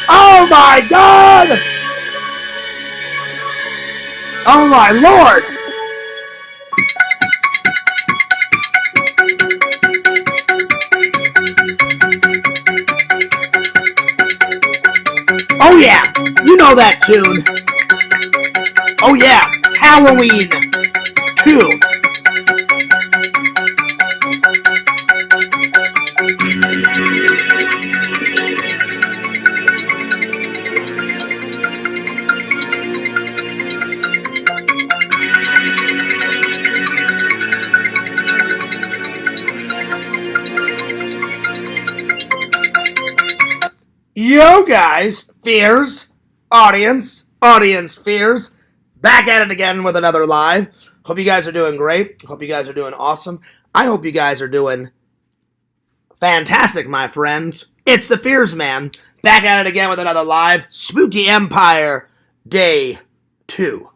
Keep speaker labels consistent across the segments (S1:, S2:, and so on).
S1: Oh my God! Oh my Lord! Oh yeah, you know that tune. Oh yeah, Halloween 2. Yo guys, fears, audience fears, back at it again with another live. Hope you guys are doing great. Hope you guys are doing awesome. I hope you guys are doing fantastic, my friends. It's the Fears Man, back at it again with another live. Spooky Empire, Day 2.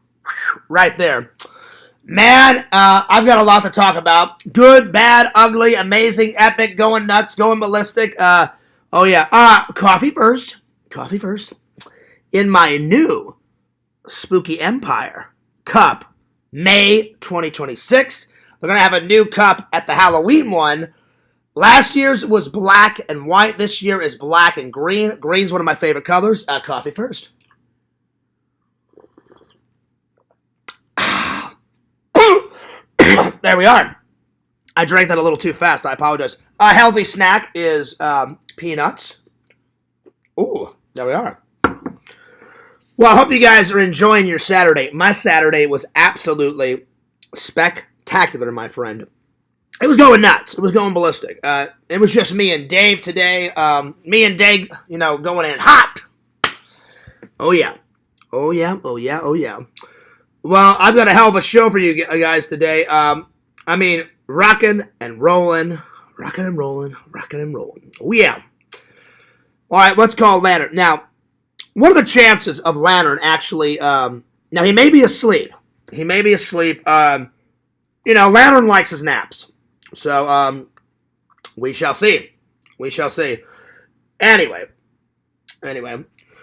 S1: Right there. Man, I've got a lot to talk about. Good, bad, ugly, amazing, epic, going nuts, going ballistic. Oh yeah. Coffee first. Coffee first. In my new Spooky Empire cup, May 2026. They're going to have a new cup at the Halloween one. Last year's was black and white. This year is black and green. Green's one of my favorite colors. Coffee first. There we are. I drank that a little too fast. I apologize. A healthy snack is peanuts. Ooh, there we are. Well, I hope you guys are enjoying your Saturday. My Saturday was absolutely spectacular, my friend. It was going nuts. It was going ballistic. It was just me and Dave today. Me and Dave, going in hot. Oh, yeah. Oh, yeah. Oh, yeah. Oh, yeah. Well, I've got a hell of a show for you guys today. Rockin' and rolling. Rockin' and rolling. Rockin' and rolling. Oh, yeah. All right, let's call Lantern. Now, what are the chances of Lantern actually... now, he may be asleep. Lantern likes his naps. So, we shall see. Anyway.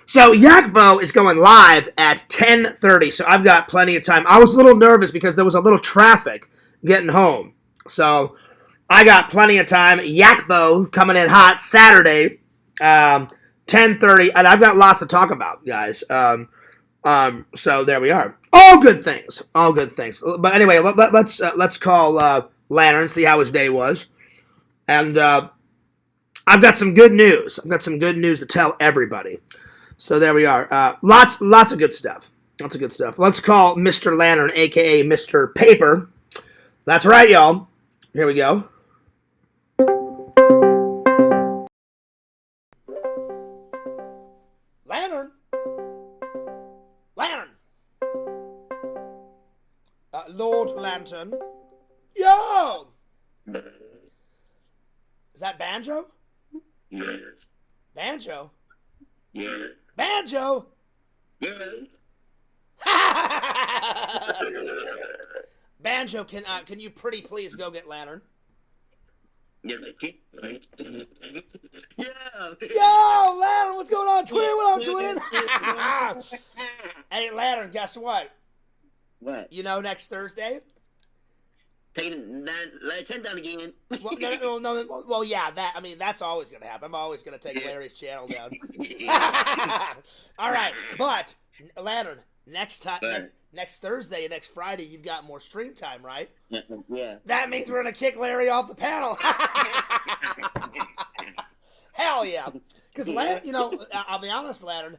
S1: So, YOOOOOOOOOOO is going live at 10:30, so I've got plenty of time. I was a little nervous because there was a little traffic getting home. So, I got plenty of time. YOOOOOOOOOO coming in hot Saturday, 10:30, and I've got lots to talk about, guys. So, there we are. All good things. But anyway, let's call Lantern, see how his day was. And I've got some good news. To tell everybody. So there we are. Lots of good stuff. Let's call Mr. Lantern, a.k.a. Mr. Paper. That's right, y'all. Here we go. Lantern. Lord Lantern. Yo! Is that Banjo?
S2: Yes.
S1: Banjo?
S2: Yes.
S1: Banjo?
S2: Yes.
S1: Banjo, can you pretty please go get Lantern?
S2: Yeah.
S1: Yo, Lantern, what's going on, twin? What up, twin? Hey, Lantern, guess what?
S2: What?
S1: Next Thursday?
S2: Taking that 10 down again.
S1: No. Well, yeah, that's always going to happen. I'm always going to take Larry's channel down. All right, but, Lantern, next Thursday and next Friday, you've got more stream time, right?
S2: Yeah.
S1: That means we're going to kick Larry off the panel. Hell yeah. Because, I'll be honest, Lantern,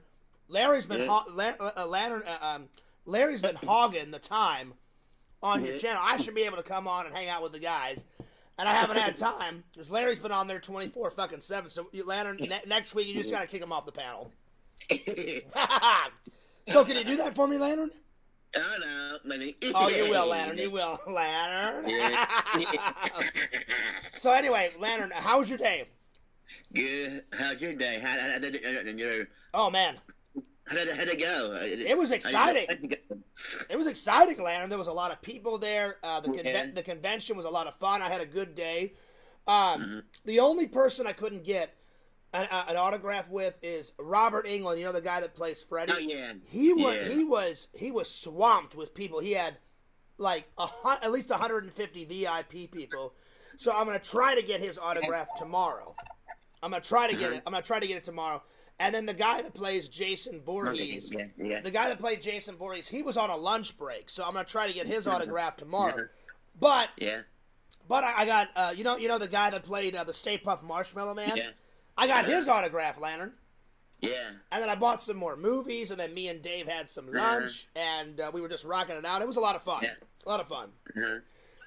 S1: Larry's been Larry's been hogging the time on your channel. I should be able to come on and hang out with the guys, and I haven't had time because Larry's been on there 24/7. So, Lantern, next week you just got to kick him off the panel. So, can you do that for me, Lantern?
S2: Oh, no, maybe.
S1: Oh, you will, Lantern. Lantern.
S2: Yeah.
S1: So, anyway, Lantern, how was your day?
S2: Good. How's your day?
S1: Oh, man.
S2: How'd it go?
S1: It was exciting. It was exciting, Lantern. There was a lot of people there. The convention was a lot of fun. I had a good day. The only person I couldn't get an autograph with is Robert Englund. You know, the guy that plays Freddy.
S2: Oh yeah.
S1: He was swamped with people. He had like at least 150 VIP people. So I'm gonna try to get his autograph tomorrow. I'm gonna try to get it. I'm gonna try to get it tomorrow. And then the guy that plays Jason Voorhees, the guy that played Jason Voorhees, he was on a lunch break. So I'm gonna try to get his autograph tomorrow. But I got you know the guy that played the Stay Puft Marshmallow Man.
S2: Yeah.
S1: I got his autograph, Lantern.
S2: Yeah.
S1: And then I bought some more movies, and then me and Dave had some lunch, and we were just rocking it out. It was a lot of fun.
S2: Yeah.
S1: A lot of fun.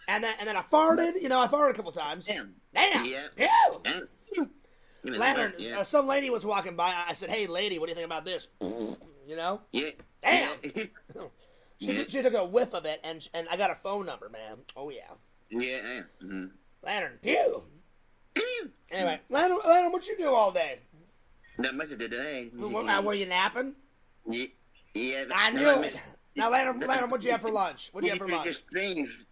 S1: And then I farted. You know, I farted a couple times.
S2: Damn.
S1: Yeah.
S2: Pew!
S1: Lantern, some lady was walking by. I said, "Hey, lady, what do you think about this?" You know?
S2: Yeah.
S1: Damn. She took a whiff of it, and I got a phone number, man. Oh yeah.
S2: Yeah.
S1: Lantern, pew. Anyway, Lantern, what you do all day?
S2: Not much I did today.
S1: Were you napping?
S2: Yeah.
S1: I knew it. Now, Lantern, what'd you have for lunch? What'd you have for lunch?
S2: Just strange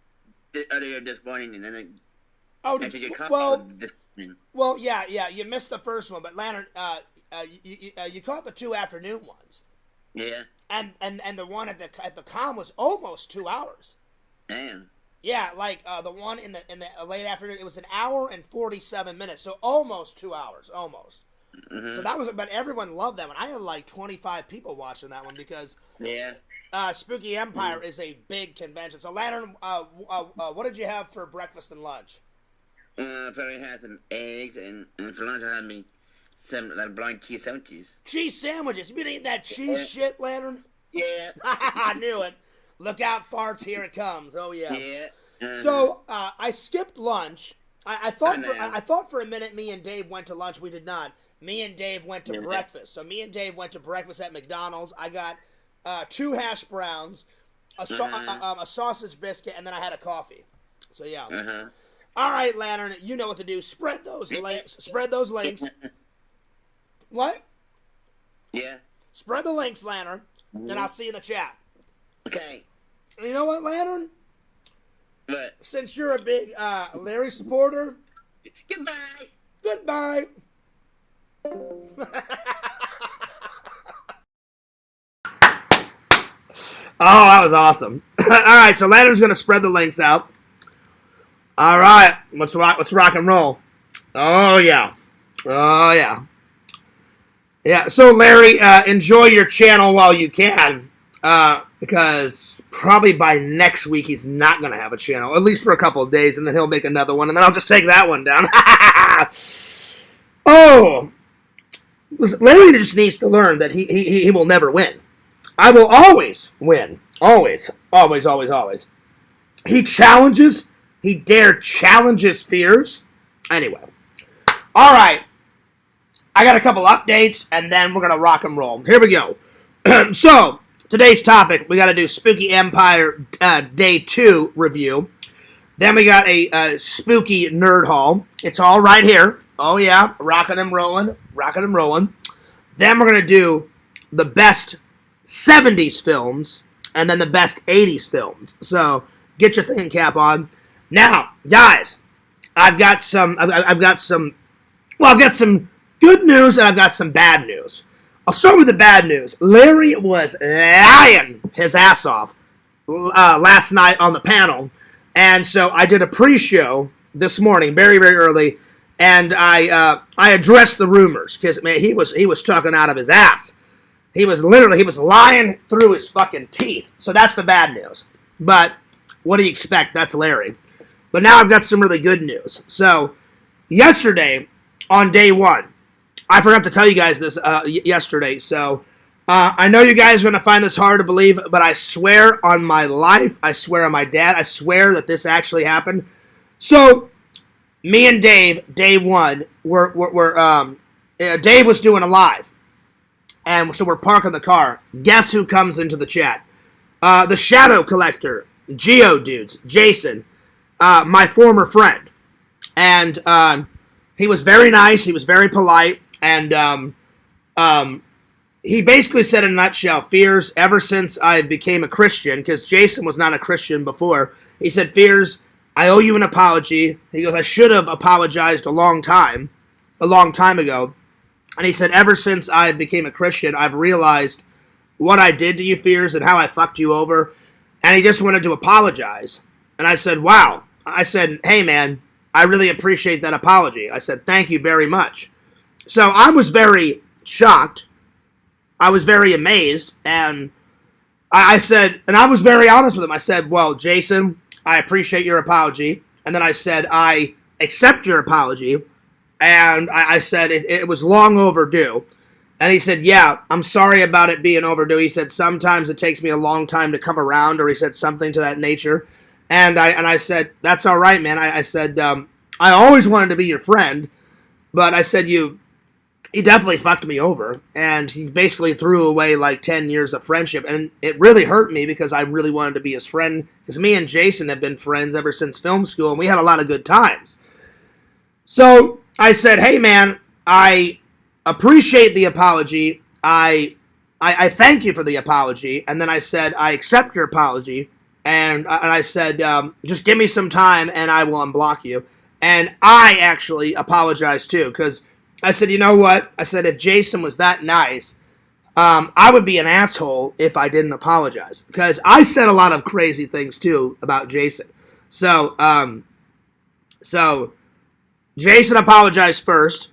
S2: earlier this morning, and then
S1: well, yeah, you missed the first one, but Lantern, you caught the 2 afternoon ones.
S2: Yeah.
S1: And the one at the com was almost 2 hours.
S2: Damn.
S1: Yeah, like the one in the late afternoon, it was 1 hour and 47 minutes, so almost 2 hours, almost. So that was, but everyone loved that one. I had like 25 people watching that one because Spooky Empire is a big convention. So Lantern, what did you have for breakfast and lunch?
S2: Probably had some eggs, and for lunch I had me some blind cheese sandwiches.
S1: Cheese sandwiches? You been eating that cheese shit, Lantern?
S2: Yeah.
S1: I knew it. Look out, farts! Here it comes. Oh yeah.
S2: Yeah.
S1: So I skipped lunch. I thought for a minute me and Dave went to lunch. We did not. Me and Dave went to breakfast. So me and Dave went to breakfast at McDonald's. I got 2 hash browns, a sausage biscuit, and then I had a coffee. So yeah. All right, Lantern, you know what to do. Spread those links. Spread those links. What?
S2: Yeah.
S1: Spread the links, Lantern, and I'll see you in the chat.
S2: Okay.
S1: And you know what, Lantern?
S2: What?
S1: Since you're a big Larry supporter,
S2: Goodbye.
S1: Goodbye. Oh, that was awesome. All right, so Lantern's going to spread the links out. All right, let's rock and roll. Oh, yeah. Oh, yeah. Yeah, so Larry, enjoy your channel while you can, because probably by next week he's not going to have a channel, at least for a couple of days, and then he'll make another one, and then I'll just take that one down. Oh, Larry just needs to learn that he will never win. I will always win. Always. Always, always, always. He dare challenges fears. Anyway. All right. I got a couple updates, and then we're going to rock and roll. Here we go. So, today's topic, we got to do Spooky Empire Day 2 review. Then we got a Spooky Nerd Haul. It's all right here. Oh, yeah. Rocking and rolling. Rocking and rolling. Then we're going to do the best 70s films, and then the best 80s films. So, get your thinking cap on. Now, guys, I've got some good news, and I've got some bad news. I'll start with the bad news. Larry was lying his ass off last night on the panel, and so I did a pre-show this morning, very, very early, and I addressed the rumors, because, man, he was talking out of his ass. He was lying through his fucking teeth. So that's the bad news. But what do you expect? That's Larry. But now I've got some really good news. So yesterday, on day 1, I forgot to tell you guys this yesterday. So I know you guys are going to find this hard to believe, but I swear on my life, I swear on my dad, I swear that this actually happened. So me and Dave, day 1, Dave was doing a live. And so we're parking the car. Guess who comes into the chat? The Shadow Collector, Geodudes, Jason, my former friend. And he was very nice. He was very polite. And he basically said in a nutshell, Fears, ever since I became a Christian, because Jason was not a Christian before, he said, Fears, I owe you an apology. He goes, I should have apologized a long time ago. And he said, ever since I became a Christian, I've realized what I did to you, Fears, and how I fucked you over. And he just wanted to apologize. And I said, wow. I said, hey, man, I really appreciate that apology. I said, thank you very much. So I was very shocked. I was very amazed. And I said, and I was very honest with him. I said, well, Jason, I appreciate your apology. And then I said, I accept your apology. And I said, it was long overdue. And he said, yeah, I'm sorry about it being overdue. He said, sometimes it takes me a long time to come around, or he said something to that nature. And I said, that's all right, man. I said, I always wanted to be your friend, but I said, he definitely fucked me over. And he basically threw away like 10 years of friendship. And it really hurt me because I really wanted to be his friend. Because me and Jason have been friends ever since film school, and we had a lot of good times. So I said, hey, man, I appreciate the apology. I thank you for the apology. And then I said, I accept your apology. And I said, just give me some time and I will unblock you. And I actually apologized too, because I said, you know what? I said, if Jason was that nice, I would be an asshole if I didn't apologize. Because I said a lot of crazy things too about Jason. So Jason apologized first.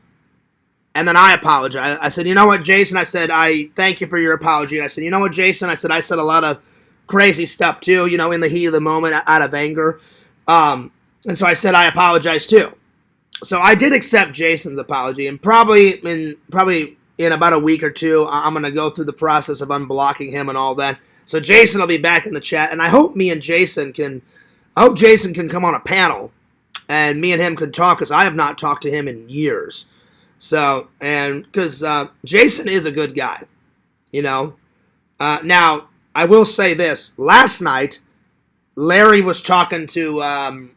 S1: And then I apologized. I said, you know what, Jason? I said, I thank you for your apology. And I said, you know what, Jason? I said a lot of crazy stuff too, in the heat of the moment out of anger. And so I said, I apologize too. So I did accept Jason's apology. And probably in about a week or two, I'm going to go through the process of unblocking him and all that. So Jason will be back in the chat. And I hope Jason can come on a panel. And me and him could talk, because I have not talked to him in years. So, and because Jason is a good guy, Now, I will say this. Last night, Larry was talking to, I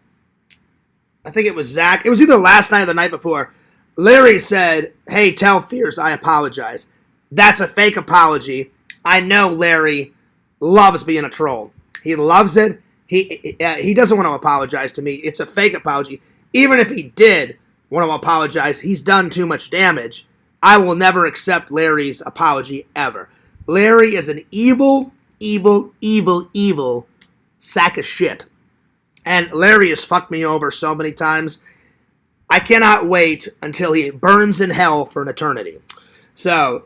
S1: think it was Zach. It was either last night or the night before. Larry said, hey, tell Fierce I apologize. That's a fake apology. I know Larry loves being a troll. He loves it. He doesn't want to apologize to me. It's a fake apology. Even if he did want to apologize, he's done too much damage. I will never accept Larry's apology ever. Larry is an evil, evil, evil, evil sack of shit. And Larry has fucked me over so many times. I cannot wait until he burns in hell for an eternity. So,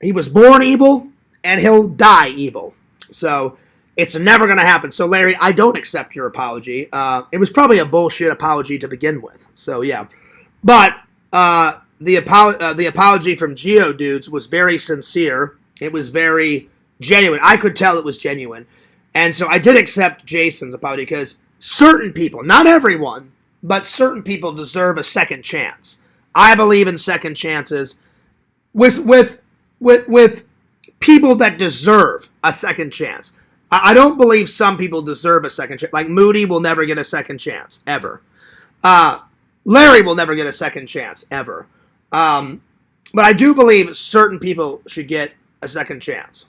S1: he was born evil, and he'll die evil. So, it's never going to happen. So, Larry, I don't accept your apology. It was probably a bullshit apology to begin with. So, yeah. But the apology from Geodudes was very sincere. It was very genuine. I could tell it was genuine. And so I did accept Jason's apology, because certain people, not everyone, but certain people deserve a second chance. I believe in second chances with people that deserve a second chance. I don't believe some people deserve a second chance. Like Moody will never get a second chance, ever. Larry will never get a second chance, ever. But I do believe certain people should get a second chance.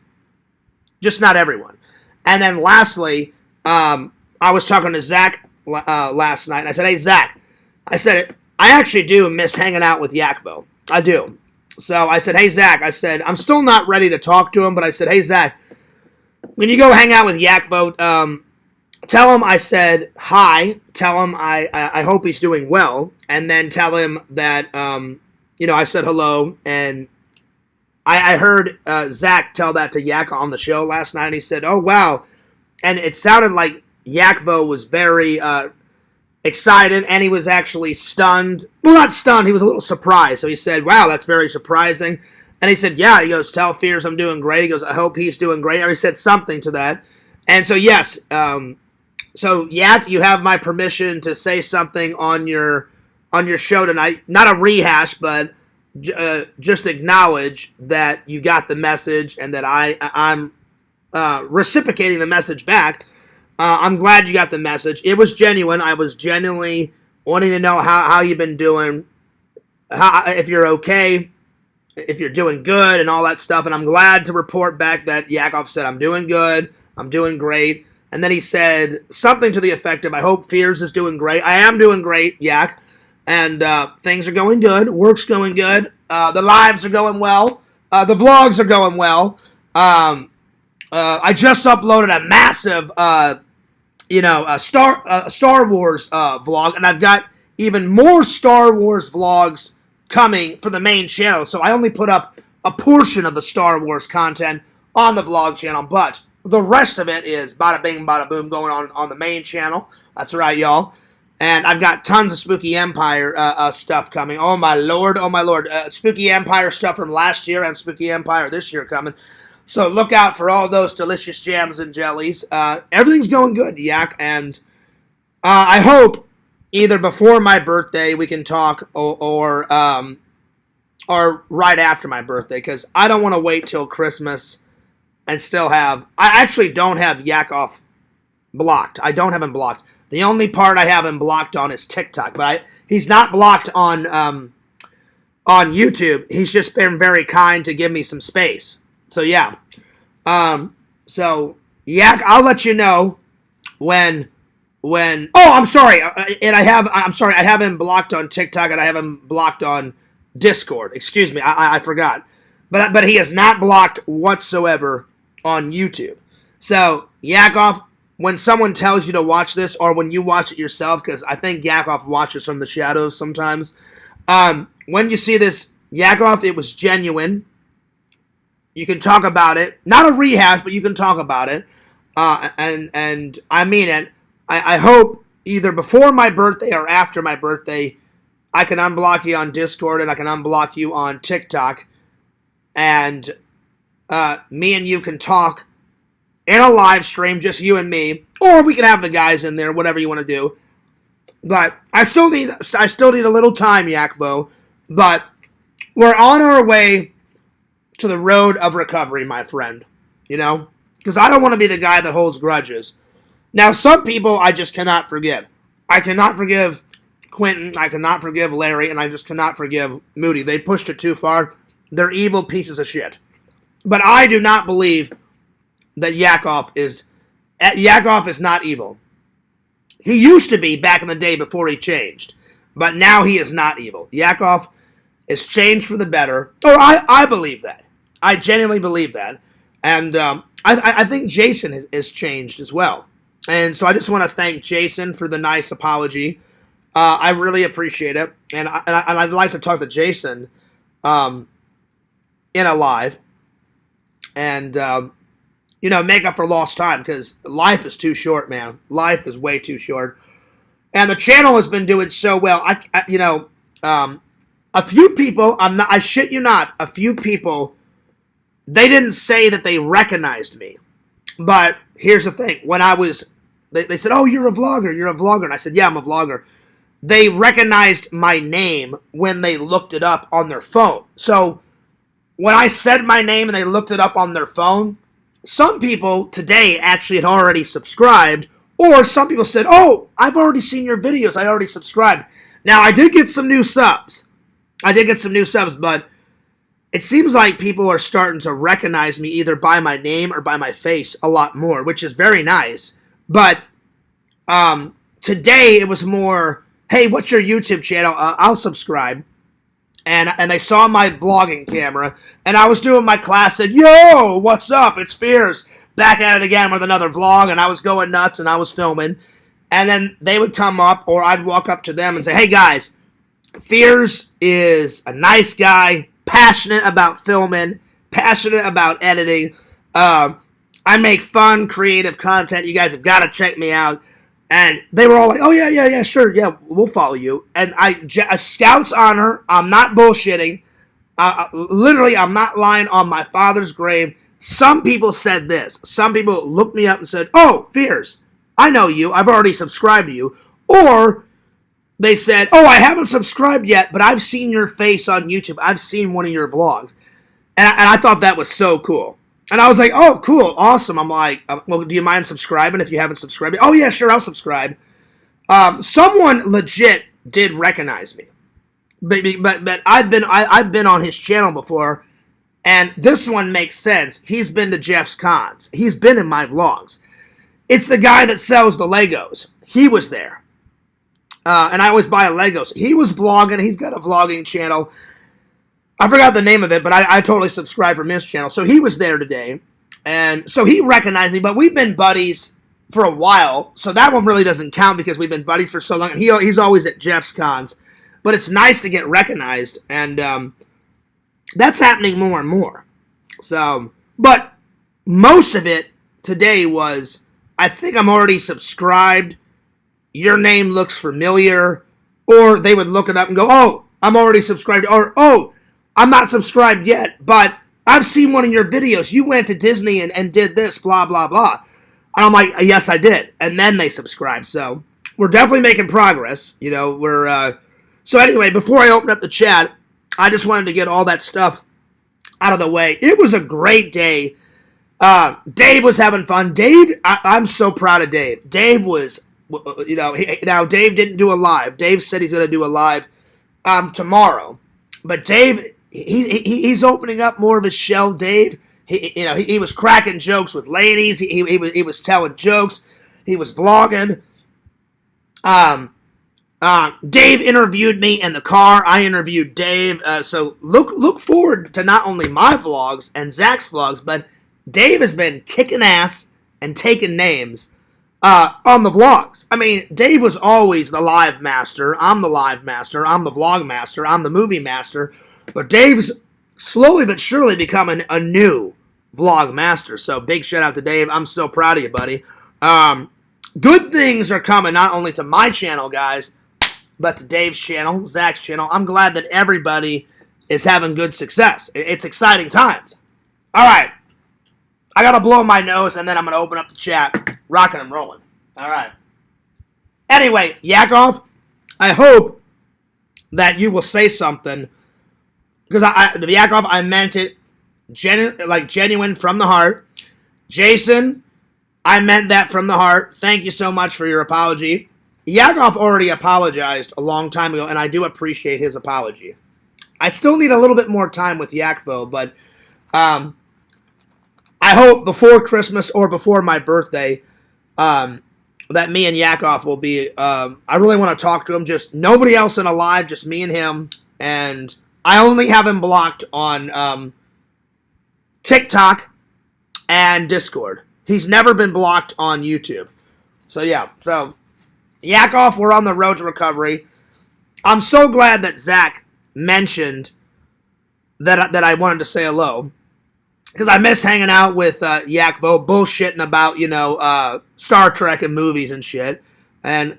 S1: Just not everyone. And then lastly, I was talking to Zach last night, and I said, hey, Zach, I actually do miss hanging out with YOOOOOOOOOO. I do. So I said, hey, Zach, I'm still not ready to talk to him, but I said, hey, Zach, when you go hang out with YOOOOOOOOO, tell him I said hi. Tell him I hope he's doing well. And then tell him that, I said hello. And I heard Zach tell that to Yak on the show last night. He said, oh, wow. And it sounded like YOOOOOOOO was very excited, and he was actually stunned. Well, not stunned. He was a little surprised. So he said, wow, that's very surprising. And he said, yeah. He goes, tell Fears I'm doing great. He goes, I hope he's doing great. Or he said something to that. And so, yes. So, Yak, you have my permission to say something on your show tonight. Not a rehash, but just acknowledge that you got the message and that I'm reciprocating the message back. I'm glad you got the message. It was genuine. I was genuinely wanting to know how you've been doing, if you're okay, if you're doing good and all that stuff. And I'm glad to report back that Yakov said, I'm doing good. I'm doing great. And then he said something to the effect of, I hope Fears is doing great. I am doing great, Yak. And things are going good. Work's going good. The lives are going well. The vlogs are going well. I just uploaded a massive, Star Wars vlog, and I've got even more Star Wars vlogs coming for the main channel. So I only put up a portion of the Star Wars content on the vlog channel, but the rest of it is bada bing, bada boom going on the main channel. That's right, y'all. And I've got tons of Spooky Empire stuff coming. Oh, my Lord. Oh, my Lord. Spooky Empire stuff from last year and Spooky Empire this year coming. So look out for all those delicious jams and jellies. Everything's going good, Yak. And I hope either before my birthday we can talk or right after my birthday, because I don't want to wait till Christmas and still have... I actually don't have Yakov blocked. I don't have him blocked. The only part I have him blocked on is TikTok, but he's not blocked on YouTube. He's just been very kind to give me some space. So yeah. So Yak, I'll let you know when. Oh, I'm sorry. I have him blocked on TikTok and I have him blocked on Discord. Excuse me, I forgot. But he is not blocked whatsoever on YouTube. So Yakov, when someone tells you to watch this, or when you watch it yourself, because I think Yakov watches from the shadows sometimes, when you see this, Yakov, it was genuine. You can talk about it. Not a rehash, but you can talk about it. And I mean it. I hope either before my birthday or after my birthday, I can unblock you on Discord and I can unblock you on TikTok. And me and you can talk in a live stream, just you and me, or we can have the guys in there, whatever you want to do. But I still need a little time, Yakvo. But we're on our way to the road of recovery, my friend. You know? Because I don't want to be the guy that holds grudges. Now, some people I just cannot forgive. I cannot forgive Quentin, I cannot forgive Larry, and I just cannot forgive Moody. They pushed it too far. They're evil pieces of shit. But I do not believe that Yakov is not evil. He used to be back in the day before he changed. But now he is not evil. Yakov is changed for the better. Oh, I believe that. I genuinely believe that. And I think Jason is changed as well. And so I just want to thank Jason for the nice apology. I really appreciate it. And I'd like to talk to Jason in a live. And, make up for lost time, because life is too short, man. Life is way too short. And the channel has been doing so well. A few people, I shit you not, a few people, they didn't say that they recognized me. But here's the thing. When they said, oh, you're a vlogger. And I said, yeah, I'm a vlogger. They recognized my name when they looked it up on their phone. So when I said my name and they looked it up on their phone, some people today actually had already subscribed, or some people said, oh, I've already seen your videos. I already subscribed. Now, I did get some new subs. But it seems like people are starting to recognize me either by my name or by my face a lot more, which is very nice. But today it was more, hey, what's your YouTube channel? I'll subscribe. And they saw my vlogging camera, and I was doing my class, said, yo, what's up? It's Fears. Back at it again with another vlog, and I was going nuts, and I was filming. And then they would come up, or I'd walk up to them and say, hey, guys, Fears is a nice guy, passionate about filming, passionate about editing. I make fun, creative content. You guys have got to check me out. And they were all like, oh, yeah, sure, yeah, we'll follow you. And a Scout's honor, I'm not bullshitting. Literally, I'm not lying on my father's grave. Some people said this. Some people looked me up and said, oh, Fears, I know you. I've already subscribed to you. Or they said, oh, I haven't subscribed yet, but I've seen your face on YouTube. I've seen one of your vlogs. And I thought that was so cool. And I was like, oh, cool, awesome. I'm like, well, do you mind subscribing if you haven't subscribed? Oh, yeah, sure, I'll subscribe. Someone legit did recognize me. But I've been on his channel before, and this one makes sense. He's been to Jeff's cons. He's been in my vlogs. It's the guy that sells the Legos. He was there. And I always buy Legos. He was vlogging. He's got a vlogging channel. I forgot the name of it, but I totally subscribed from his channel. So he was there today, and so he recognized me. But we've been buddies for a while, so that one really doesn't count because we've been buddies for so long. And he's always at Jeff's cons, but it's nice to get recognized, and that's happening more and more. So, but most of it today was, I think I'm already subscribed. Your name looks familiar, or they would look it up and go, oh, I'm already subscribed, or oh, I'm not subscribed yet, but I've seen one of your videos. You went to Disney and did this, blah, blah, blah. And I'm like, yes, I did. And then they subscribed. So we're definitely making progress. You know, so anyway, before I open up the chat, I just wanted to get all that stuff out of the way. It was a great day. Dave was having fun. Dave, I'm so proud of Dave. Dave was, you know, now Dave didn't do a live. Dave said he's going to do a live tomorrow. But Dave, he's opening up more of his shell. Dave, he was cracking jokes with ladies. He was telling jokes. He was vlogging. Dave interviewed me in the car. I interviewed Dave. So look forward to not only my vlogs and Zach's vlogs, but Dave has been kicking ass and taking names on the vlogs. I mean, Dave was always the live master. I'm the live master. I'm the vlog master. I'm the movie master. But Dave's slowly but surely becoming a new vlog master. So big shout out to Dave. I'm so proud of you, buddy. Good things are coming not only to my channel, guys, but to Dave's channel, Zach's channel. I'm glad that everybody is having good success. It's exciting times. All right. I got to blow my nose, and then I'm going to open up the chat. Rocking and rolling. All right. Anyway, Yakov, I hope that you will say something. Because Yakov, I meant it genuine from the heart. Jason, I meant that from the heart. Thank you so much for your apology. Yakov already apologized a long time ago, and I do appreciate his apology. I still need a little bit more time with Yak, though, but I hope before Christmas or before my birthday that me and Yakov will be, I really want to talk to him, just nobody else in a live, just me and him, and I only have him blocked on TikTok and Discord. He's never been blocked on YouTube. So, yeah, so Yakov, we're on the road to recovery. I'm so glad that Zach mentioned that I wanted to say hello. Because I miss hanging out with Yakvo, bullshitting about, Star Trek and movies and shit. And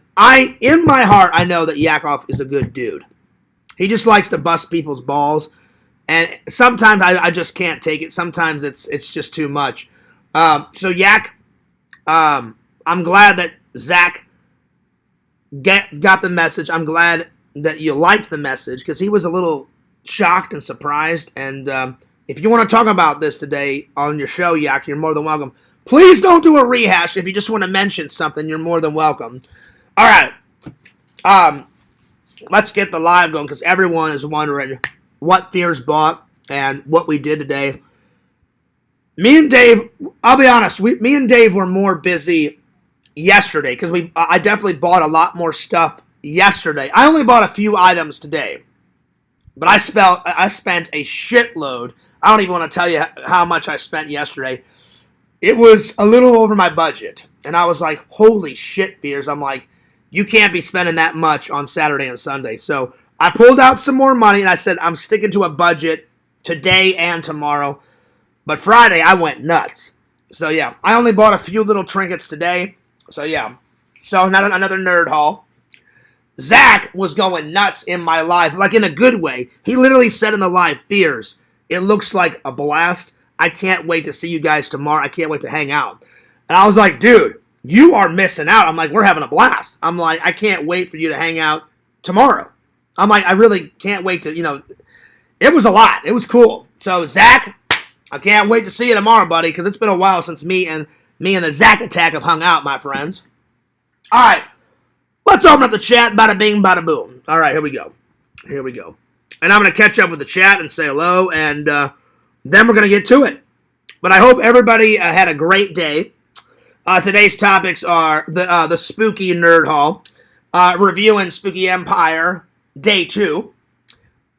S1: in my heart, I know that Yakov is a good dude. He just likes to bust people's balls. And sometimes I just can't take it. Sometimes it's just too much. So Yak, I'm glad that Zach got the message. I'm glad that you liked the message because he was a little shocked and surprised. And if you want to talk about this today on your show, Yak, you're more than welcome. Please don't do a rehash. If you just want to mention something, you're more than welcome. All right. Let's get the live going because everyone is wondering what Fears bought and what we did today. Me and Dave, I'll be honest, me and Dave were more busy yesterday because I definitely bought a lot more stuff yesterday. I only bought a few items today, but I spent a shitload. I don't even want to tell you how much I spent yesterday. It was a little over my budget, and I was like, holy shit, Fears. I'm like, you can't be spending that much on Saturday and Sunday. So I pulled out some more money, and I said, I'm sticking to a budget today and tomorrow. But Friday, I went nuts. So, yeah, I only bought a few little trinkets today. So, yeah. So, not another nerd haul. Zach was going nuts in my live, like in a good way. He literally said in the live, Fears, it looks like a blast. I can't wait to see you guys tomorrow. I can't wait to hang out. And I was like, dude, you are missing out. I'm like, we're having a blast. I'm like, I can't wait for you to hang out tomorrow. I'm like, I really can't wait to, it was a lot. It was cool. So, Zach, I can't wait to see you tomorrow, buddy, because it's been a while since me and the Zach Attack have hung out, my friends. All right. Let's open up the chat. Bada bing, bada boom. All right, here we go. Here we go. And I'm going to catch up with the chat and say hello, and then we're going to get to it. But I hope everybody had a great day. Today's topics are the Spooky Nerd Haul, reviewing Spooky Empire Day 2,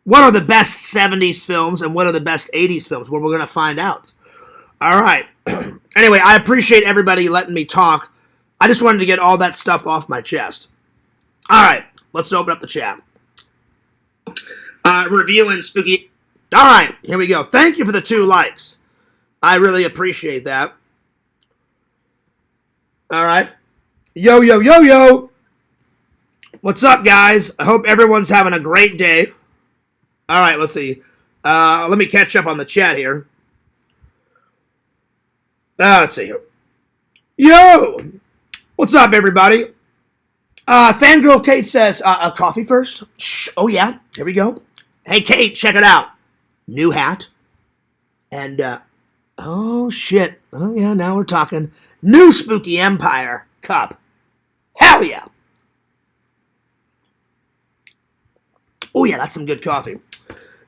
S1: what are the best 70s films and what are the best 80s films? Well, we're going to find out. All right. Anyway, I appreciate everybody letting me talk. I just wanted to get all that stuff off my chest. All right. Let's open up the chat. Reviewing spooky. All right. Here we go. Thank you for the 2 likes. I really appreciate that. All right. Yo, yo, yo, yo. What's up, guys? I hope everyone's having a great day. All right, let's see. Let me catch up on the chat here. Let's see here. Yo! What's up, everybody? Fangirl Kate says, coffee first? Shh. Oh, yeah. Here we go. Hey, Kate, check it out. New hat. And, oh, shit. Oh, yeah, now we're talking. New Spooky Empire cup. Hell yeah. Oh, yeah, that's some good coffee.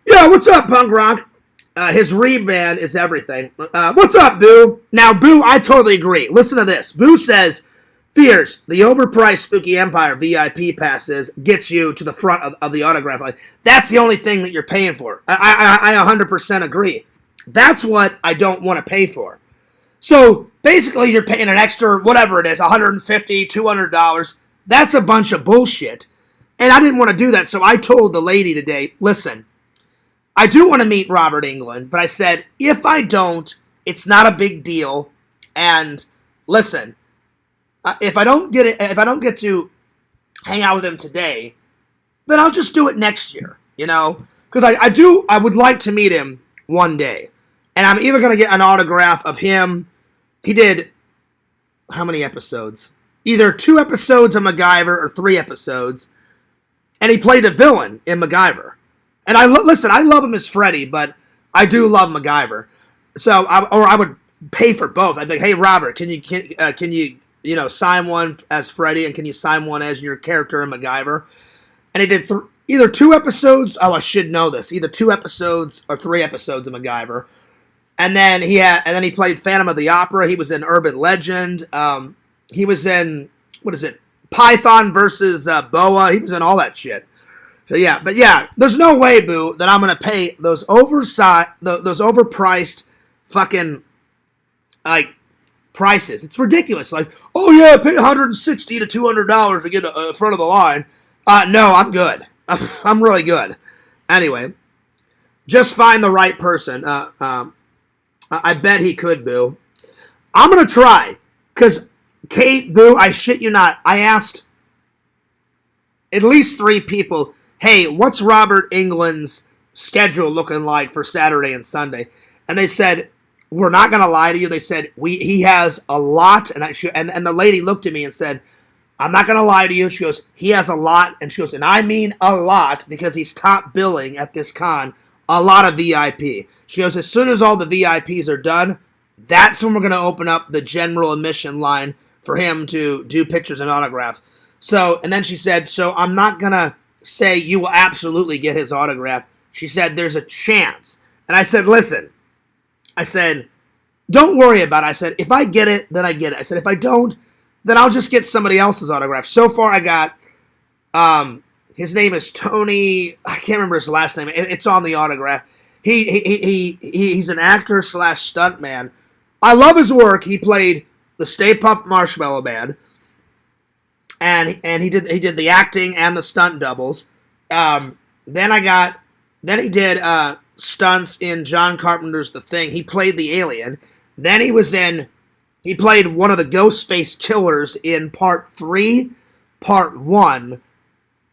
S1: Yo, what's up, punk rock? His reband is everything. What's up, Boo? Now, Boo, I totally agree. Listen to this. Boo says, Fears, the overpriced Spooky Empire VIP passes gets you to the front of the autograph line. That's the only thing that you're paying for. I 100% agree. That's what I don't want to pay for. So, basically, you're paying an extra, whatever it is, $150, $200. That's a bunch of bullshit. And I didn't want to do that, so I told the lady today, listen, I do want to meet Robert Englund, but I said, if I don't, it's not a big deal. And listen, if I don't get to hang out with him today, then I'll just do it next year, you know? Because I would like to meet him one day. And I'm either going to get an autograph of him. He did how many episodes? Either 2 episodes of MacGyver or 3 episodes. And he played a villain in MacGyver. And listen, I love him as Freddy, but I do love MacGyver. So, I would pay for both. I'd be like, hey, Robert, can you sign one as Freddy, and can you sign one as your character in MacGyver? And he did either 2 episodes. Oh, I should know this. Either 2 episodes or 3 episodes of MacGyver. And then he played Phantom of the Opera. He was in Urban Legend. He was in, what is it? Python versus Boa. He was in all that shit. So yeah, but yeah, there's no way, Boo, that I'm gonna pay those overpriced fucking like prices. It's ridiculous. Like, oh yeah, pay $160 to $200 to get a front of the line. No, I'm good. I'm really good. Anyway, just find the right person. I bet he could, Boo. I'm gonna try, cause Kate, Boo, I shit you not, I asked at least 3 people, hey, what's Robert Englund's schedule looking like for Saturday and Sunday? And they said, we're not going to lie to you. They said, he has a lot. And the lady looked at me and said, I'm not going to lie to you. She goes, he has a lot. And she goes, and I mean a lot, because he's top billing at this con, a lot of VIP. She goes, as soon as all the VIPs are done, that's when we're going to open up the general admission line for him to do pictures and autographs. So, and then she said, so I'm not going to say you will absolutely get his autograph. She said, there's a chance. And I said, listen, I said, don't worry about it. I said, if I get it, then I get it. I said, if I don't, then I'll just get somebody else's autograph. So far, I got, his name is Tony, I can't remember his last name. It's on the autograph. He's an actor / stuntman. I love his work. He played the Stay Puft Marshmallow Man, and he did the acting and the stunt doubles. Then he did stunts in John Carpenter's The Thing. He played the alien. Then he played one of the Ghostface killers in Part 3, Part 1,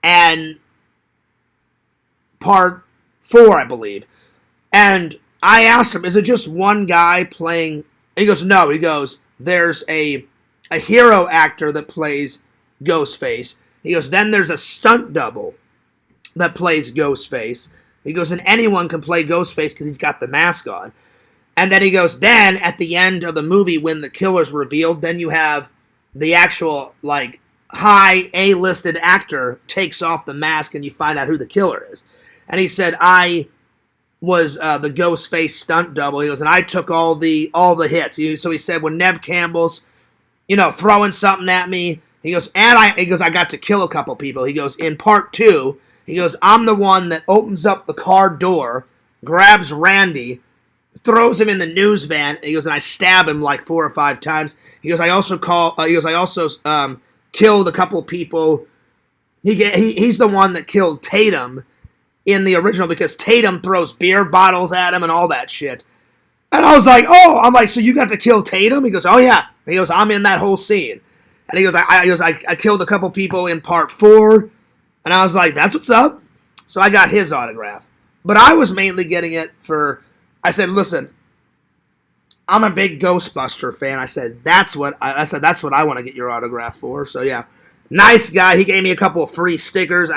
S1: and Part 4, I believe. And I asked him, is it just one guy playing? And he goes, no. He goes, there's a hero actor that plays Ghostface. He goes, then there's a stunt double that plays Ghostface. He goes, and anyone can play Ghostface because he's got the mask on. And then he goes, then at the end of the movie when the killer's revealed, then you have the actual, like, high A-listed actor takes off the mask and you find out who the killer is. And he said, I was the Ghostface stunt double. He goes, and I took all the hits. So he said, when Nev Campbell's, throwing something at me, he goes, I got to kill a couple people. He goes, in Part 2, He goes, I'm the one that opens up the car door, grabs Randy, throws him in the news van. And he goes, and I stab him like 4 or 5 times. He goes, I also killed a couple people. He's the one that killed Tatum in the original because Tatum throws beer bottles at him and all that shit. And I was like, oh, I'm like, so you got to kill Tatum? He goes, oh yeah. He goes, I'm in that whole scene. And he goes, I killed a couple people in part 4. And I was like, that's what's up. So I got his autograph. But I was mainly getting it for, I said, listen, I'm a big Ghostbuster fan. I said, that's what I want to get your autograph for. So yeah, nice guy. He gave me a couple of free stickers.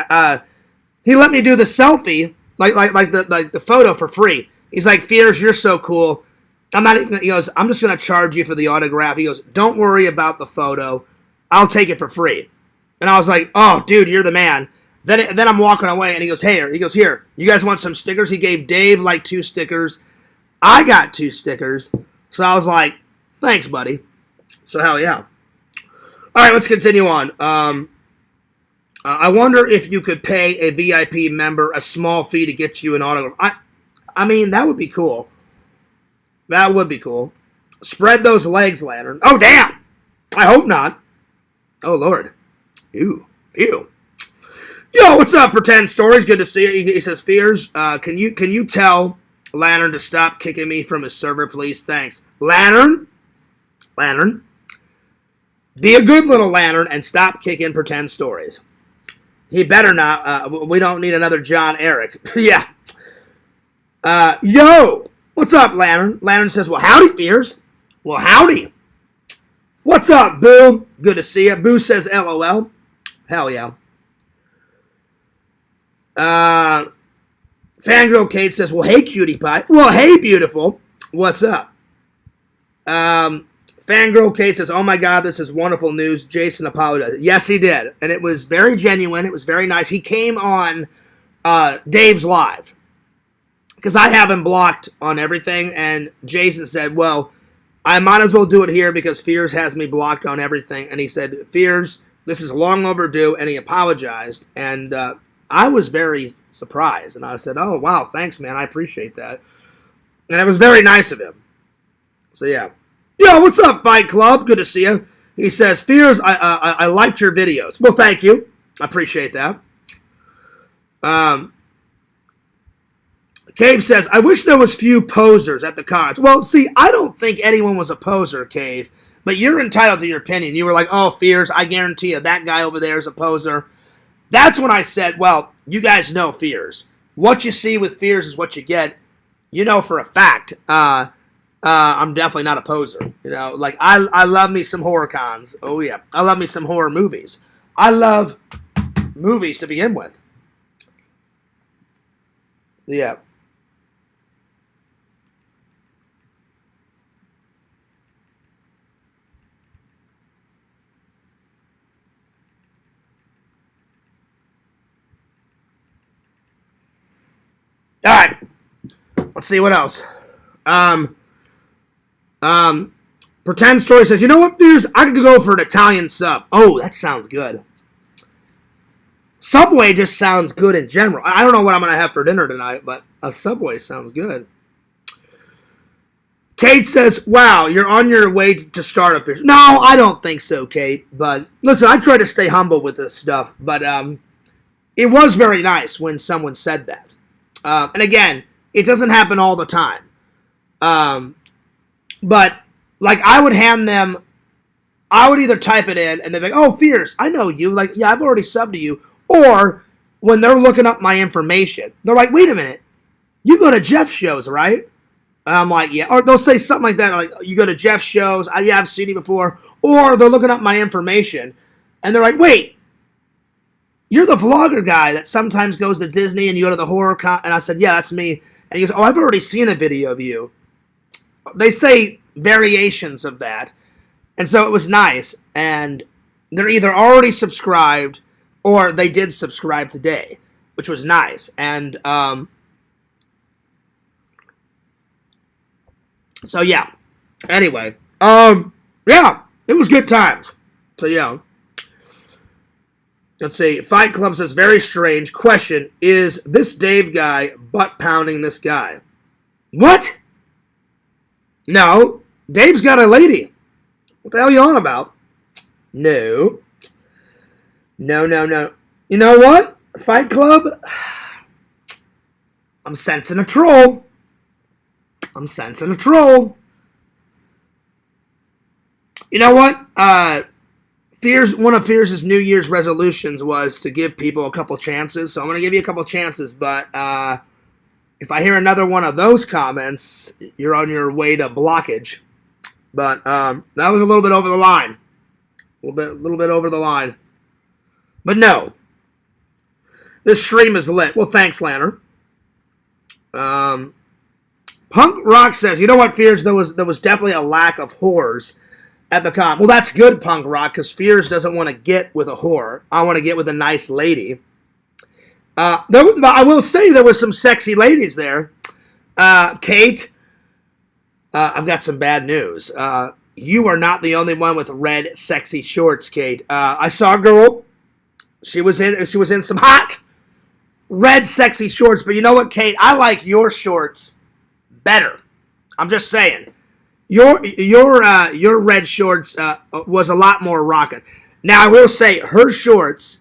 S1: He let me do the selfie, like the photo for free. He's like, Fears, you're so cool. I'm not even. He goes, I'm just gonna charge you for the autograph. He goes, don't worry about the photo. I'll take it for free. And I was like, oh, dude, you're the man. Then I'm walking away, and he goes, hey, he goes, here, you guys want some stickers? He gave Dave like 2 stickers. I got 2 stickers. So I was like, thanks, buddy. So hell yeah. All right, let's continue on. I wonder if you could pay a VIP member a small fee to get you an autograph. I mean, that would be cool. That would be cool. Spread those legs, Lantern. Oh, damn. I hope not. Oh, Lord. Ew. Ew. Yo, what's up, Pretend Stories? Good to see you. He says, Fears, can you tell Lantern to stop kicking me from his server, please? Thanks. Lantern, be a good little Lantern and stop kicking Pretend Stories. He better not. We don't need another John Eric. Yeah. Yo, what's up, Lantern? Lantern says, well, howdy, Fears. Well, howdy. What's up, Boo? Good to see you. Boo says, LOL. Hell yeah. Fangirl Kate says, well, hey, cutie pie. Well, hey, beautiful. What's up? Fangirl Kate says, oh my God, this is wonderful news. Jason apologized. Yes, he did. And it was very genuine. It was very nice. He came on Dave's Live because I have him blocked on everything. And Jason said, well, I might as well do it here because Fears has me blocked on everything. And he said, Fears, this is long overdue. And he apologized. And I was very surprised. And I said, oh, wow, thanks, man. I appreciate that. And it was very nice of him. So, yeah. Yo, what's up, Fight Club? Good to see you. He says, Fears, I liked your videos. Well, thank you. I appreciate that. Cave says, I wish there was few posers at the cons. Well, see, I don't think anyone was a poser, Cave. But you're entitled to your opinion. You were like, oh, Fears, I guarantee you that guy over there is a poser. That's when I said, well, you guys know Fears. What you see with Fears is what you get. You know for a fact. I'm definitely not a poser. You know, like I love me some horror cons. Oh yeah, I love me some horror movies. I love movies to begin with. Yeah. All right. Let's see what else. Pretend Story says, you know what, dudes? I could go for an Italian sub. Oh, that sounds good. Subway just sounds good in general. I don't know what I'm going to have for dinner tonight, but a Subway sounds good. Kate says, wow, you're on your way to startup fish. No, I don't think so, Kate. But listen, I try to stay humble with this stuff. But it was very nice when someone said that. And again, it doesn't happen all the time. But like I would hand them, I would either type it in and they'd be like, oh, Fierce, I know you. Like, yeah, I've already subbed to you. Or when they're looking up my information, they're like, wait a minute, you go to Jeff's shows, right? And I'm like, yeah. Or they'll say something like that, like, you go to Jeff's shows. Yeah, I've seen you before. Or they're looking up my information and they're like, wait, you're the vlogger guy that sometimes goes to Disney and you go to the horror con. And I said, yeah, that's me. And he goes, oh, I've already seen a video of you. They say variations of that. And so it was nice. And they're either already subscribed or they did subscribe today, which was nice. And so, yeah. Anyway. Yeah. It was good times. So, yeah. Let's see. Fight Club says, very strange. Question, is this Dave guy butt pounding this guy? What? No. Dave's got a lady. What the hell are you on about? No. No. You know what? Fight Club? I'm sensing a troll. You know what? One of Fears' New Year's resolutions was to give people a couple chances. So I'm going to give you a couple chances. But if I hear another one of those comments, you're on your way to blockage. But that was a little bit over the line. A little bit over the line. But no. This stream is lit. Well, thanks, Lanner. Punk Rock says, you know what, Fears? There was definitely a lack of whores at the con. Well, that's good, Punk Rock, because Fears doesn't want to get with a whore. I want to get with a nice lady. I will say there was some sexy ladies there. Kate, I've got some bad news. You are not the only one with red sexy shorts, Kate. I saw a girl. She was in some hot red sexy shorts, but you know what, Kate? I like your shorts better. I'm just saying. Your red shorts was a lot more rocking. Now I will say her shorts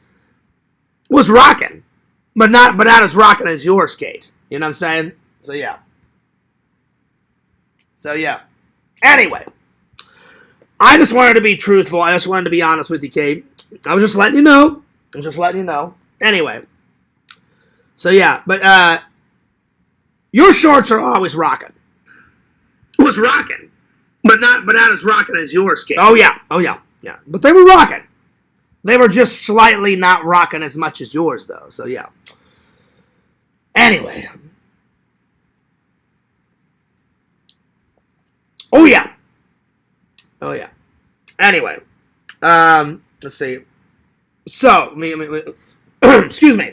S1: was rocking, but not as rocking as yours, Kate. You know what I'm saying? So yeah. Anyway, I just wanted to be truthful. I just wanted to be honest with you, Kate. I was just letting you know. Anyway. So yeah, but your shorts are always rocking. It was rocking, but not as rocking as yours, Kate. Oh yeah. But they were rocking. They were just slightly not rocking as much as yours, though. So yeah. Anyway. Oh yeah. Anyway, let's see. So, excuse me.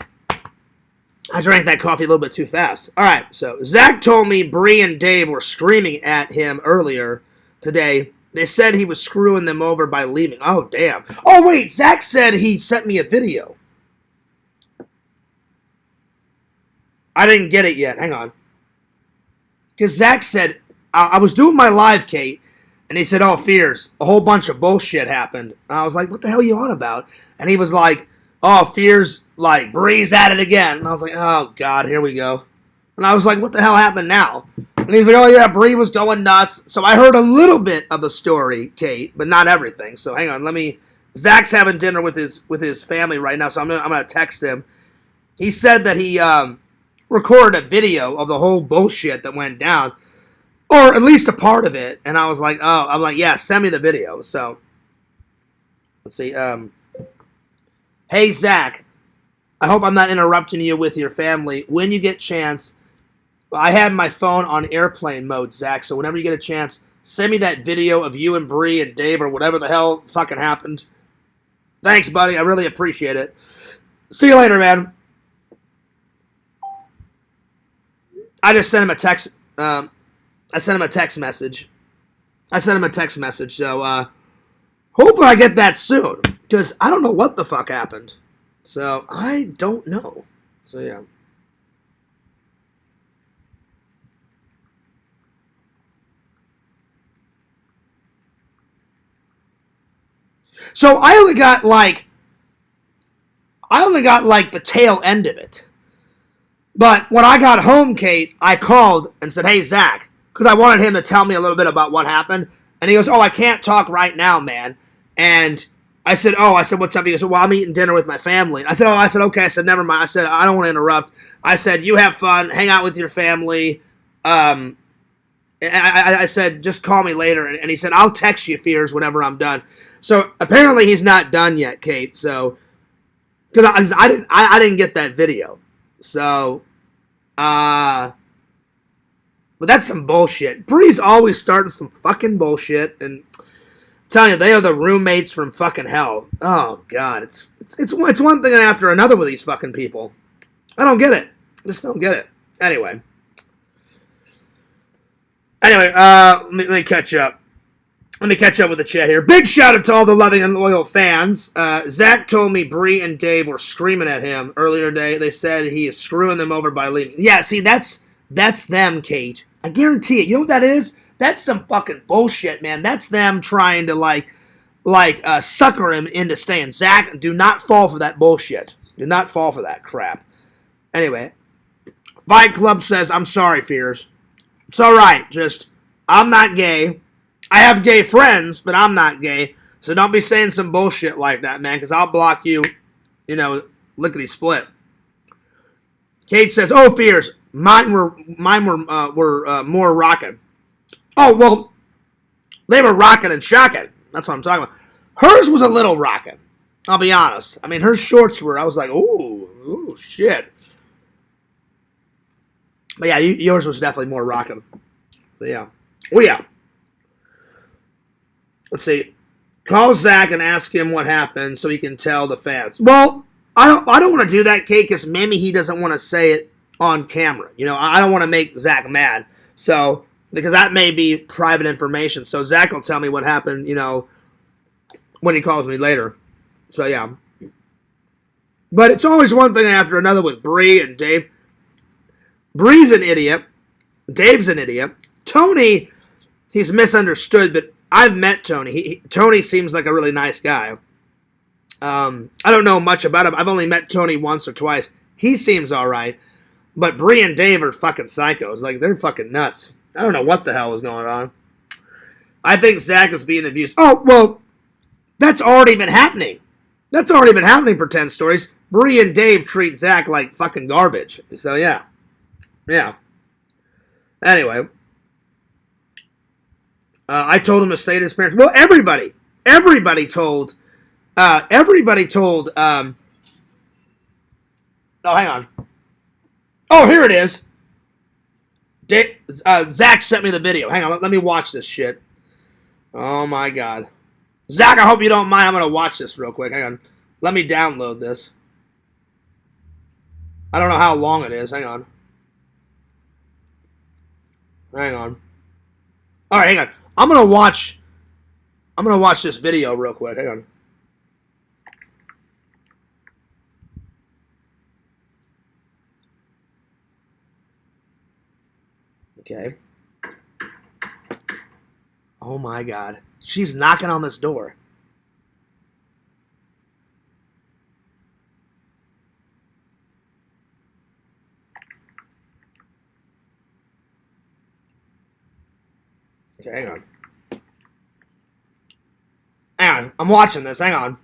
S1: I drank that coffee a little bit too fast. All right, so Zach told me Bree and Dave were screaming at him earlier today. They said he was screwing them over by leaving. Oh, damn. Oh, wait, Zach said he sent me a video. I didn't get it yet. Hang on. Because Zach said, I was doing my live, Kate, and he said, oh, Fears, a whole bunch of bullshit happened. And I was like, what the hell are you on about? And he was like, oh, Fears, like, Bree's at it again. And I was like, oh, God, here we go. And I was like, what the hell happened now? And he's like, oh, yeah, Bree was going nuts. So I heard a little bit of the story, Kate, but not everything. So hang on, Zach's having dinner with his family right now, so I'm gonna text him. He said that he recorded a video of the whole bullshit that went down, or at least a part of it. And I was like, yeah, send me the video. So let's see. Hey, Zach, I hope I'm not interrupting you with your family. When you get a chance, I have my phone on airplane mode, Zach, so whenever you get a chance, send me that video of you and Bree and Dave or whatever the hell fucking happened. Thanks, buddy. I really appreciate it. See you later, man. I just sent him a text. I sent him a text message. So hopefully I get that soon, because I don't know what the fuck happened. So I don't know. So yeah. So I only got like the tail end of it. But when I got home, Kate, I called and said, hey, Zach, because I wanted him to tell me a little bit about what happened. And he goes, oh, I can't talk right now, man. And I said, what's up? He goes, well, I'm eating dinner with my family. I said, okay. I said, never mind. I said, I don't want to interrupt. I said, you have fun. Hang out with your family. And I said, just call me later. And he said, I'll text you, Fears, whenever I'm done. So apparently he's not done yet, Kate. So, because I didn't get that video. So, but that's some bullshit. Bree's always starting some fucking bullshit, and I'm telling you, they are the roommates from fucking hell. Oh God, it's one thing after another with these fucking people. I don't get it. I just don't get it. Anyway, let me catch up. let me catch up with the chat here. Big shout out to all the loving and loyal fans. Zach told me Bree and Dave were screaming at him earlier today. They said he is screwing them over by leaving. Yeah, see, that's them, Kate. I guarantee it. You know what that is? That's some fucking bullshit, man. That's them trying to sucker him into staying. Zach, do not fall for that bullshit. Do not fall for that crap. Anyway, Fight Club says, I'm sorry, Fears. It's alright, just, I'm not gay. I have gay friends, but I'm not gay. So don't be saying some bullshit like that, man, because I'll block you, lickety-split. Kate says, oh, Fears, mine were more rockin'. Oh, well, they were rockin' and shocking. That's what I'm talking about. Hers was a little rockin', I'll be honest. I mean, her shorts were, I was like, ooh, shit. But yeah, yours was definitely more rockin'. So yeah. Oh, yeah. Let's see. Call Zach and ask him what happened so he can tell the fans. Well, I don't want to do that, Kate, because maybe he doesn't want to say it on camera. I don't want to make Zach mad. So, because that may be private information. So Zach will tell me what happened, when he calls me later. So, yeah. But it's always one thing after another with Bree and Dave. Bree's an idiot. Dave's an idiot. Tony, he's misunderstood, but I've met Tony. Tony seems like a really nice guy. I don't know much about him. I've only met Tony once or twice. He seems all right. But Bree and Dave are fucking psychos. Like, they're fucking nuts. I don't know what the hell is going on. I think Zach is being abused. Oh, well, that's already been happening. That's already been happening, Pretend Stories. Bree and Dave treat Zach like fucking garbage. So, yeah. Yeah. Anyway. I told him to stay at his parents. Well, everybody told, oh, hang on. Oh, here it is. Zach sent me the video. Hang on, let me watch this shit. Oh my God. Zach, I hope you don't mind. I'm going to watch this real quick. Hang on. Let me download this. I don't know how long it is. Hang on. All right, hang on. I'm gonna watch this video real quick. Hang on. Okay. Oh my God. She's knocking on this door. Okay, hang on. Hang on. I'm watching this. Hang on.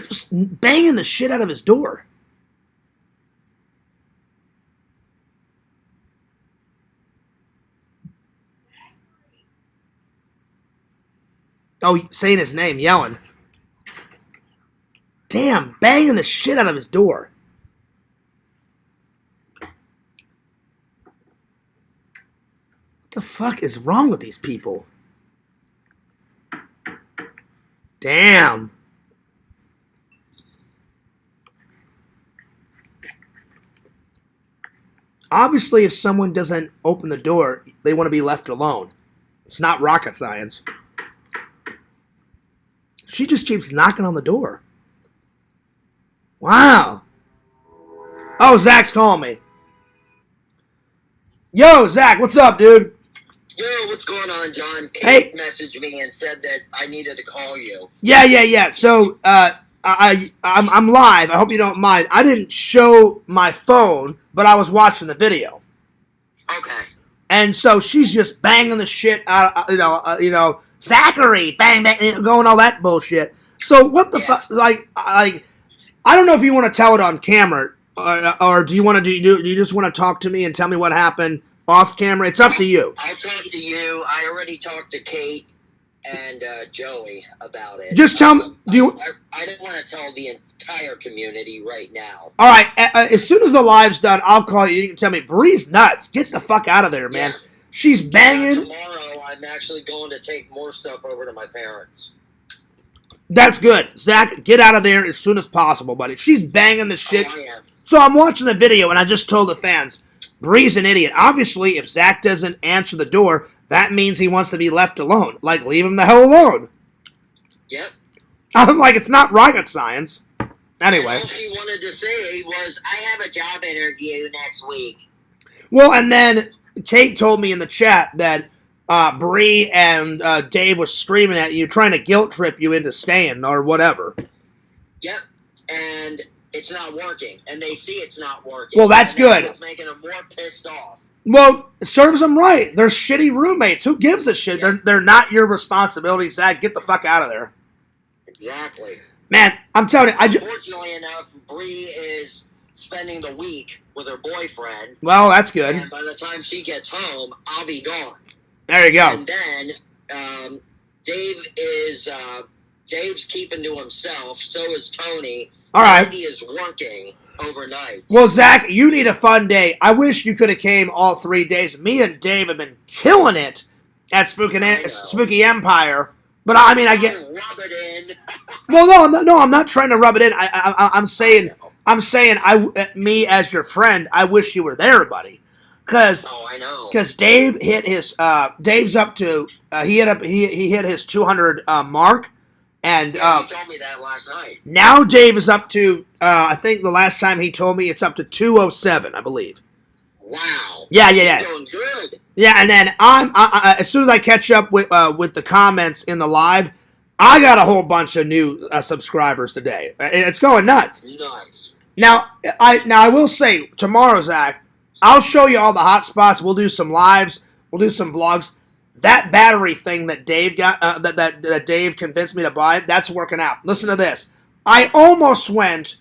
S1: Just banging the shit out of his door. Oh, saying his name, yelling. Damn, banging the shit out of his door. What the fuck is wrong with these people? Damn. Obviously, if someone doesn't open the door, they want to be left alone. It's not rocket science. She just keeps knocking on the door. Wow. Oh, Zach's calling me. Yo, Zach, what's up, dude?
S3: Yo, what's going on, John?
S1: Kate
S3: messaged me and said that I needed to call you.
S1: Yeah. So, I'm live. I hope you don't mind. I didn't show my phone, but I was watching the video.
S3: Okay.
S1: And so she's just banging the shit out, Zachary, bang, bang, going all that bullshit. So what the fuck? Like, I don't know if you want to tell it on camera, or do you want to do you just want to talk to me and tell me what happened off camera? It's up to you.
S3: I'll talk to you. I already talked to Kate and Joey about it.
S1: Just tell me.
S3: I don't want to tell the entire community right now.
S1: All right. As soon as the live's done, I'll call you. You can tell me, Bree's nuts. Get the fuck out of there, man.
S3: Yeah.
S1: She's banging.
S3: Tomorrow, I'm actually going to take more stuff over to my parents.
S1: That's good. Zach, get out of there as soon as possible, buddy. She's banging the shit.
S3: Oh, I am.
S1: So I'm watching the video, and I just told the fans, Bree's an idiot. Obviously, if Zach doesn't answer the door, that means he wants to be left alone. Like, leave him the hell alone.
S3: Yep.
S1: I'm like, it's not rocket science. Anyway.
S3: And all she wanted to say was, I have a job interview next week.
S1: Well, and then Kate told me in the chat that Bree and Dave was screaming at you, trying to guilt trip you into staying or whatever.
S3: Yep. And it's not working. And they see it's not working.
S1: Well, that's good.
S3: It's making them more pissed off.
S1: Well, it serves them right. They're shitty roommates. Who gives a shit?
S3: Yeah.
S1: They're not your responsibility, Zach. Get the fuck out of there.
S3: Exactly.
S1: Man, I'm telling you.
S3: Unfortunately enough, Bree is spending the week with her boyfriend.
S1: Well, that's good.
S3: And by the time she gets home, I'll be gone.
S1: There you go.
S3: And then Dave's keeping to himself. So is Tony.
S1: All right.
S3: Andy is working overnight.
S1: Well, Zach, you need a fun day. I wish you could have came all 3 days. Me and Dave have been killing it at Spooky Empire. But I mean, I get.
S3: Rub it in.
S1: Well, I'm not trying to rub it in. I'm saying, me as your friend, I wish you were there, buddy.
S3: I know.
S1: Because Dave hit his. Dave's up to. He hit his 200 mark, and
S3: He told me that last night.
S1: now Dave is up to. I think the last time he told me it's up to 207, I believe.
S3: Wow.
S1: Yeah.
S3: He's doing good.
S1: Yeah, and then as soon as I catch up with the comments in the live, I got a whole bunch of new subscribers today. It's going nuts.
S3: Nice.
S1: Now I will say tomorrow, Zach, I'll show you all the hot spots. We'll do some lives. We'll do some vlogs. That battery thing that Dave got, that Dave convinced me to buy, that's working out. Listen to this. I almost went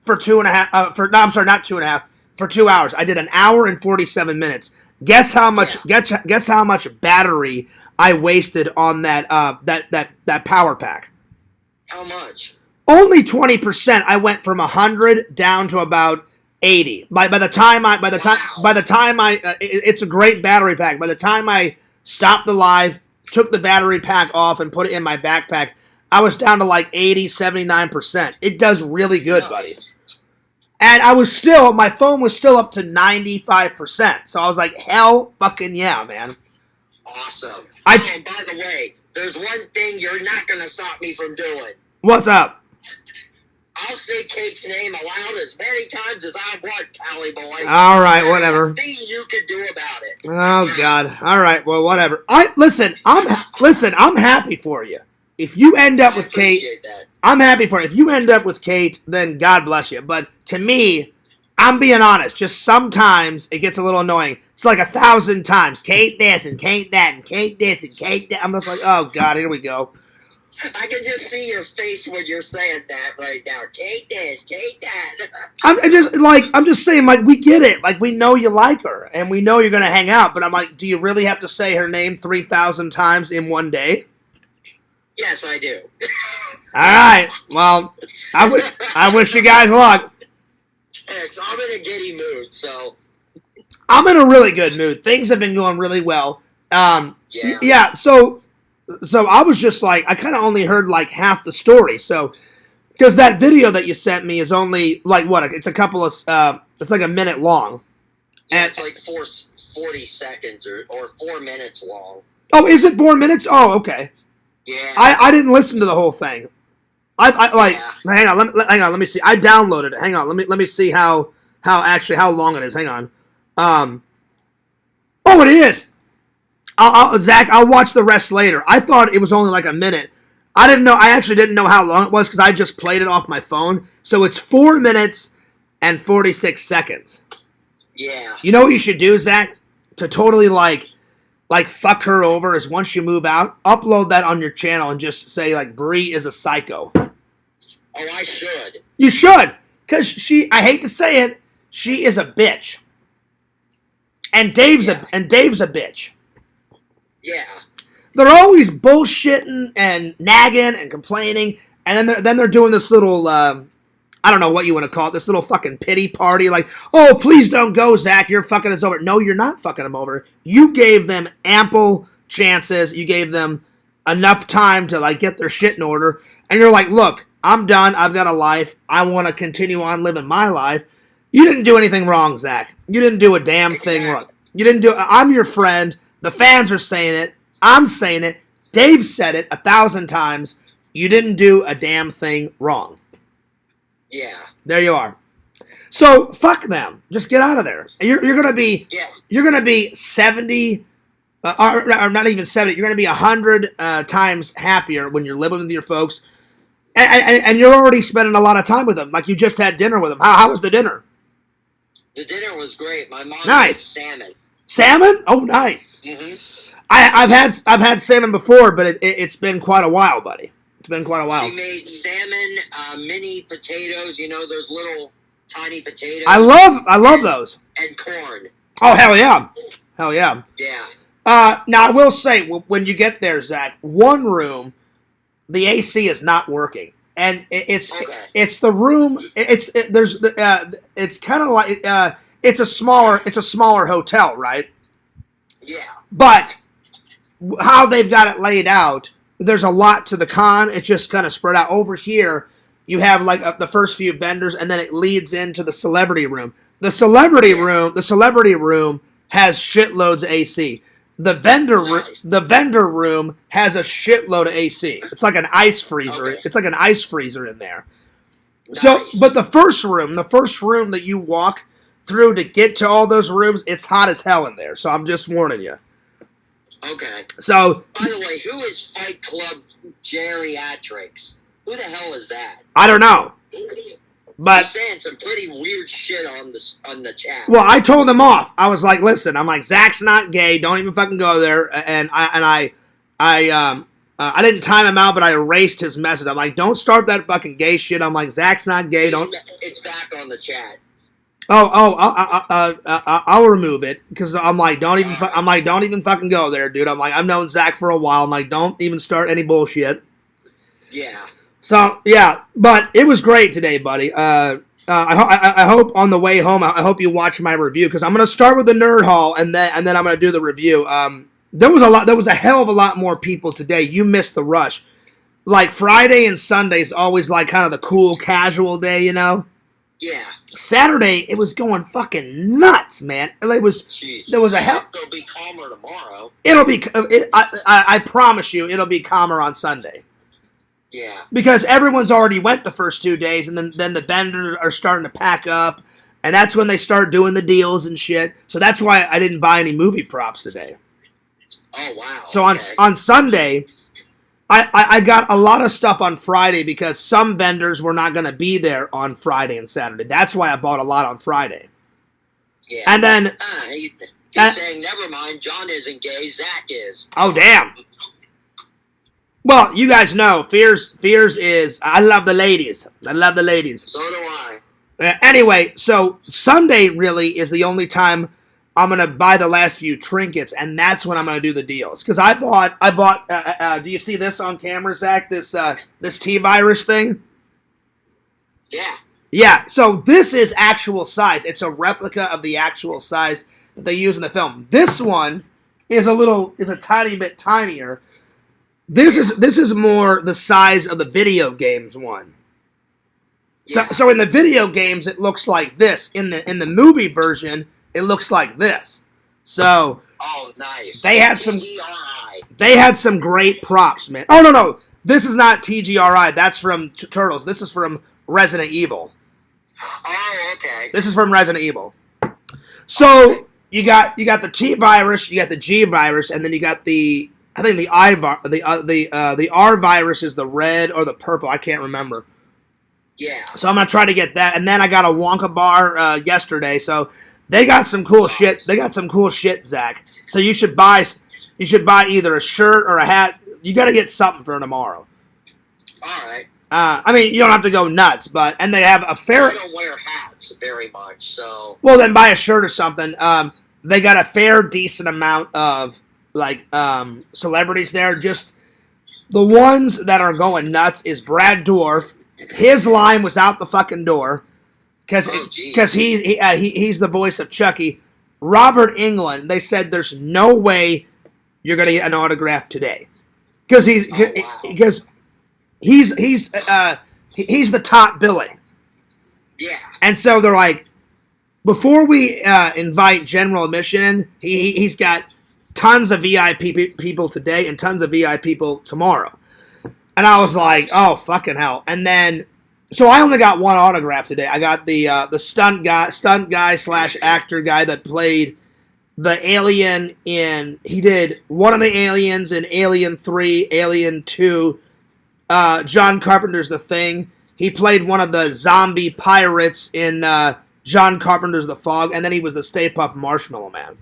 S1: for 2.5. Not 2.5. For 2 hours. I did 1 hour and 47 minutes. Guess how much?
S3: Yeah.
S1: Guess how much battery I wasted on that power pack.
S3: How much?
S1: Only 20%. I went from 100 down to about 80. By the time it's a great battery pack. By the time I stopped the live, took the battery pack off, and put it in my backpack, I was down to like 80, 79%. It does really good, buddy. And my phone was still up to 95%. So I was like, hell fucking yeah, man.
S3: Awesome. And by the way, there's one thing you're not going to stop me from doing.
S1: What's up?
S3: I'll say Kate's name aloud as many times as I want, Pally Boy.
S1: All right, whatever.
S3: Nothing you could do about it.
S1: Oh, God. All right, well, whatever. Listen, I'm happy for you. If you end up with Kate,
S3: that.
S1: I'm happy for you. If you end up with Kate, then God bless you. But to me, I'm being honest. Just sometimes it gets a little annoying. It's like 1,000 times. Kate this and Kate that and Kate this and Kate that. I'm just like, oh, God, here we go.
S3: I can just see your face when you're saying that right now. Kate this, Kate that.
S1: I'm just saying, like, we get it. Like, we know you like her, and we know you're going to hang out. But I'm like, do you really have to say her name 3,000 times in one day?
S3: Yes, I do.
S1: All right. Well, I wish you guys luck.
S3: Thanks. I'm in a giddy mood, so.
S1: I'm in a really good mood. Things have been going really well. Yeah. So I was just like, I kind of only heard like half the story. So, because that video that you sent me is only like what? It's a couple of. It's like a minute long.
S3: Yeah, it's like 40 seconds or 4 minutes long.
S1: Oh, is it 4 minutes? Oh, okay.
S3: Yeah.
S1: I didn't listen to the whole thing. Hang on, let me see. I downloaded it. Hang on, let me see how long it is. Hang on. Oh, it is. Zach, I'll watch the rest later. I thought it was only like a minute. I actually didn't know how long it was because I just played it off my phone. So it's 4 minutes and 46 seconds.
S3: Yeah.
S1: You know what you should do, Zach? To totally like fuck her over is once you move out, upload that on your channel and just say like Bree is a psycho.
S3: Oh, I should.
S1: You should, because I hate to say it, she is a bitch. And Dave's a bitch.
S3: Yeah.
S1: They're always bullshitting and nagging and complaining, and then they're doing this little I don't know what you want to call it, this little fucking pity party, like, oh, please don't go, Zach, you're fucking us over. No, you're not fucking them over. You gave them ample chances. You gave them enough time to, like, get their shit in order. And you're like, look, I'm done. I've got a life. I want to continue on living my life. You didn't do anything wrong, Zach. You didn't do a damn thing wrong. You didn't do. I'm your friend. The fans are saying it. I'm saying it. Dave said it 1,000 times. You didn't do a damn thing wrong.
S3: Yeah.
S1: There you are. So fuck them. Just get out of there. You're gonna be.
S3: Yeah.
S1: You're gonna be 70. Or not even 70. You're gonna be 100 times happier when you're living with your folks. And you're already spending a lot of time with them. Like you just had dinner with them. How was the dinner?
S3: The dinner was great. My mom
S1: Nice.
S3: made salmon.
S1: Salmon? Oh, nice.
S3: Mm-hmm.
S1: I've had salmon before, but it's been quite a while, buddy. It's been quite a while.
S3: She made salmon, mini potatoes. You know those little tiny potatoes.
S1: I love those.
S3: And corn.
S1: Oh hell yeah, hell yeah.
S3: Yeah.
S1: Now I will say when you get there, Zach, one room, the AC is not working, and it's the room. It's kind of like it's a smaller hotel, right?
S3: Yeah.
S1: But how they've got it laid out, there's a lot to the con. It's just kind of spread out. Over here, you have like the first few vendors, and then it leads into the celebrity room. The celebrity room has shitloads of AC. The vendor room has a shitload of AC. It's like an ice freezer.
S3: Okay.
S1: It's like an ice freezer in there.
S3: Nice.
S1: So, but the first room that you walk through to get to all those rooms, it's hot as hell in there. So I'm just warning you.
S3: Okay.
S1: So,
S3: by the way, who is Fight Club Geriatrics? Who the hell is that?
S1: I don't know. But
S3: you're saying some pretty weird shit on the chat.
S1: Well, I told him off. I was like, "Listen, I'm like Zach's not gay. Don't even fucking go there." And I didn't time him out, but I erased his message. I'm like, "Don't start that fucking gay shit." I'm like, "Zach's not gay. Don't."
S3: It's back on the chat.
S1: I'll remove it because I'm like, don't even fucking go there, dude. I'm like, I've known Zach for a while. I'm like, don't even start any bullshit.
S3: Yeah.
S1: So yeah, but it was great today, buddy. I hope on the way home, I hope you watch my review because I'm gonna start with the nerd hall and then I'm gonna do the review. There was a hell of a lot more people today. You missed the rush. Like Friday and Sunday is always like kind of the cool casual day, you know.
S3: Yeah.
S1: Saturday, it was going fucking nuts, man. It was.
S3: Jeez.
S1: There was a hell.
S3: It'll be calmer tomorrow.
S1: It'll be. I promise you, it'll be calmer on Sunday.
S3: Yeah.
S1: Because everyone's already went the first 2 days, and then the vendors are starting to pack up, and that's when they start doing the deals and shit. So that's why I didn't buy any movie props today.
S3: Oh wow.
S1: So on Sunday, I got a lot of stuff on Friday because some vendors were not going to be there on Friday and Saturday. That's why I bought a lot on Friday.
S3: Yeah.
S1: And then
S3: he's saying, never mind, John isn't gay, Zach is.
S1: Oh damn. Well, you guys know, Fears is, I love the ladies. I love the ladies.
S3: So do I.
S1: Anyway, so Sunday really is the only time I'm going to buy the last few trinkets, and that's when I'm going to do the deals. Because I bought, do you see this on camera, Zach? This T-Virus thing?
S3: Yeah.
S1: Yeah, so this is actual size. It's a replica of the actual size that they use in the film. This one is a tiny bit tinier. This is more the size of the video games one.
S3: Yeah.
S1: So in the video games it looks like this. In the movie version it looks like this. So
S3: oh nice.
S1: They had
S3: TGRI.
S1: some great props, man. Oh no. This is not TGRI. That's from Turtles. This is from Resident Evil.
S3: Oh, okay.
S1: This is from Resident Evil. So okay. you got the T-Virus, you got the G-Virus, and then you got the the R-Virus is the red or the purple. I can't remember.
S3: Yeah.
S1: So I'm gonna try to get that, and then I got a Wonka bar yesterday. So they got some cool shit. They got some cool shit, Zach. So you should buy either a shirt or a hat. You got to get something for tomorrow.
S3: All right.
S1: I mean, you don't have to go nuts, and they have a fair.
S3: I don't wear hats very much, so.
S1: Well, then buy a shirt or something. They got a fair, decent amount of celebrities there. Just the ones that are going nuts is Brad Dourif. His line was out the fucking door because he's the voice of Chucky. Robert Englund. They said there's no way you're gonna get an autograph today because he's the top billing.
S3: Yeah.
S1: And so they're like, before we invite general admission in, he's got tons of VIP people today and tons of VIP people tomorrow. And I was like, oh, fucking hell. And then, so I only got one autograph today. I got the stunt guy / actor guy that played the alien he did one of the aliens in Alien 3, Alien 2, John Carpenter's The Thing. He played one of the zombie pirates in John Carpenter's The Fog, and then he was the Stay Puft Marshmallow Man.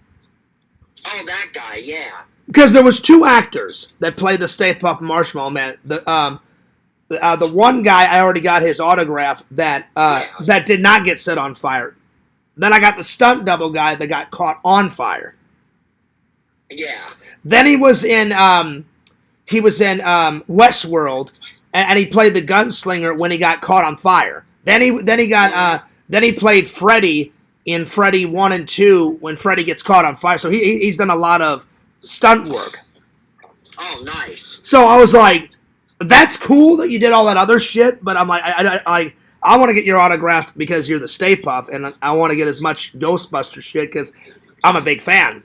S3: Oh, that guy, yeah.
S1: Because there was 2 actors that played the Stay Puft Marshmallow Man. The one guy, I already got his autograph that did not get set on fire. Then I got the stunt double guy that got caught on fire.
S3: Yeah.
S1: Then he was in Westworld, and he played the gunslinger when he got caught on fire. Then he played Freddy in Freddy 1 and 2 when Freddy gets caught on fire. So he's done a lot of stunt work.
S3: Oh, nice.
S1: So I was like, that's cool that you did all that other shit, but I'm like, I want to get your autograph because you're the Stay Puft, and I want to get as much Ghostbuster shit because I'm a big fan.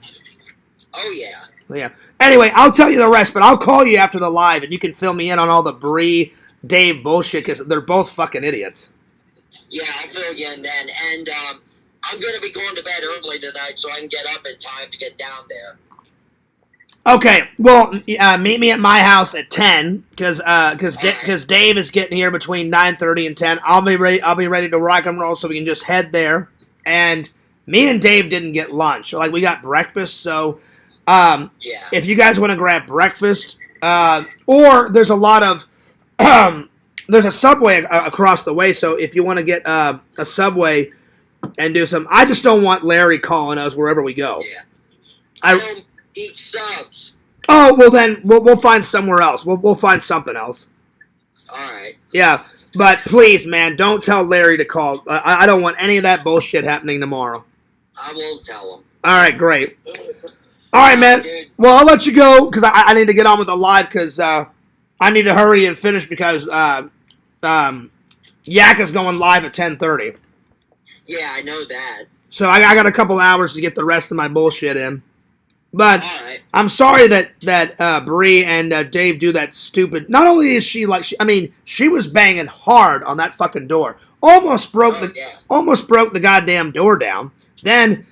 S3: Oh, yeah.
S1: Yeah. Anyway, I'll tell you the rest, but I'll call you after the live, and you can fill me in on all the Bree, Dave bullshit, because they're both fucking idiots.
S3: Yeah, I'll fill you in then. And I'm going to be going to bed early tonight so I can get up in time to get down there.
S1: Okay, well, meet me at my house at 10, because Dave is getting here between 9:30 and 10. I'll be ready to rock and roll, so we can just head there. And me and Dave didn't get lunch. Like, we got breakfast, so if you guys want to grab breakfast, or there's a lot of there's a Subway across the way, so if you want to get a Subway and do some, I just don't want Larry calling us wherever we go.
S3: Yeah. I don't eat subs.
S1: Oh, well then, we'll find somewhere else. We'll find something else.
S3: Alright.
S1: Yeah, but please, man, don't tell Larry to call. I don't want any of that bullshit happening tomorrow.
S3: I won't tell him.
S1: Alright, great. Alright, man.
S3: Dude.
S1: Well, I'll let you go, because I need to get on with the live, because I need to hurry and finish, because Yak is going live at 10:30.
S3: Yeah, I know that.
S1: So I got a couple hours to get the rest of my bullshit in. But
S3: Alright.
S1: I'm sorry that Bree and Dave do that stupid. Not only is she like, she was banging hard on that fucking door, almost broke the goddamn door down. Then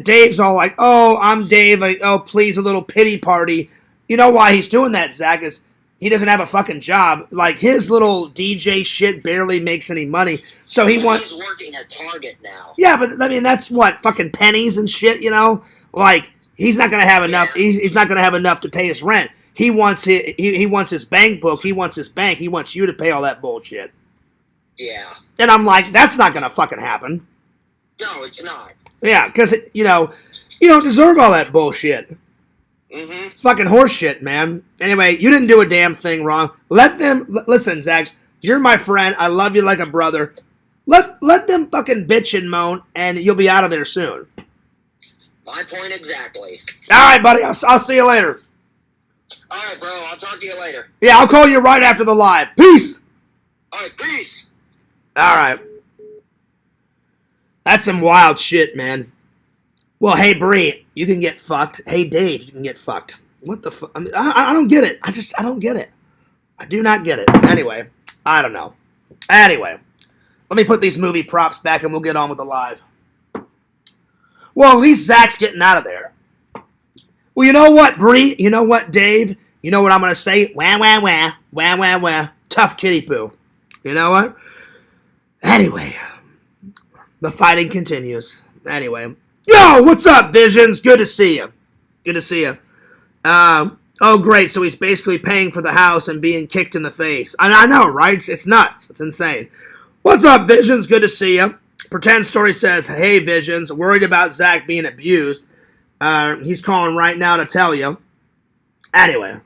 S1: Dave's all like, "Oh, I'm Dave. Oh, please, a little pity party." You know why he's doing that, Zach? Is he doesn't have a fucking job. Like, his little DJ shit barely makes any money. So he's
S3: working at Target now.
S1: Yeah, but I mean, that's what, fucking pennies and shit, you know? Like, he's not gonna have enough.
S3: Yeah.
S1: He's not gonna have enough to pay his rent. He wants his bank book. He wants his bank. He wants you to pay all that bullshit.
S3: Yeah.
S1: And I'm like, that's not gonna fucking happen.
S3: No, it's not.
S1: Yeah, because you don't deserve all that bullshit.
S3: Mm-hmm.
S1: It's fucking horse shit, man. Anyway, you didn't do a damn thing wrong. Listen, Zach, you're my friend. I love you like a brother. Let them fucking bitch and moan, and you'll be out of there soon.
S3: My point exactly.
S1: All right, buddy. I'll see you later.
S3: All right, bro. I'll talk to you later.
S1: Yeah, I'll call you right after the live. Peace.
S3: All right, peace.
S1: All right. That's some wild shit, man. Well, hey, Bree, you can get fucked. Hey, Dave, you can get fucked. What the fuck? I mean, I don't get it. I don't get it. I do not get it. Anyway, I don't know. Anyway, let me put these movie props back and we'll get on with the live. Well, at least Zach's getting out of there. Well, you know what, Bree? You know what, Dave? You know what I'm going to say? Wah, wah, wah. Wah, wah, wah. Tough kitty poo. You know what? Anyway, the fighting continues. Anyway. Yo, what's up, Visions? Good to see you. Good to see you. Oh, great. So he's basically paying for the house and being kicked in the face. I know, right? It's nuts. It's insane. What's up, Visions? Good to see you. Pretend Story says, hey, Visions. Worried about Zach being abused. He's calling right now to tell you. Anyway.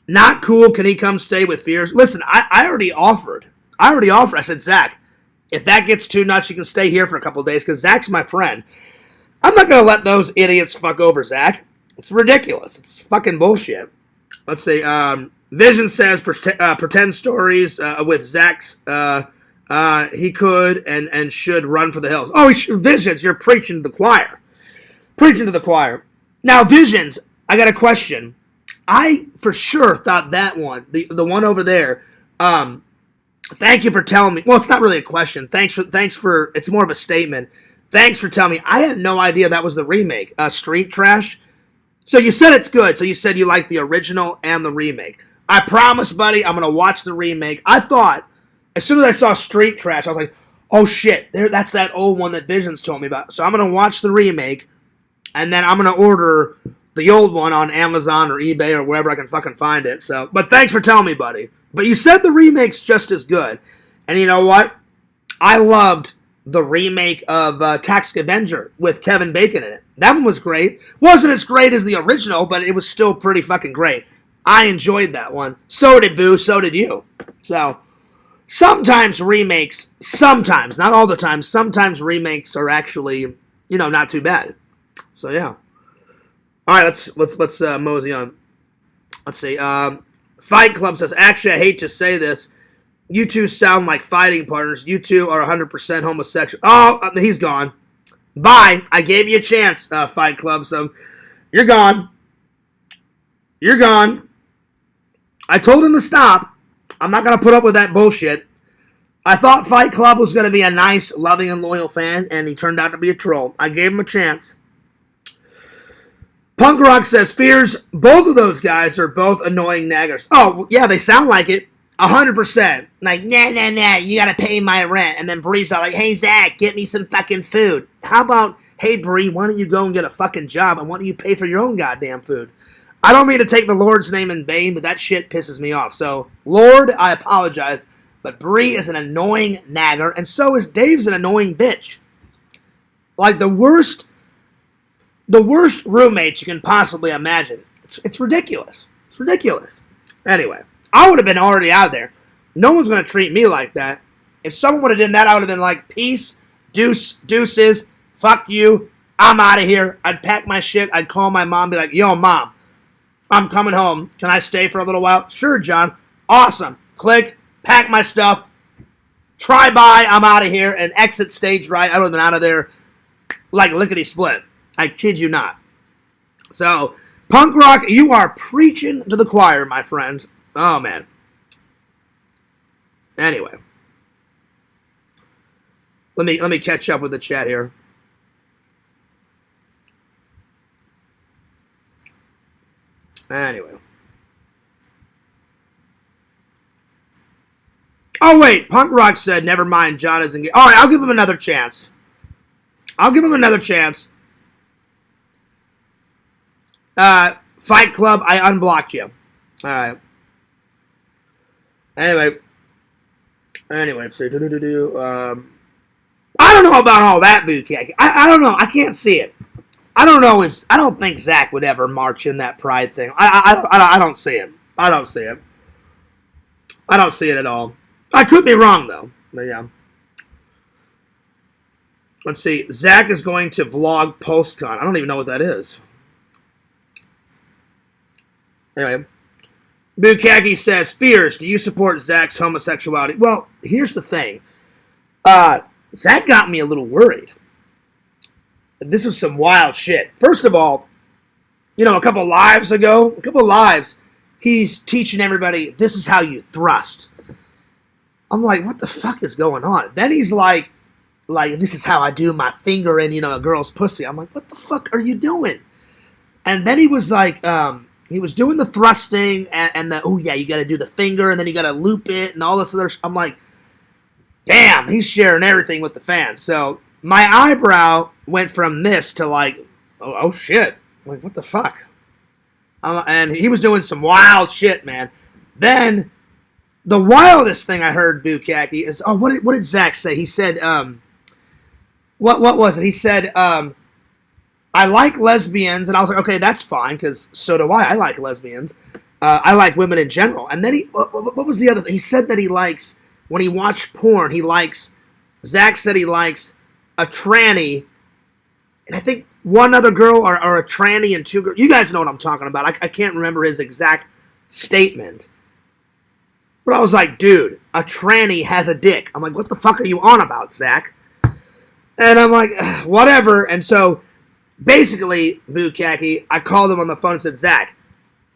S1: Not cool. Can he come stay with Fears? Listen, I already offered. I said, Zach, if that gets too nuts, you can stay here for a couple of days, because Zach's my friend. I'm not going to let those idiots fuck over Zach. It's ridiculous. It's fucking bullshit. Let's see. Vision says, pretend stories with Zach's He could and should run for the hills. Oh, Visions, you're preaching to the choir. Preaching to the choir. Now, Visions, I got a question. I for sure thought that one, the one over there. Thank you for telling me. Well, it's not really a question. Thanks for. It's more of a statement. Thanks for telling me. I had no idea that was the remake. Street Trash. So you said it's good. So you said you like the original and the remake. I promise, buddy, I'm gonna watch the remake. I thought as soon as I saw Street Trash, I was like, oh shit, that's that old one that Visions told me about. So I'm gonna watch the remake, and then I'm gonna order the old one on Amazon or eBay or wherever I can fucking find it. So, but thanks for telling me, buddy. But you said the remake's just as good. And you know what? I loved the remake of Tax Avenger with Kevin Bacon in it. That one was great. Wasn't as great as the original, but it was still pretty fucking great. I enjoyed that one. So did Boo, so did you. So, sometimes remakes, not all the time, sometimes remakes are actually, not too bad. So, yeah. All right, let's mosey on. Let's see. Fight Club says, actually, I hate to say this. You two sound like fighting partners. You two are 100% homosexual. Oh, he's gone. Bye. I gave you a chance, Fight Club, so you're gone. You're gone. I told him to stop. I'm not going to put up with that bullshit. I thought Fight Club was going to be a nice, loving, and loyal fan, and he turned out to be a troll. I gave him a chance. Punk Rock says, Fears, both of those guys are both annoying naggers. Oh, yeah, they sound like it. 100%. Like, nah, you gotta pay my rent. And then Bree's all like, hey, Zach, get me some fucking food. How about, hey, Bree, why don't you go and get a fucking job, and why don't you pay for your own goddamn food? I don't mean to take the Lord's name in vain, but that shit pisses me off. So, Lord, I apologize, but Bree is an annoying nagger, and so is Dave's an annoying bitch. Like, the worst roommates you can possibly imagine. It's ridiculous. It's ridiculous. Anyway, I would have been already out there. No one's going to treat me like that. If someone would have done that, I would have been like, peace, deuces, fuck you, I'm out of here. I'd pack my shit. I'd call my mom, be like, yo, Mom, I'm coming home. Can I stay for a little while? Sure, John. Awesome. Click, pack my stuff, try by, I'm out of here, and exit stage right. I would have been out of there like lickety-split. I kid you not. So, Punk Rock, you are preaching to the choir, my friend. Oh, man. Anyway. Let me catch up with the chat here. Anyway. Oh, wait. Punk Rock said, never mind, John isn't gay. All right, I'll give him another chance. Fight Club, I unblocked you. Alright. Anyway, so I don't know about all that bouquet. I don't know. I can't see it. I don't think Zach would ever march in that pride thing. I don't see it. I don't see it at all. I could be wrong though. But yeah. Let's see. Zach is going to vlog PostCon. I don't even know what that is. Anyway, Bukaki says, Fears, do you support Zach's homosexuality? Well, here's the thing. Zach got me a little worried. This is some wild shit. First of all, a couple lives, he's teaching everybody, this is how you thrust. I'm like, what the fuck is going on? Then he's like, this is how I do my finger in, a girl's pussy. I'm like, what the fuck are you doing? And then he was like, he was doing the thrusting and the, oh yeah, you got to do the finger and then you got to loop it and all this other. I'm like, damn, he's sharing everything with the fans. So my eyebrow went from this to like, oh shit, like what the fuck? And he was doing some wild shit, man. Then the wildest thing I heard Bukaki is, what did Zach say? He said, what was it? He said, I like lesbians, and I was like, okay, that's fine, because so do I. I like lesbians. I like women in general. And then what was the other thing? He said that he likes, when he watched porn, Zach said he likes a tranny, and I think one other girl, or a tranny and two girls. You guys know what I'm talking about. I can't remember his exact statement. But I was like, dude, a tranny has a dick. I'm like, what the fuck are you on about, Zach? And I'm like, whatever. And so, basically, Bukaki, I called him on the phone and said, Zach,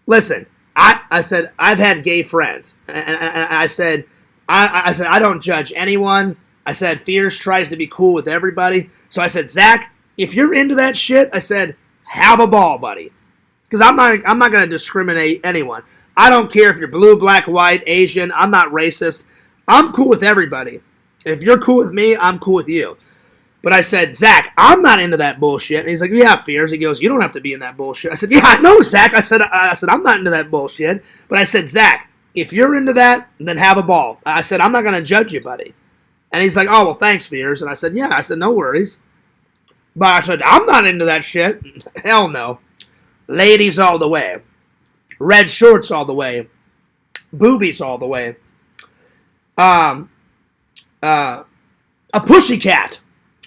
S1: listen, I said, I've had gay friends. And I said, I don't judge anyone. I said, Fierce tries to be cool with everybody. So I said, Zach, if you're into that shit, I said, have a ball, buddy. Because I'm not going to discriminate anyone. I don't care if you're blue, black, white, Asian. I'm not racist. I'm cool with everybody. If you're cool with me, I'm cool with you. But I said, Zach, I'm not into that bullshit. And he's like, yeah, Fears. He goes, you don't have to be in that bullshit. I said, yeah, I know, Zach. I said, I'm not into that bullshit. But I said, Zach, if you're into that, then have a ball. I said, I'm not going to judge you, buddy. And he's like, oh, well, thanks, Fears. And I said, yeah. I said, no worries. But I said, I'm not into that shit. Hell no. Ladies all the way. Red shorts all the way. Boobies all the way. A pussycat.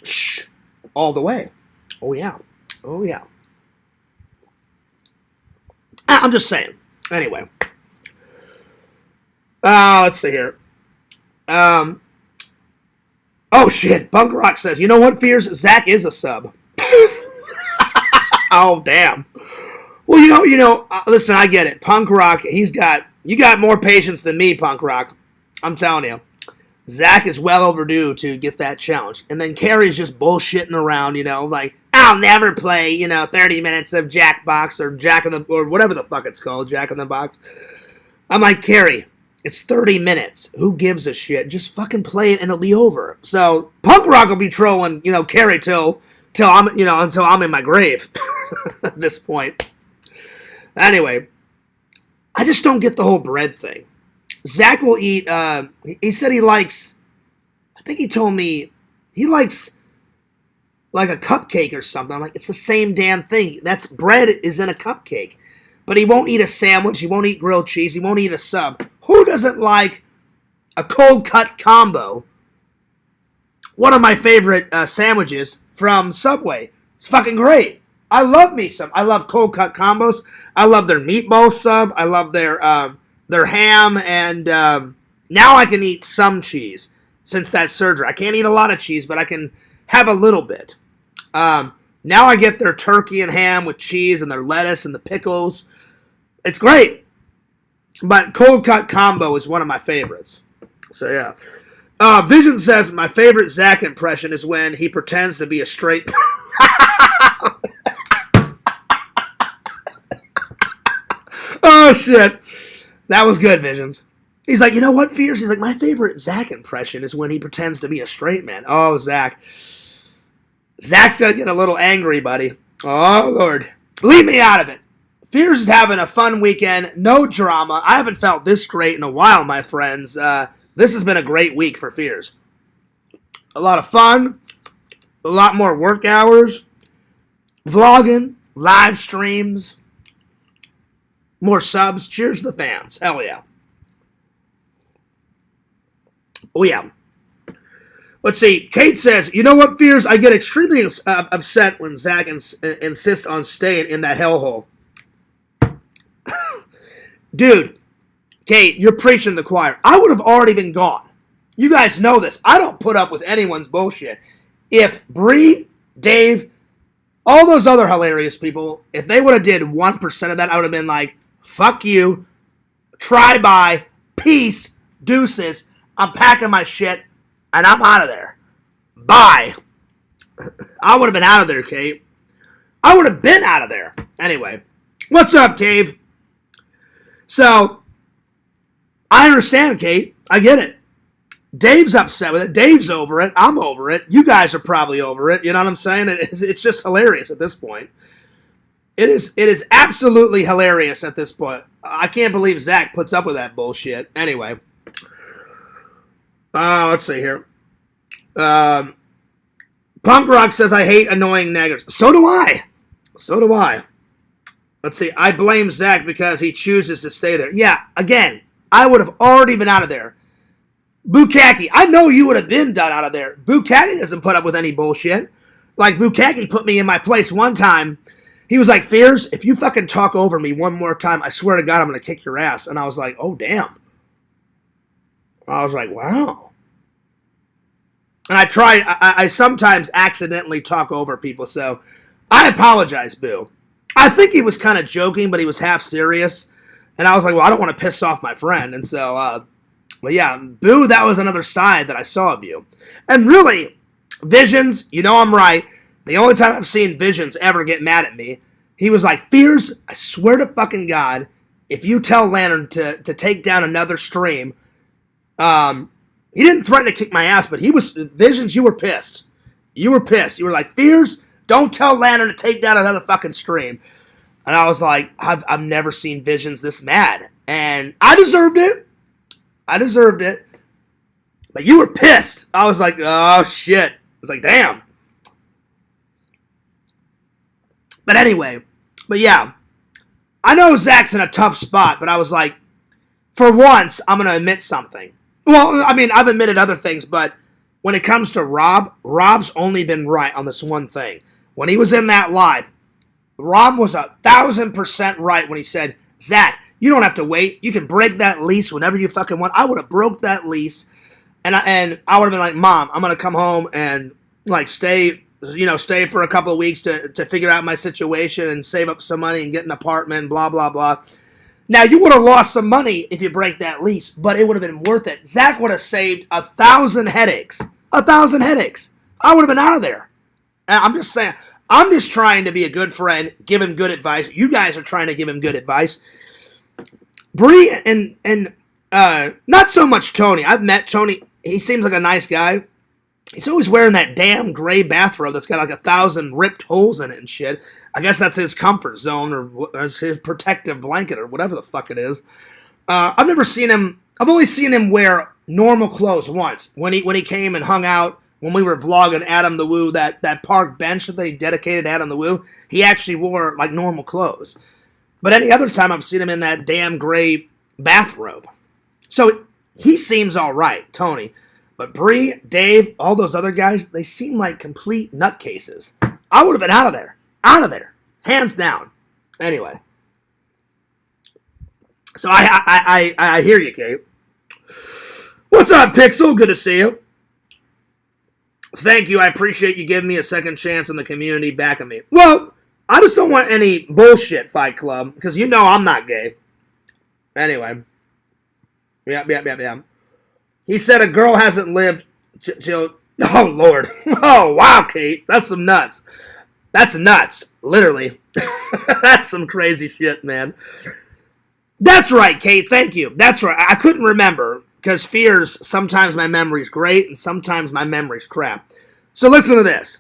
S1: Shh. All the way. Oh, yeah. Oh, yeah. I'm just saying. Anyway. Let's see here. Oh, shit. Punk Rock says, you know what, Fears? Zach is a sub. Oh, damn. Well, you know. Listen, I get it. Punk Rock, you got more patience than me, Punk Rock. I'm telling you. Zach is well overdue to get that challenge. And then Carrie's just bullshitting around, like, I'll never play, 30 minutes of Jackbox or whatever the fuck it's called, Jack in the Box. I'm like, Carrie, it's 30 minutes. Who gives a shit? Just fucking play it and it'll be over. So Punk Rock will be trolling, Carrie till I'm, until I'm in my grave at this point. Anyway, I just don't get the whole bread thing. Zach will eat, he said he likes, I think he told me he likes like a cupcake or something. I'm like, it's the same damn thing. That's bread is in a cupcake. But he won't eat a sandwich. He won't eat grilled cheese. He won't eat a sub. Who doesn't like a cold cut combo? One of my favorite sandwiches from Subway. It's fucking great. I love me some. I love cold cut combos. I love their meatball sub. I love their ham. And now I can eat some cheese since that surgery. I can't eat a lot of cheese, but I can have a little bit. Now I get their turkey and ham with cheese and their lettuce and the pickles. It's great. But cold cut combo is one of my favorites. So yeah. Vision says my favorite Zach impression is when he pretends to be a straight. Oh shit. That was good, Visions. He's like, you know what, Fierce? He's like, my favorite Zach impression is when he pretends to be a straight man. Oh, Zach. Zach's gonna get a little angry, buddy. Oh, Lord. Leave me out of it. Fierce is having a fun weekend. No drama. I haven't felt this great in a while, my friends. This has been a great week for Fierce. A lot of fun. A lot more work hours. Vlogging. Live streams. More subs. Cheers to the fans. Hell yeah. Oh, yeah. Let's see. Kate says, you know what, Fears? I get extremely upset when Zach insists on staying in that hellhole. Dude, Kate, you're preaching to the choir. I would have already been gone. You guys know this. I don't put up with anyone's bullshit. If Bree, Dave, all those other hilarious people, if they would have did 1% of that, I would have been like, fuck you, try-bye, peace, deuces, I'm packing my shit, and I'm out of there. Bye. I would have been out of there, Kate. I would have been out of there. Anyway, what's up, Cave? So, I understand, Kate. I get it. Dave's upset with it. Dave's over it. I'm over it. You guys are probably over it. You know what I'm saying? It's just hilarious at this point. It is absolutely hilarious at this point. I can't believe Zach puts up with that bullshit. Anyway. Let's see here. Punk Rock says, I hate annoying naggers. So do I. So do I. Let's see. I blame Zach because he chooses to stay there. Yeah, again, I would have already been out of there. Bukaki, I know you would have been done out of there. Bukaki doesn't put up with any bullshit. Like, Bukaki put me in my place one time. He was like, Fears, if you fucking talk over me one more time, I swear to God, I'm going to kick your ass. And I was like, oh, damn. I was like, wow. And I sometimes accidentally talk over people, so I apologize, Boo. I think he was kind of joking, but he was half serious. And I was like, well, I don't want to piss off my friend. And so, but yeah, Boo, that was another side that I saw of you. And really, Visions, you know I'm right. The only time I've seen Visions ever get mad at me, he was like, Fears, I swear to fucking God, if you tell Lantern to take down another stream, he didn't threaten to kick my ass, but Visions, you were pissed. You were pissed. You were like, Fears, don't tell Lantern to take down another fucking stream. And I was like, I've never seen Visions this mad. And I deserved it. But you were pissed. I was like, oh, shit. I was like, damn. But anyway, yeah. I know Zach's in a tough spot, but I was like, for once, I'm going to admit something. Well, I mean, I've admitted other things, but when it comes to Rob's only been right on this one thing. When he was in that live, Rob was 1,000% right when he said, Zach, you don't have to wait. You can break that lease whenever you fucking want. I would have broke that lease, and I would have been like, Mom, I'm going to come home and like stay for a couple of weeks to figure out my situation and save up some money and get an apartment, blah, blah, blah. Now, you would have lost some money if you break that lease, but it would have been worth it. Zach would have saved 1,000 headaches. 1,000 headaches. I would have been out of there. And I'm just saying, I'm just trying to be a good friend, give him good advice. You guys are trying to give him good advice. Bree and not so much Tony. I've met Tony. He seems like a nice guy. He's always wearing that damn gray bathrobe that's got like 1,000 ripped holes in it and shit. I guess that's his comfort zone or his protective blanket or whatever the fuck it is. I've never seen him. I've only seen him wear normal clothes once when he came and hung out when we were vlogging Adam the Woo, that park bench that they dedicated to Adam the Woo. He actually wore like normal clothes. But any other time I've seen him in that damn gray bathrobe. So he seems all right, Tony. But Bree, Dave, all those other guys, they seem like complete nutcases. I would have been out of there. Out of there. Hands down. Anyway. So I hear you, Kate. What's up, Pixel? Good to see you. Thank you. I appreciate you giving me a second chance in the community backing me. Well, I just don't want any bullshit, Fight Club, because you know I'm not gay. Anyway. Yeah. He said a girl hasn't lived till... Oh, Lord. Oh, wow, Kate. That's some nuts. That's nuts. Literally. That's some crazy shit, man. That's right, Kate. Thank you. That's right. I couldn't remember, because Fears, sometimes my memory's great, and sometimes my memory's crap. So listen to this.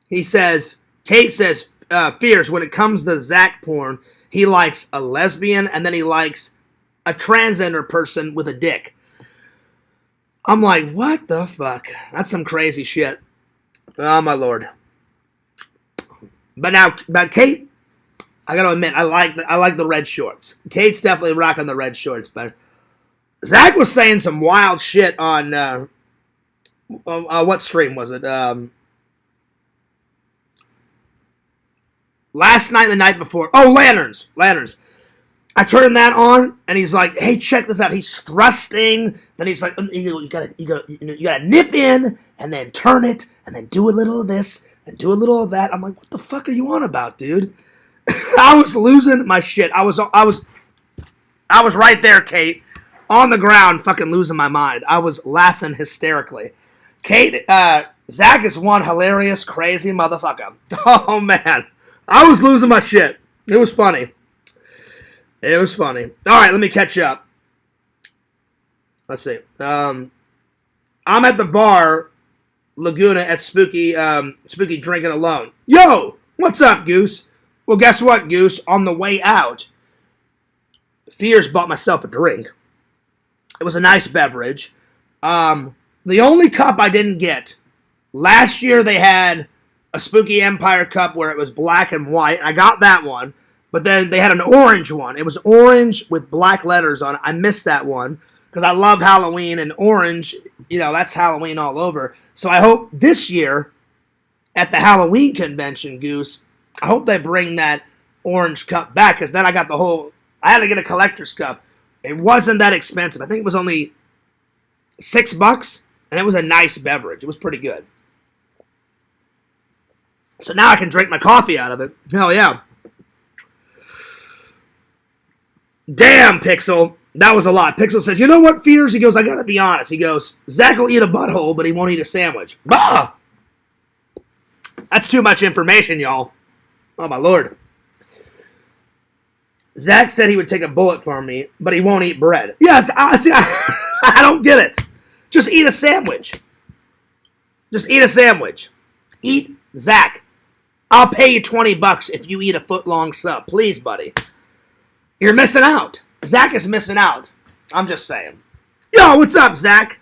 S1: He says, Kate says, Fears, when it comes to Zach porn, he likes a lesbian, and then he likes a transgender person with a dick. I'm like, what the fuck? That's some crazy shit. Oh, my Lord. But Kate, I gotta admit, I like the red shorts. Kate's definitely rocking the red shorts, but Zach was saying some wild shit on, what stream was it? Last night, the night before. Oh, Lanterns. I turned that on, and he's like, "Hey, check this out." He's thrusting. Then he's like, "You gotta nip in, and then turn it, and then do a little of this, and do a little of that." I'm like, "What the fuck are you on about, dude?" I was losing my shit. I was right there, Kate, on the ground, fucking losing my mind. I was laughing hysterically. Kate, Zach is one hilarious, crazy motherfucker. Oh man, I was losing my shit. It was funny. It was funny. All right, let me catch up. Let's see. I'm at the bar, Laguna, at Spooky drinking alone. Yo, what's up, Goose? Well, guess what, Goose? On the way out, Fears bought myself a drink. It was a nice beverage. The only cup I didn't get, last year they had a Spooky Empire cup where it was black and white. I got that one. But then they had an orange one. It was orange with black letters on it. I missed that one because I love Halloween, and orange, that's Halloween all over. So I hope this year at the Halloween convention, Goose, I hope they bring that orange cup back, because then I had to get a collector's cup. It wasn't that expensive. I think it was only $6, and it was a nice beverage. It was pretty good. So now I can drink my coffee out of it. Hell yeah. Damn, Pixel. That was a lot. Pixel says, you know what, Fears? He goes, I gotta be honest. He goes, Zach will eat a butthole, but he won't eat a sandwich. Bah! That's too much information, y'all. Oh, my Lord. Zach said he would take a bullet for me, but he won't eat bread. Yes, I don't get it. Just eat a sandwich. Just eat a sandwich. Eat, Zach. I'll pay you $20 if you eat a foot-long sub. Please, buddy. You're missing out. Zach is missing out. I'm just saying. Yo, what's up, Zach?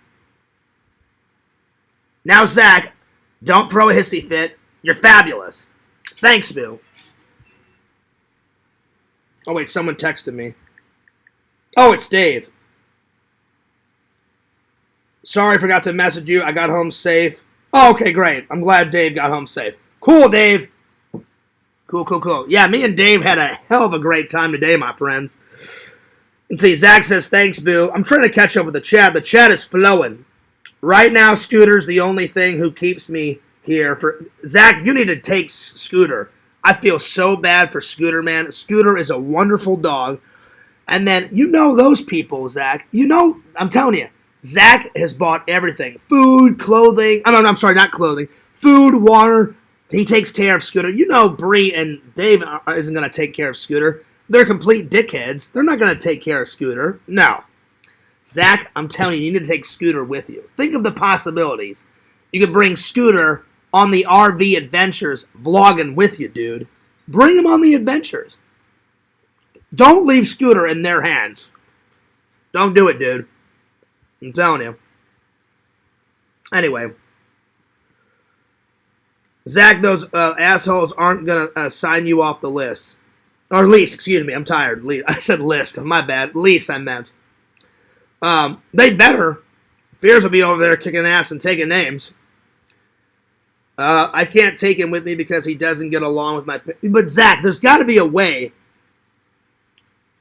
S1: Now, Zach, don't throw a hissy fit. You're fabulous. Thanks, Boo. Oh, wait, someone texted me. Oh, it's Dave. Sorry, I forgot to message you. I got home safe. Oh, okay, great. I'm glad Dave got home safe. Cool, Dave. Cool. Yeah, me and Dave had a hell of a great time today, my friends. And see, Zach says, thanks, Boo. I'm trying to catch up with the chat. The chat is flowing. Right now, Scooter's the only thing who keeps me here. Zach, you need to take Scooter. I feel so bad for Scooter, man. Scooter is a wonderful dog. And then, you know those people, Zach. You know, I'm telling you, Zach has bought everything. Food, clothing. I'm sorry, not clothing. Food, water. He takes care of Scooter. You know Bree and Dave isn't going to take care of Scooter. They're complete dickheads. They're not going to take care of Scooter. No. Zach, I'm telling you, you need to take Scooter with you. Think of the possibilities. You could bring Scooter on the RV adventures vlogging with you, dude. Bring him on the adventures. Don't leave Scooter in their hands. Don't do it, dude. I'm telling you. Anyway. Zach, those assholes aren't going to sign you off the list. Or lease, excuse me. I'm tired. I said list. My bad. Lease, I meant. They better. Fears will be over there kicking ass and taking names. I can't take him with me because he doesn't get along with my... But, Zach, there's got to be a way.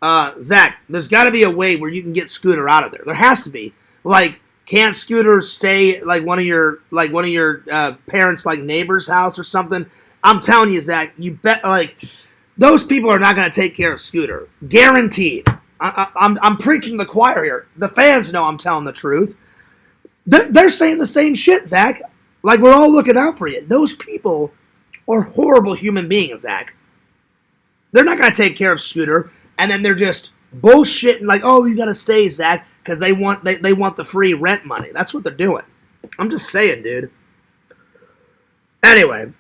S1: Zach, there's got to be a way where you can get Scooter out of there. There has to be. Like, can't Scooter stay like one of your parents' like neighbor's house or something? I'm telling you, Zach, you bet like those people are not going to take care of Scooter, guaranteed. I'm preaching to the choir here. The fans know I'm telling the truth. They're saying the same shit, Zach. Like we're all looking out for you. Those people are horrible human beings, Zach. They're not going to take care of Scooter, and then they're just bullshitting like, oh, you got to stay, Zach. Because they want the free rent money. That's what they're doing. I'm just saying, dude. Anyway.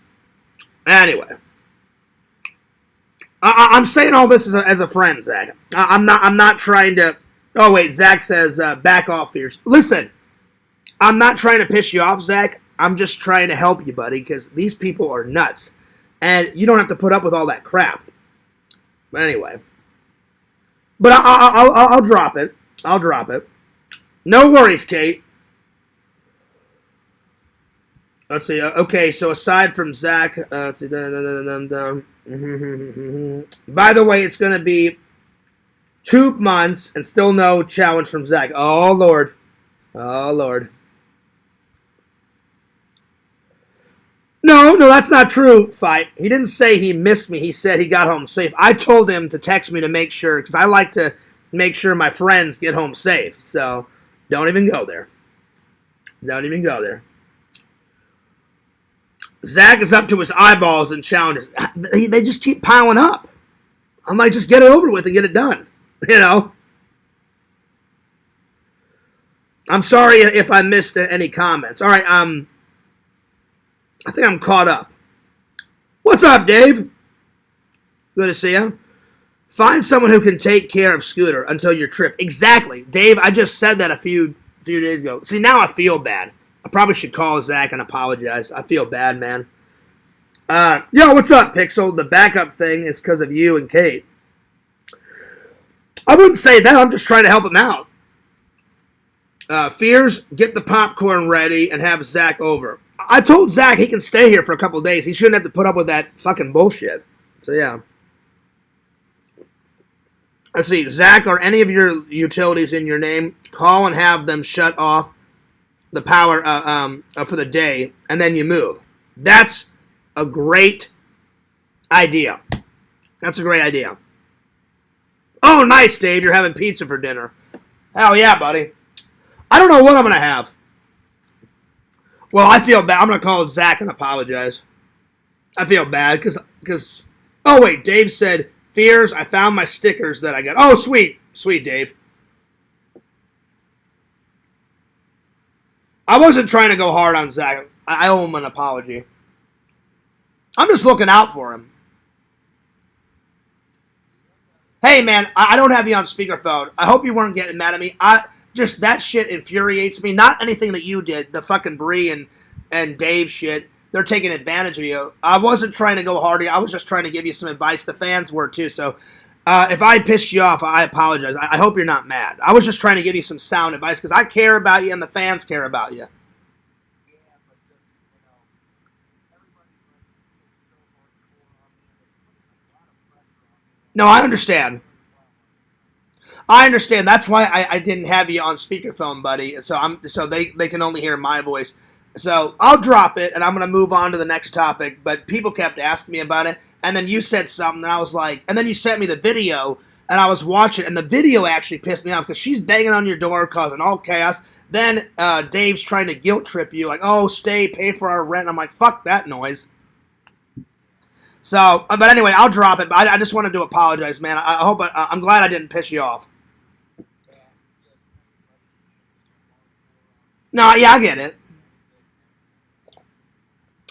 S1: I'm saying all this as a friend, Zach. I'm not trying to... Oh, wait. Zach says, back off here. Listen. I'm not trying to piss you off, Zach. I'm just trying to help you, buddy. Because these people are nuts. And you don't have to put up with all that crap. But anyway. But I'll drop it. I'll drop it. No worries, Kate. Let's see. Okay, so aside from Zach, let's see. By the way, it's going to be 2 months and still no challenge from Zach. Oh, Lord. Oh, Lord. No, that's not true, Fight. He didn't say he missed me. He said he got home safe. I told him to text me to make sure, because I like to make sure my friends get home safe. So, don't even go there. Don't even go there. Zach is up to his eyeballs in challenges. They just keep piling up. I'm like, just get it over with and get it done. You know? I'm sorry if I missed any comments. All right, I think I'm caught up. What's up, Dave? Good to see you. Find someone who can take care of Scooter until your trip. Exactly. Dave, I just said that a few days ago. See, now I feel bad. I probably should call Zach and apologize. I feel bad, man. Yo, what's up, Pixel? The backup thing is because of you and Kate. I wouldn't say that. I'm just trying to help him out. Fears, get the popcorn ready and have Zach over. I told Zach he can stay here for a couple days. He shouldn't have to put up with that fucking bullshit. So, yeah. Let's see. Zach, are any of your utilities in your name? Call and have them shut off the power for the day, and then you move. That's a great idea. That's a great idea. Oh, nice, Dave. You're having pizza for dinner. Hell yeah, buddy. I don't know what I'm going to have. Well, I feel bad. I'm going to call Zach and apologize. I feel bad because... Oh, wait. Dave said, Fears, I found my stickers that I got. Oh, sweet. Sweet, Dave. I wasn't trying to go hard on Zach. I owe him an apology. I'm just looking out for him. Hey, man, I don't have you on speakerphone. I hope you weren't getting mad at me. Just that shit infuriates me. Not anything that you did, the fucking Bree and Dave shit. They're taking advantage of you. I wasn't trying to go hard. I was just trying to give you some advice. The fans were too. So if I pissed you off, I apologize. I hope you're not mad. I was just trying to give you some sound advice because I care about you and the fans care about you. No, I understand. I understand. That's why I didn't have you on speakerphone, buddy. So they can only hear my voice. So I'll drop it, and I'm going to move on to the next topic. But people kept asking me about it, and then you said something, and I was like, and then you sent me the video, and I was watching, and the video actually pissed me off because she's banging on your door, causing all chaos. Then Dave's trying to guilt trip you, like, oh, stay, pay for our rent. I'm like, fuck that noise. So, but anyway, I'll drop it. But I just wanted to apologize, man. I'm glad I didn't piss you off. No, yeah, I get it.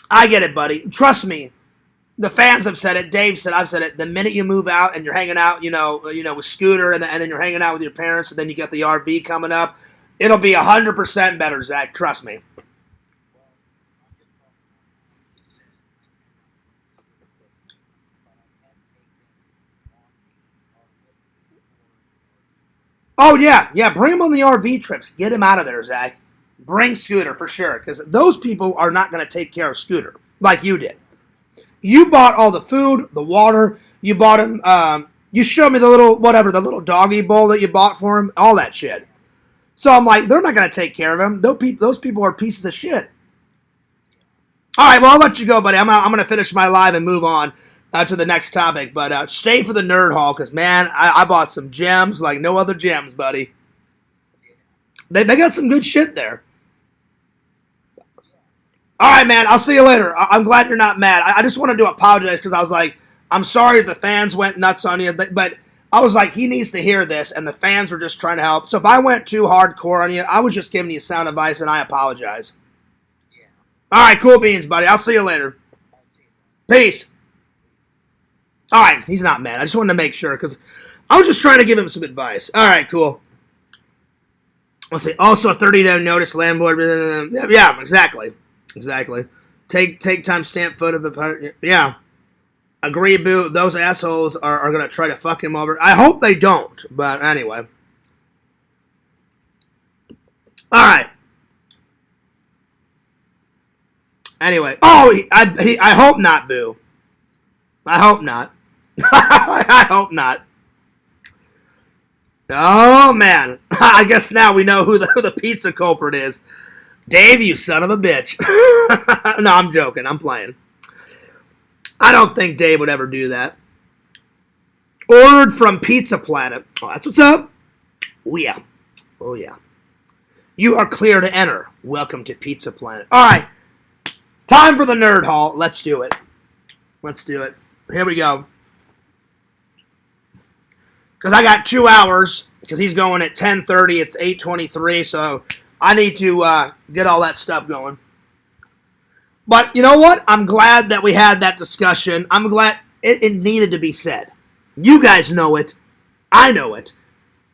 S1: I get it, buddy. Trust me. The fans have said it. Dave said, I've said it. The minute you move out and you're hanging out, with Scooter, and then you're hanging out with your parents, and then you get the RV coming up, it'll be 100% better, Zach. Trust me. Oh, yeah. Yeah, bring him on the RV trips. Get him out of there, Zach. Bring Scooter for sure, because those people are not going to take care of Scooter like you did. You bought all the food, the water. You bought him. You showed me the little doggy bowl that you bought for him, all that shit. So I'm like, they're not going to take care of him. Those people are pieces of shit. All right, well, I'll let you go, buddy. I'm going to finish my live and move on to the next topic. But stay for the nerd haul, because, man, I bought some gems like no other gems, buddy. They got some good shit there. All right, man. I'll see you later. I'm glad you're not mad. I just wanted to apologize because I was like, I'm sorry the fans went nuts on you, but I was like, he needs to hear this, and the fans were just trying to help. So if I went too hardcore on you, I was just giving you sound advice, and I apologize. Yeah. All right, cool beans, buddy. I'll see you later. Peace. All right, he's not mad. I just wanted to make sure because I was just trying to give him some advice. All right, cool. Let's see. Also, a 30-day notice, landlord. Yeah, exactly. Exactly. Take timestamp photo of it. Yeah. Agree, boo. Those assholes are going to try to fuck him over. I hope they don't. But anyway. All right. Anyway. Oh, I hope not, boo. I hope not. I hope not. Oh, man. I guess now we know who the pizza culprit is. Dave, you son of a bitch. No, I'm joking. I'm playing. I don't think Dave would ever do that. Ordered from Pizza Planet. Oh, that's what's up. Oh, yeah. Oh, yeah. You are clear to enter. Welcome to Pizza Planet. All right. Time for the nerd haul. Let's do it. Let's do it. Here we go. Because I got 2 hours. Because he's going at 10:30. It's 8:23. So I need to get all that stuff going. But you know what? I'm glad that we had that discussion. I'm glad it needed to be said. You guys know it. I know it.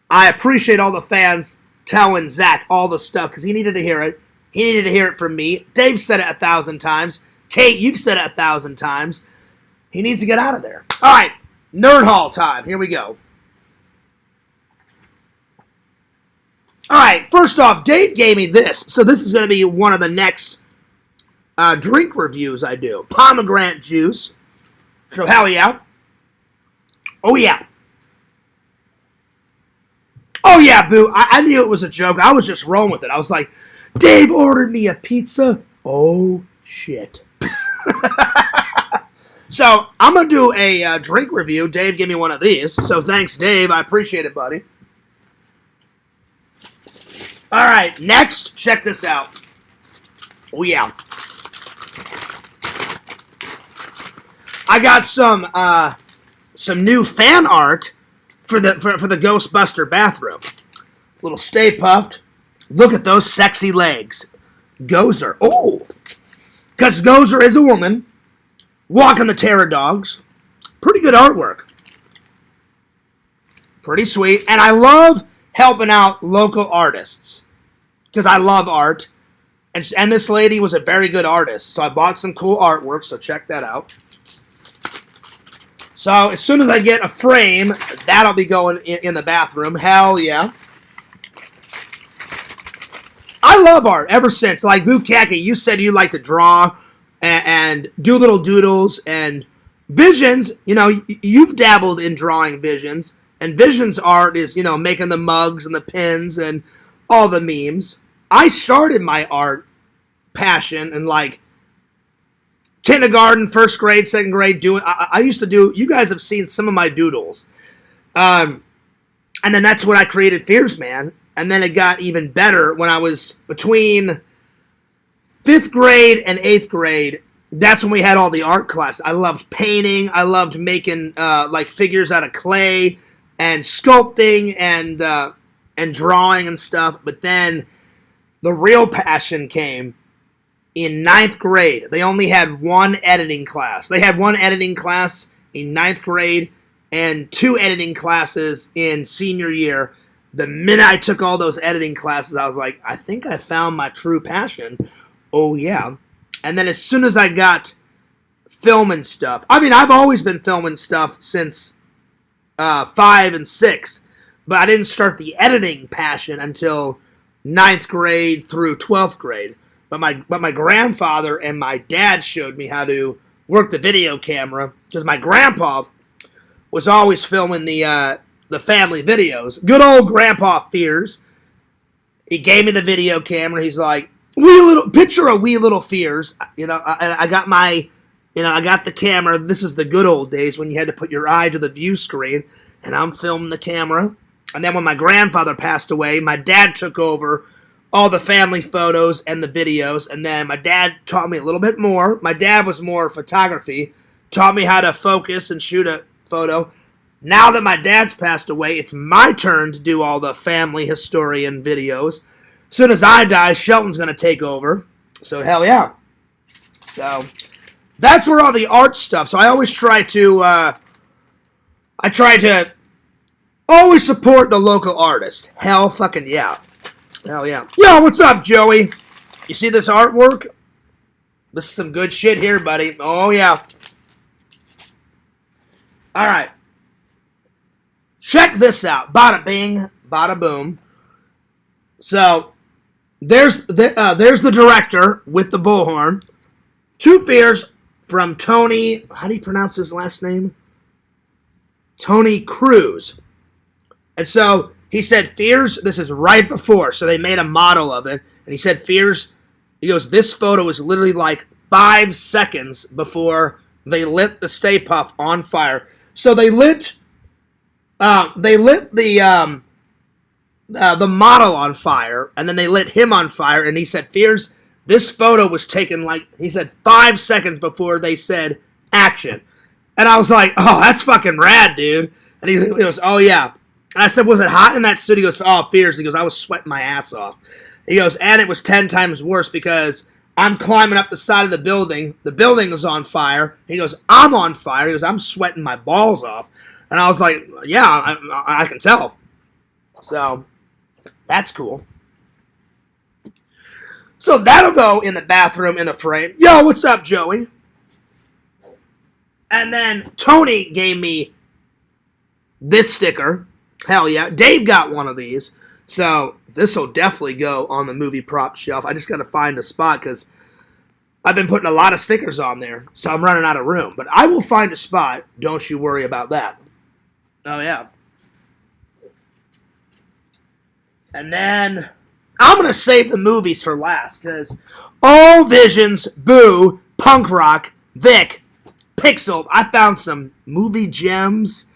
S1: I appreciate all the fans telling Zach all the stuff because he needed to hear it. He needed to hear it from me. Dave said it 1,000 times. Kate, you've said it 1,000 times. He needs to get out of there. All right. Nerd haul time. Here we go. All right, first off, Dave gave me this. So this is going to be one of the next drink reviews I do. Pomegranate juice. So hell yeah. Oh yeah. Oh yeah, boo. I knew it was a joke. I was just rolling with it. I was like, Dave ordered me a pizza. Oh, shit. So, I'm going to do a drink review. Dave gave me one of these. So, thanks, Dave. I appreciate it, buddy. All right, next, check this out. Oh, yeah. I got some new fan art for the Ghostbuster bathroom. Little Stay Puffed. Look at those sexy legs. Gozer. Oh! Because Gozer is a woman. Walking the terror dogs. Pretty good artwork. Pretty sweet. And I love helping out local artists. Because I love art. And this lady was a very good artist. So I bought some cool artwork. So check that out. So as soon as I get a frame, that'll be going in the bathroom. Hell yeah. I love art ever since. Like, Bukaki, you said you like to draw and do little doodles. And Visions, you know, you've dabbled in drawing Visions. And Visions art is, you know, making the mugs and the pins and all the memes. I started my art passion in, like, kindergarten, first grade, second grade. I used to do, you guys have seen some of my doodles. And then that's when I created Fears Man. And then it got even better when I was between 5th grade and 8th grade. That's when we had all the art class. I loved painting. I loved making like figures out of clay and sculpting and drawing and stuff. But then the real passion came in 9th grade. They only had one editing class. They had one editing class in 9th grade and 2 editing classes in senior year. The minute I took all those editing classes, I was like, I think I found my true passion. Oh, yeah. And then as soon as I got filming stuff, I mean, I've always been filming stuff since 5 and 6, but I didn't start the editing passion until 9th grade through 12th grade. But my grandfather and my dad showed me how to work the video camera, because my grandpa was always filming the family videos. Good old Grandpa Fears. He gave me the video camera. He's like, picture a wee little Fears. You know, I got I got the camera. This is the good old days when you had to put your eye to the view screen, and I'm filming the camera. And then when my grandfather passed away, my dad took over all the family photos and the videos, and then my dad taught me a little bit more. My dad was more photography, taught me how to focus and shoot a photo. Now that my dad's passed away, it's my turn to do all the family historian videos. As soon as I die, Shelton's going to take over. So, hell yeah. So, that's where all the art stuff. So, I always try to, always support the local artist. Hell fucking yeah. Hell yeah. Yo, what's up, Joey? You see this artwork? This is some good shit here, buddy. Oh, yeah. All right. Check this out. Bada bing, bada boom. So, there's the director with the bullhorn. 2 Fears from Tony, how do you pronounce his last name? Tony Cruz. And so, he said, Fears, this is right before, so they made a model of it. And he said, Fears, he goes, this photo is literally like 5 seconds before they lit the Stay Puft on fire. So they lit the model on fire, and then they lit him on fire, and he said, Fears, this photo was taken, like, he said, 5 seconds before they said action. And I was like, oh, that's fucking rad, dude. And he goes, oh, yeah. And I said, was it hot in that suit? He goes, oh, Fears. He goes, I was sweating my ass off. He goes, and it was 10 times worse because I'm climbing up the side of the building. The building is on fire. He goes, I'm on fire. He goes, I'm sweating my balls off. And I was like, yeah, I can tell. So, that's cool. So, that'll go in the bathroom in the frame. Yo, what's up, Joey? And then Tony gave me this sticker. Hell yeah. Dave got one of these. So, this will definitely go on the movie prop shelf. I just got to find a spot because I've been putting a lot of stickers on there. So, I'm running out of room. But I will find a spot. Don't you worry about that. Oh, yeah. And then I'm going to save the movies for last, because All Visions, Boo, Punk Rock, Vic, Pixel, I found some movie gems.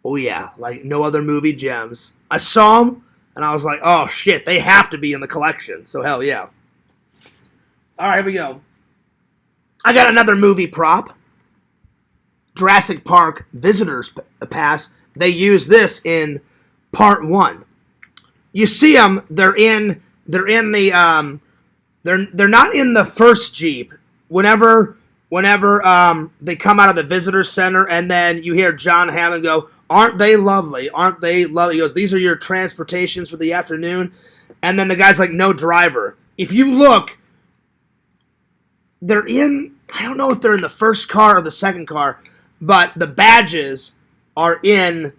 S1: Oh, yeah, like no other movie gems. I saw them, and I was like, oh, shit, they have to be in the collection. So, hell yeah. All right, here we go. I got another movie prop. Jurassic Park Visitors Pass. They use this in Part 1. You see them, they're in the, they're not in the first Jeep. Whenever they come out of the visitor center, and then you hear John Hammond go, aren't they lovely? Aren't they lovely? He goes, these are your transportations for the afternoon. And then the guy's like, no driver. If you look, they're in, I don't know if they're in the first car or the second car, but the badges are in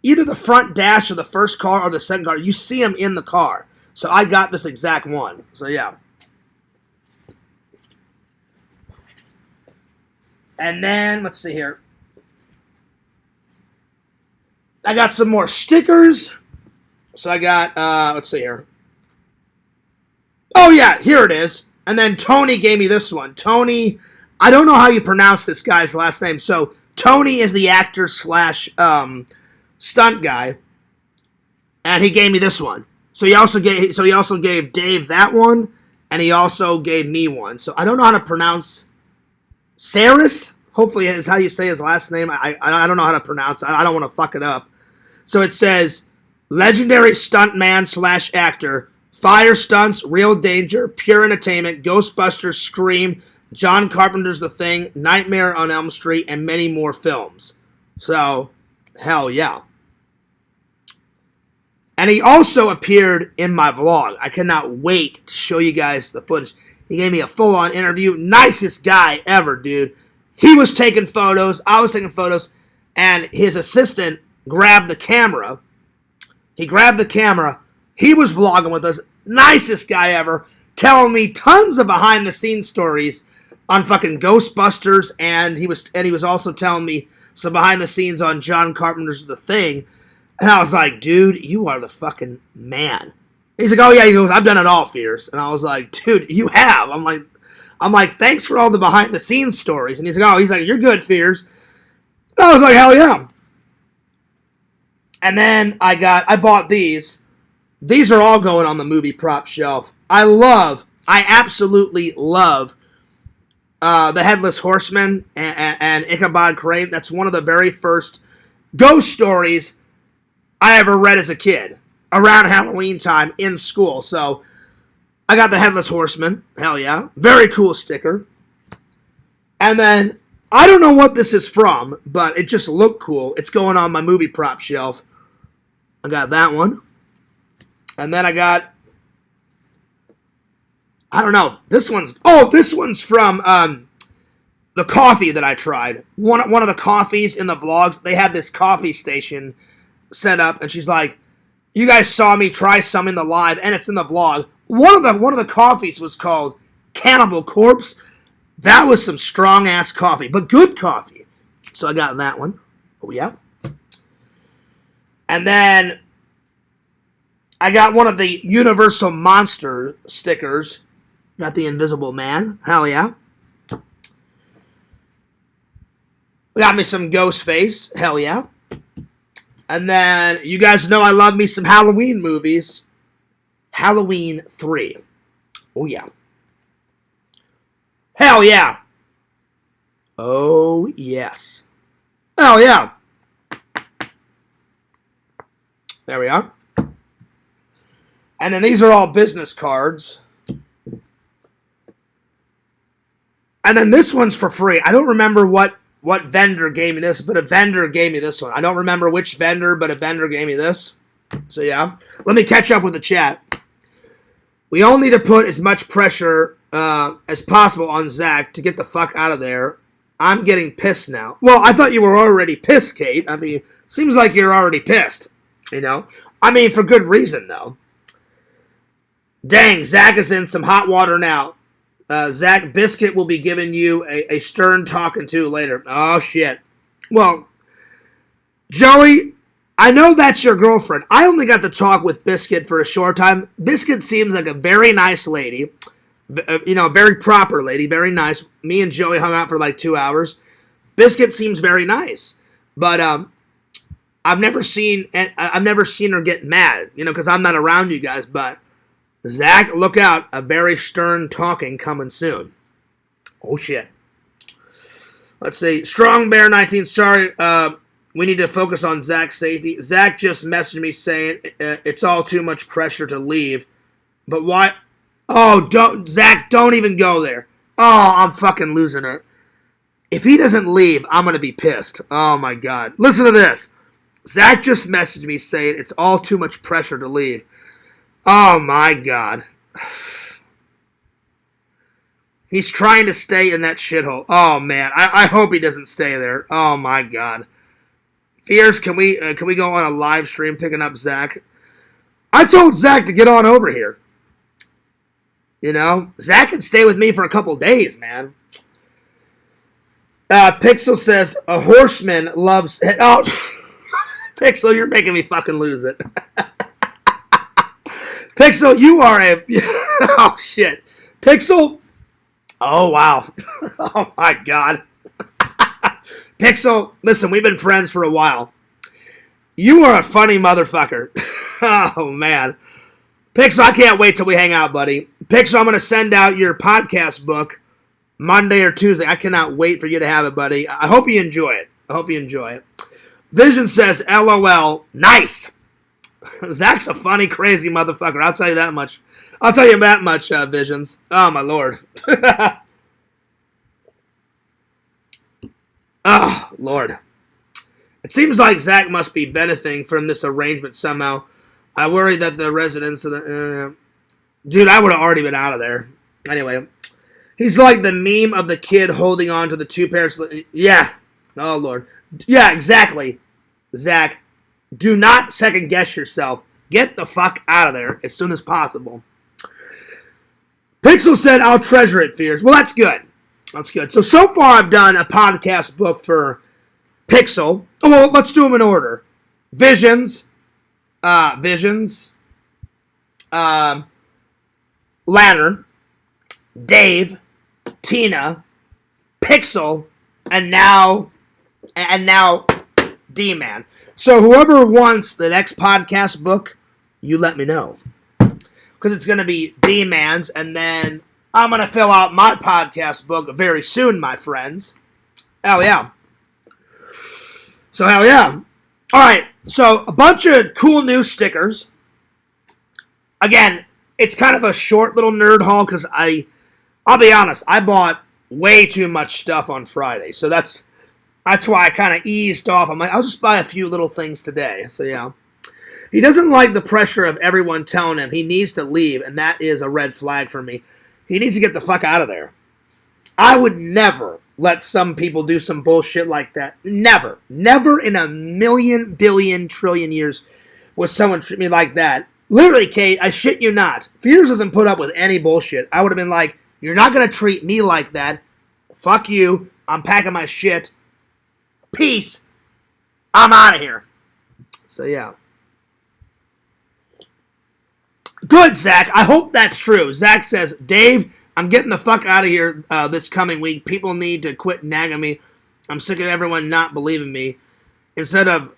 S1: either the front dash of the first car or the second car. You see them in the car. So I got this exact one. So yeah. And then, let's see here. I got some more stickers. So I got, let's see here. Oh yeah, here it is. And then Tony gave me this one. Tony, I don't know how you pronounce this guy's last name. So Tony is the actor slash stunt guy. And he gave me this one. So he also gave Dave that one, and he also gave me one. So I don't know how to pronounce Saris. Hopefully is how you say his last name. I don't know how to pronounce it. I don't want to fuck it up. So it says, legendary stuntman slash actor, fire stunts, real danger, pure entertainment, Ghostbusters, Scream, John Carpenter's The Thing, Nightmare on Elm Street, and many more films. So, hell yeah. And he also appeared in my vlog. I cannot wait to show you guys the footage. He gave me a full-on interview. Nicest guy ever, dude. He was taking photos. I was taking photos. And his assistant grabbed the camera. He grabbed the camera. He was vlogging with us. Nicest guy ever. Telling me tons of behind-the-scenes stories on fucking Ghostbusters. And he was also telling me some behind-the-scenes on John Carpenter's The Thing. And I was like, dude, you are the fucking man. He's like, oh yeah, he goes, I've done it all, Fierce. And I was like, dude, you have. I'm like, thanks for all the behind the scenes stories. And he's like, you're good, Fierce. And I was like, hell yeah. And then I bought these. These are all going on the movie prop shelf. I absolutely love the Headless Horseman and Ichabod Crane. That's one of the very first ghost stories I ever read as a kid around Halloween time in school. So I got the Headless Horseman. Hell yeah. Very cool sticker. And then I don't know what this is from, but it just looked cool. It's going on my movie prop shelf. I got that one. And then I got, I don't know. This one's from the coffee that I tried. One of the coffees in the vlogs, they had this coffee station set up, and she's like, you guys saw me try some in the live, and it's in the vlog. One of the coffees was called Cannibal Corpse. That was some strong ass coffee, but good coffee. So I got that one. Oh yeah. And then I got one of the Universal Monster stickers. Got the Invisible Man. Hell yeah. Got me some Ghostface. Hell yeah. And then, you guys know I love me some Halloween movies. Halloween 3. Oh, yeah. Hell yeah. Oh, yes. Hell yeah. There we are. And then these are all business cards. And then this one's for free. I don't remember what vendor gave me this, but a vendor gave me this one. I don't remember which vendor, but a vendor gave me this. So, yeah. Let me catch up with the chat. We all need to put as much pressure as possible on Zach to get the fuck out of there. I'm getting pissed now. Well, I thought you were already pissed, Kate. I mean, seems like you're already pissed, you know? I mean, for good reason, though. Dang, Zach is in some hot water now. Zach Biscuit will be giving you a stern talking to later. Oh, shit. Well, Joey, I know that's your girlfriend. I only got to talk with Biscuit for a short time. Biscuit seems like a very nice lady. Very proper lady, very nice. Me and Joey hung out for like 2 hours. Biscuit seems very nice, but I've never seen her get mad, because I'm not around you guys. But Zach, look out, a very stern talking coming soon. Oh shit. Let's see, Strong Bear 19. Sorry, we need to focus on Zach's safety. Zach just messaged me saying it's all too much pressure to leave, but why? Oh, Zach, don't even go there. Oh, I'm fucking losing it. If he doesn't leave, I'm going to be pissed. Oh, my God. Listen to this. Zach just messaged me saying it's all too much pressure to leave. Oh, my God. He's trying to stay in that shithole. Oh, man. I hope he doesn't stay there. Oh, my God. Fears, can we go on a live stream picking up Zach? I told Zach to get on over here. Zach can stay with me for a couple days, man. Pixel says, a horseman loves... Oh, Pixel, you're making me fucking lose it. Pixel, you are a... Oh, shit. Pixel... Oh, wow. Oh, my God. Pixel, listen, we've been friends for a while. You are a funny motherfucker. Oh, man. Pixel, I can't wait till we hang out, buddy. Pixel, I'm going to send out your podcast book Monday or Tuesday. I cannot wait for you to have it, buddy. I hope you enjoy it. Vision says, LOL, nice. Zach's a funny, crazy motherfucker. I'll tell you that much. Visions. Oh, my Lord. Oh, Lord. It seems like Zach must be benefiting from this arrangement somehow. I worry that the residents of the... Dude, I would have already been out of there. Anyway. He's like the meme of the kid holding on to the two parents. Yeah. Oh, Lord. Yeah, exactly. Zach, do not second guess yourself. Get the fuck out of there as soon as possible. Pixel said, I'll treasure it, Fears. Well, that's good. So far I've done a podcast book for Pixel. Oh, well, let's do them in order. Visions. Lantern. Dave. Tina. Pixel. And now D-Man. So whoever wants the next podcast book, you let me know. Because it's going to be D-Man's, and then I'm going to fill out my podcast book very soon, my friends. Hell yeah. So hell yeah. All right, so a bunch of cool new stickers. Again, it's kind of a short little nerd haul because I'll be honest, I bought way too much stuff on Friday. So that's why I kind of eased off. I'm like, I'll just buy a few little things today. So yeah. He doesn't like the pressure of everyone telling him he needs to leave, and that is a red flag for me. He needs to get the fuck out of there. I would never let some people do some bullshit like that. Never. Never in a million, billion, trillion years would someone treat me like that. Literally, Kate, I shit you not. Fears doesn't put up with any bullshit. I would have been like, you're not going to treat me like that. Fuck you. I'm packing my shit. Peace. I'm out of here. So, yeah. Good, Zach. I hope that's true. Zach says, Dave, I'm getting the fuck out of here this coming week. People need to quit nagging me. I'm sick of everyone not believing me. Instead of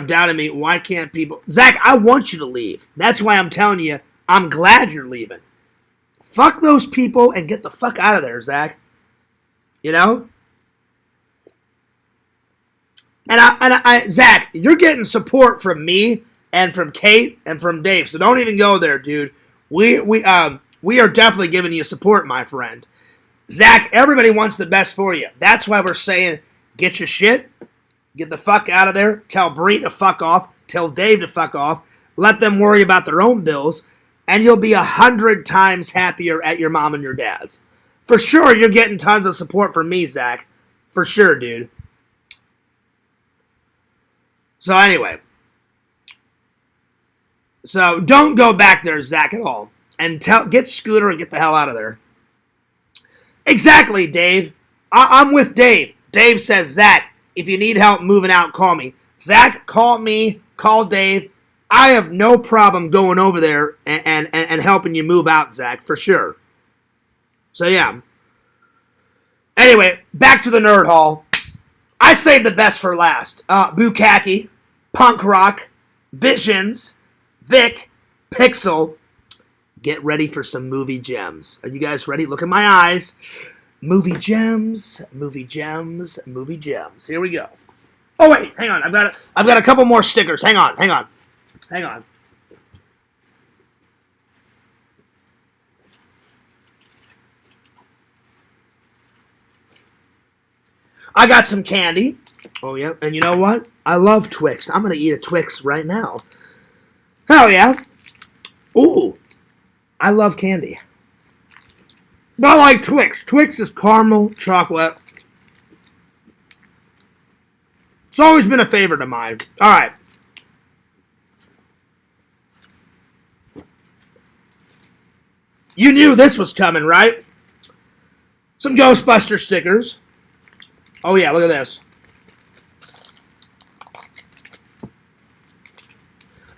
S1: doubting me, why can't people... Zach, I want you to leave. That's why I'm telling you, I'm glad you're leaving. Fuck those people and get the fuck out of there, Zach. You know? And Zach, you're getting support from me and from Kate and from Dave, so don't even go there, dude. We are definitely giving you support, my friend. Zach, everybody wants the best for you. That's why we're saying, get your shit, get the fuck out of there, tell Bree to fuck off, tell Dave to fuck off, let them worry about their own bills, and you'll be 100 times happier at your mom and your dad's. For sure, you're getting tons of support from me, Zach. For sure, dude. So anyway. So don't go back there, Zach, at all. And get Scooter and get the hell out of there. Exactly, Dave. I'm with Dave. Dave says, Zach, if you need help moving out, call me. Zach, call me, call Dave. I have no problem going over there and helping you move out, Zach, for sure. So, yeah. Anyway, back to the Nerd Hall. I saved the best for last. Bukkake, Punk Rock, Visions, Vic, Pixel. Get ready for some movie gems. Are you guys ready? Look at my eyes. Movie gems, movie gems, movie gems. Here we go. Oh wait, hang on. I've got a couple more stickers. Hang on. I got some candy. Oh yeah, and you know what? I love Twix. I'm gonna eat a Twix right now. Hell yeah. Ooh, I love candy. But I like Twix. Twix is caramel, chocolate. It's always been a favorite of mine. All right. You knew this was coming, right? Some Ghostbuster stickers. Oh yeah, look at this.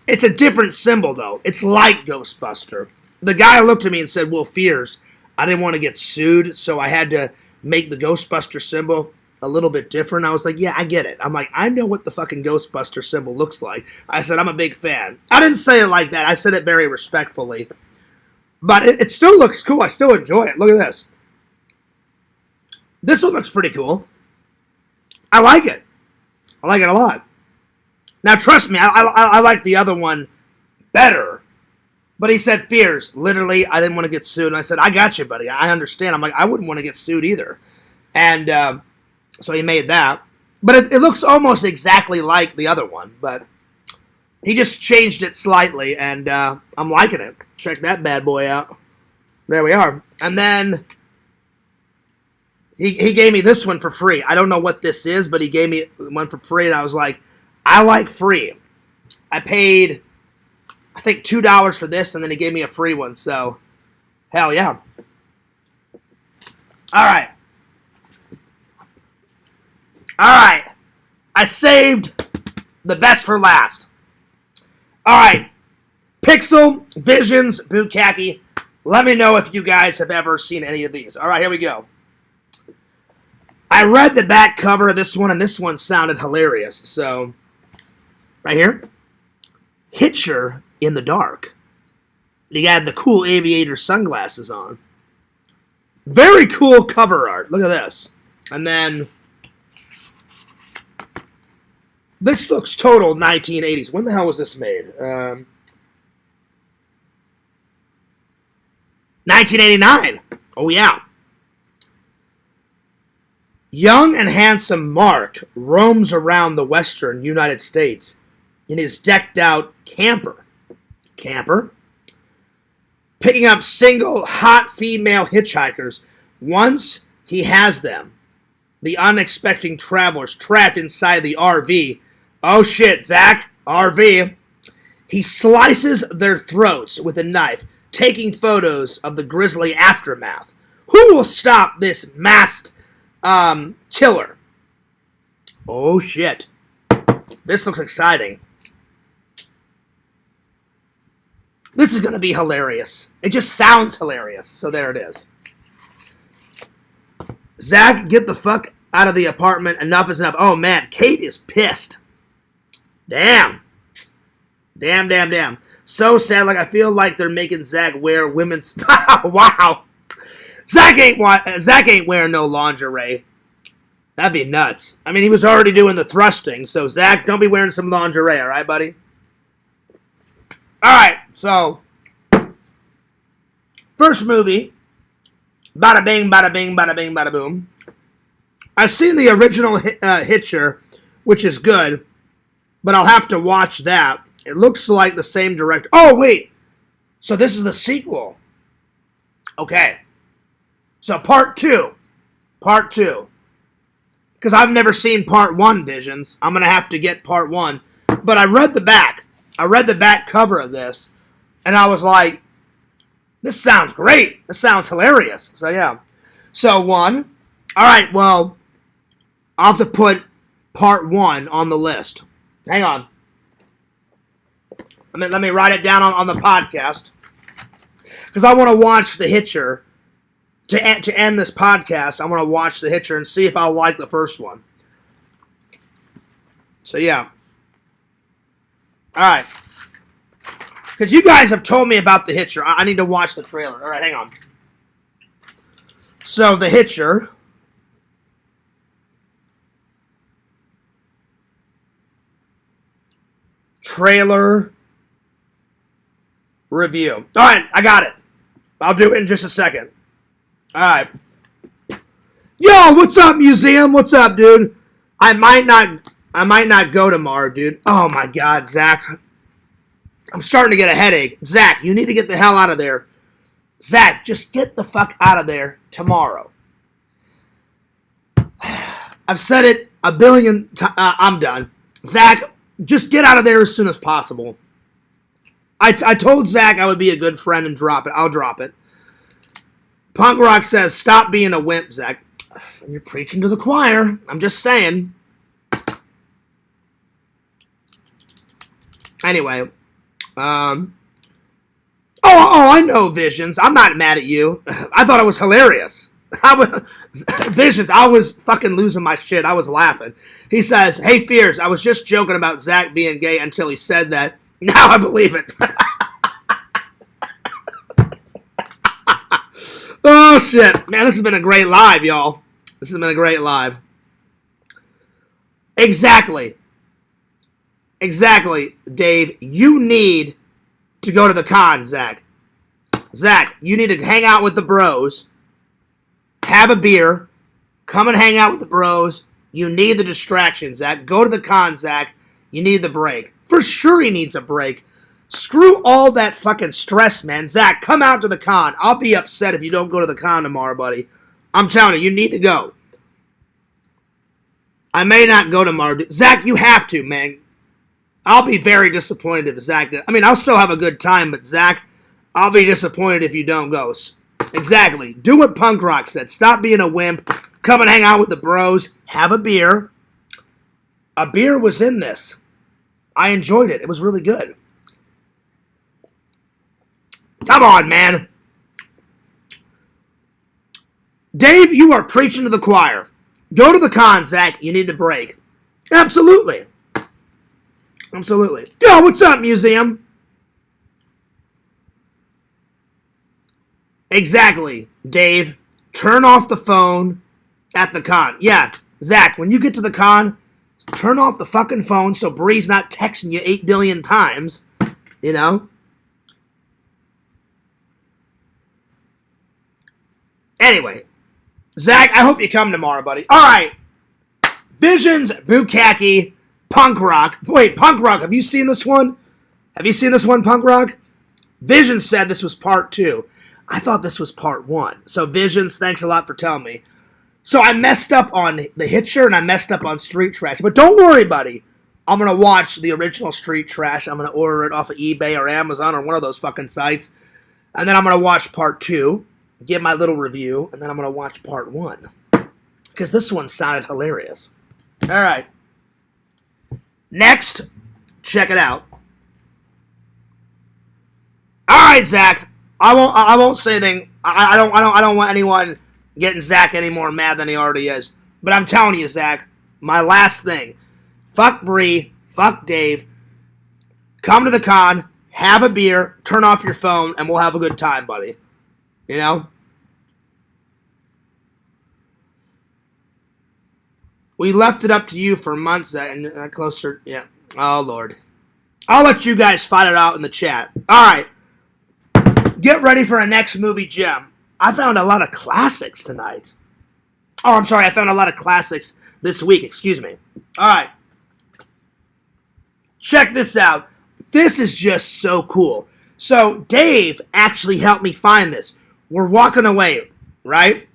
S1: It's a different symbol, though. It's like Ghostbuster. The guy looked at me and said, Will Fears, I didn't want to get sued, so I had to make the Ghostbuster symbol a little bit different. I was like, yeah, I get it. I'm like, I know what the fucking Ghostbuster symbol looks like. I said, I'm a big fan. I didn't say it like that. I said it very respectfully. But it still looks cool. I still enjoy it. Look at this. This one looks pretty cool. I like it. I like it a lot. Now, trust me, I like the other one better. But he said, Fears. Literally, I didn't want to get sued. And I said, I got you, buddy. I understand. I'm like, I wouldn't want to get sued either. And so he made that. But it looks almost exactly like the other one. But he just changed it slightly. And I'm liking it. Check that bad boy out. There we are. And then he gave me this one for free. I don't know what this is, but he gave me one for free. And I was like, I like free. I paid, I think, $2 for this, and then he gave me a free one. So, hell yeah. All right. I saved the best for last. All right. Pixel, Visions, Bukkake. Let me know if you guys have ever seen any of these. All right, here we go. I read the back cover of this one, and this one sounded hilarious. So, right here. Hitcher in the dark. He had the cool aviator sunglasses on. Very cool cover art. Look at this. And then this looks total 1980s. When the hell was this made? 1989. Oh, yeah. Young and handsome Mark roams around the western United States in his decked-out camper, picking up single, hot female hitchhikers. Once he has them, the unexpected travelers trapped inside the RV. Oh shit, Zach, RV. He slices their throats with a knife, taking photos of the grisly aftermath. Who will stop this masked killer? Oh shit. This looks exciting. This is going to be hilarious. It just sounds hilarious. So there it is. Zach, get the fuck out of the apartment. Enough is enough. Oh, man. Kate is pissed. Damn. Damn. So sad. Like, I feel like they're making Zach wear women's... Wow. Zach ain't wearing no lingerie. That'd be nuts. I mean, he was already doing the thrusting. So, Zach, don't be wearing some lingerie. All right, buddy? All right, so first movie, bada bing, bada bing, bada bing, bada boom. I've seen the original Hitcher, which is good, but I'll have to watch that. It looks like the same director. Oh, wait. So this is the sequel. Okay. So part two. Because I've never seen part one, Visions. I'm going to have to get part one. But I read the back. I read the back cover of this, and I was like, this sounds great. This sounds hilarious. So, yeah. So, one. All right, well, I'll have to put part one on the list. Hang on. Let me write it down on the podcast. Because I want to watch The Hitcher. To end this podcast, I want to watch The Hitcher and see if I like the first one. So, yeah. All right. Because you guys have told me about The Hitcher. I need to watch the trailer. All right, hang on. So, The Hitcher. Trailer review. All right, I got it. I'll do it in just a second. All right. Yo, what's up, museum? What's up, dude? I might not go tomorrow, dude. Oh my God, Zach. I'm starting to get a headache. Zach, you need to get the hell out of there. Zach, just get the fuck out of there tomorrow. I've said it a billion times. I'm done. Zach, just get out of there as soon as possible. I told Zach I would be a good friend and drop it. I'll drop it. Punk Rock says, stop being a wimp, Zach. You're preaching to the choir. I'm just saying. Anyway. Oh, I know, Visions. I'm not mad at you. I thought it was hilarious. Visions, I was fucking losing my shit. I was laughing. He says, hey, Fears, I was just joking about Zach being gay until he said that. Now I believe it. Oh, shit. Man, this has been a great live, y'all. This has been a great live. Exactly. Exactly, Dave. You need to go to the con, Zach. Zach, you need to hang out with the bros. Have a beer. Come and hang out with the bros. You need the distraction, Zach. Go to the con, Zach. You need the break. For sure he needs a break. Screw all that fucking stress, man. Zach, come out to the con. I'll be upset if you don't go to the con tomorrow, buddy. I'm telling you, you need to go. I may not go tomorrow. Zach, you have to, man. I'll be very disappointed if Zach does. I mean, I'll still have a good time, but Zach, I'll be disappointed if you don't go. Exactly. Do what Punk Rock said. Stop being a wimp. Come and hang out with the bros. Have a beer. A beer was in this. I enjoyed it. It was really good. Come on, man. Dave, you are preaching to the choir. Go to the con, Zach. You need the break. Absolutely. Absolutely. Yo, what's up, museum? Exactly, Dave. Turn off the phone at the con. Yeah, Zach, when you get to the con, turn off the fucking phone so Bree's not texting you 8 billion times. You know? Anyway, Zach, I hope you come tomorrow, buddy. All right. Visions, Bukkake, Punk Rock. Wait, Punk Rock, have you seen this one? Have you seen this one, Punk Rock? Visions said this was part 2. I thought this was part 1. So, Visions, thanks a lot for telling me. So, I messed up on The Hitcher and I messed up on Street Trash. But don't worry, buddy. I'm going to watch the original Street Trash. I'm going to order it off of eBay or Amazon or one of those fucking sites. And then I'm going to watch part 2. Give my little review, and then I'm going to watch part 1. Because this one sounded hilarious. Alright. Next, check it out. Alright, Zach. I won't say anything. I don't want anyone getting Zach any more mad than he already is. But I'm telling you, Zach, my last thing. Fuck Bree, fuck Dave. Come to the con, have a beer, turn off your phone, and we'll have a good time, buddy. You know? We left it up to you for months and closer. Yeah. Oh, Lord. I'll let you guys fight it out in the chat. All right. Get ready for our next movie gem. I found a lot of classics tonight. Oh, I'm sorry. I found a lot of classics this week. Excuse me. All right. Check this out. This is just so cool. So, Dave actually helped me find this. We're walking away, right?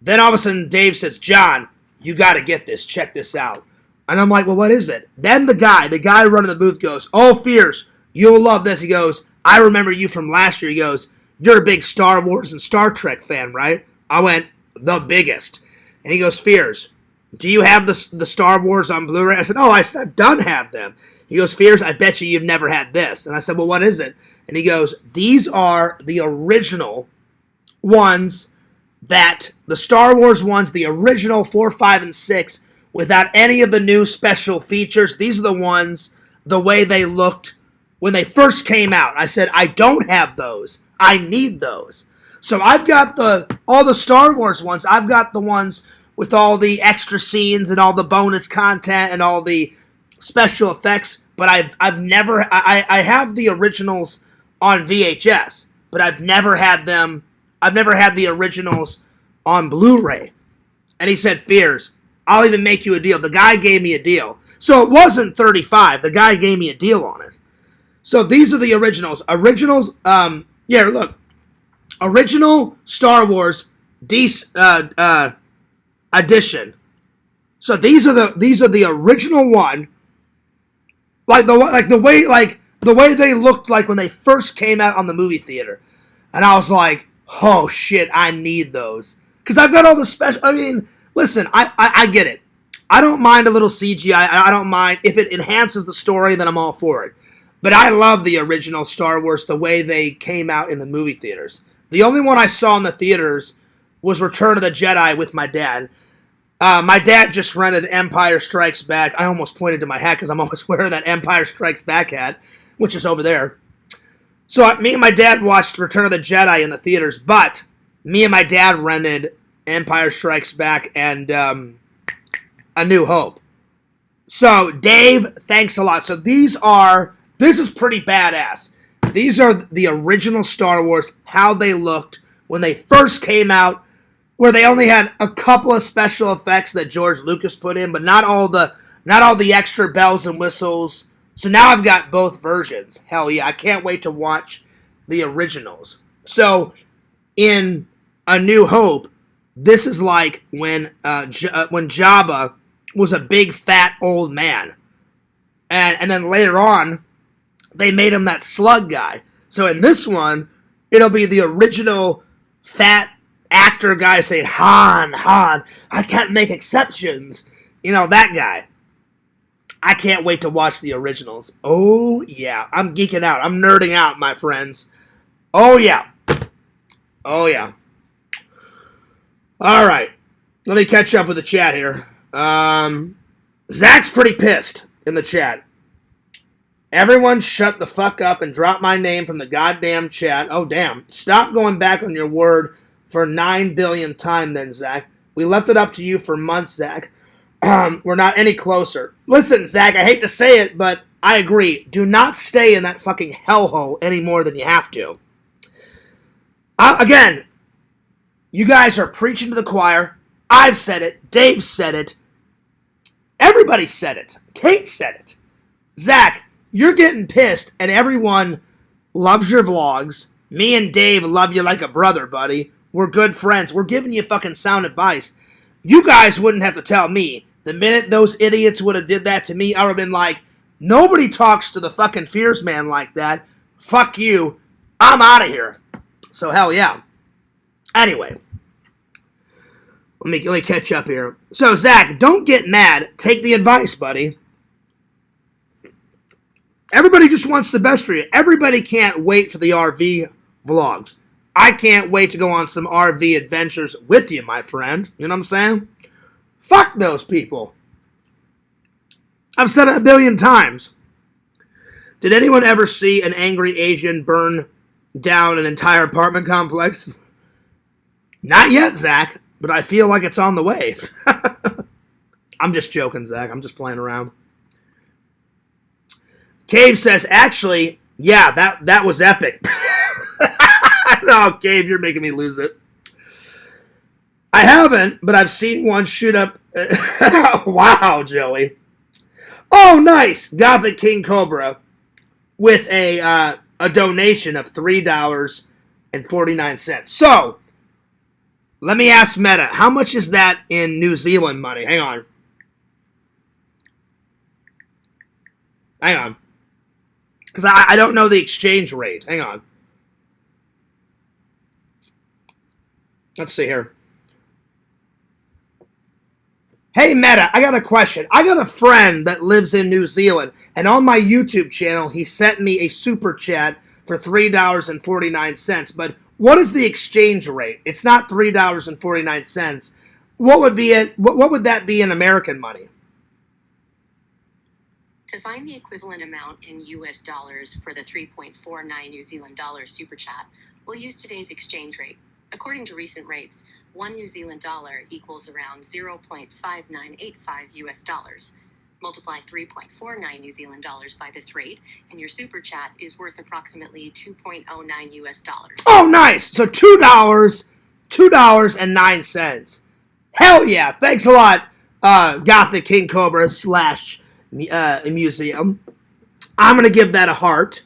S1: Then all of a sudden, Dave says, John, you got to get this. Check this out. And I'm like, well, what is it? Then the guy running the booth goes, oh, Fierce, you'll love this. He goes, I remember you from last year. He goes, you're a big Star Wars and Star Trek fan, right? I went, the biggest. And he goes, Fierce, do you have the Star Wars on Blu-ray? I said, oh, I've done have them. He goes, Fears, I bet you've never had this. And I said, well, what is it? And he goes, these are the original ones that, the Star Wars ones, the original 4, 5, and 6, without any of the new special features. These are the ones, the way they looked when they first came out. I said, I don't have those. I need those. So I've got all the Star Wars ones. I've got the ones with all the extra scenes and all the bonus content and all the special effects, but I've never I have the originals on VHS, but I've never had the originals on Blu-ray. And he said, Fears, I'll even make you a deal. The guy gave me a deal. So it wasn't $35. The guy gave me a deal on it. So these are the originals. Look. Original Star Wars edition. So these are the original one. The way they looked like when they first came out on the movie theater. And I was like, oh shit, I need those. Because I've got all the special. I mean, listen, I get it. I don't mind a little CGI. I don't mind. If it enhances the story, then I'm all for it. But I love the original Star Wars, the way they came out in the movie theaters. The only one I saw in the theaters was Return of the Jedi with my dad. My dad just rented Empire Strikes Back. I almost pointed to my hat because I'm almost wearing that Empire Strikes Back hat, which is over there. So me and my dad watched Return of the Jedi in the theaters, but me and my dad rented Empire Strikes Back and A New Hope. So, Dave, thanks a lot. So this is pretty badass. These are the original Star Wars, how they looked when they first came out, where they only had a couple of special effects that George Lucas put in, but not all the extra bells and whistles. So now I've got both versions. Hell yeah, I can't wait to watch the originals. So in A New Hope, this is like when Jabba was a big fat old man, and then later on they made him that slug guy. So in this one, it'll be the original fat actor guy saying, Han, I can't make exceptions. You know, that guy. I can't wait to watch the originals. Oh, yeah. I'm geeking out. I'm nerding out, my friends. Oh, yeah. Oh, yeah. All right. Let me catch up with the chat here. Zach's pretty pissed in the chat. Everyone shut the fuck up and drop my name from the goddamn chat. Oh, damn. Stop going back on your word for 9 billion times then, Zach. We left it up to you for months, Zach. We're not any closer. Listen, Zach, I hate to say it, but I agree. Do not stay in that fucking hellhole any more than you have to. Again, you guys are preaching to the choir. I've said it. Dave said it. Everybody said it. Kate said it. Zach, you're getting pissed, and everyone loves your vlogs. Me and Dave love you like a brother, buddy. We're good friends. We're giving you fucking sound advice. You guys wouldn't have to tell me. The minute those idiots would have did that to me, I would have been like, nobody talks to the fucking Fears man like that. Fuck you. I'm out of here. So hell yeah. Anyway. Let me catch up here. So, Zach, don't get mad. Take the advice, buddy. Everybody just wants the best for you. Everybody can't wait for the RV vlogs. I can't wait to go on some RV adventures with you, my friend. You know what I'm saying? Fuck those people. I've said it a billion times. Did anyone ever see an angry Asian burn down an entire apartment complex? Not yet, Zach, but I feel like it's on the way. I'm just joking, Zach. I'm just playing around. Cave says, actually, yeah, that was epic. No, Cave, you're making me lose it. I haven't, but I've seen one shoot up. Wow, Joey. Oh, nice. Gothic King Cobra with a donation of $3.49. So, let me ask Meta, how much is that in New Zealand money? Hang on. Because I don't know the exchange rate. Hang on. Let's see here. Hey, Meta, I got a question. I got a friend that lives in New Zealand, and on my YouTube channel, he sent me a super chat for $3.49. But what is the exchange rate? It's not $3.49. What would be it? What would that be in American money?
S4: To find the equivalent amount in US dollars for the 3.49 New Zealand dollars super chat, we'll use today's exchange rate. According to recent rates, 1 New Zealand dollar equals around 0.5985 US dollars. Multiply 3.49 New Zealand dollars by this rate, and your super chat is worth approximately 2.09 US dollars.
S1: Oh, nice. So $2.09. Hell yeah. Thanks a lot, Gothic King Cobra / museum. I'm going to give that a heart.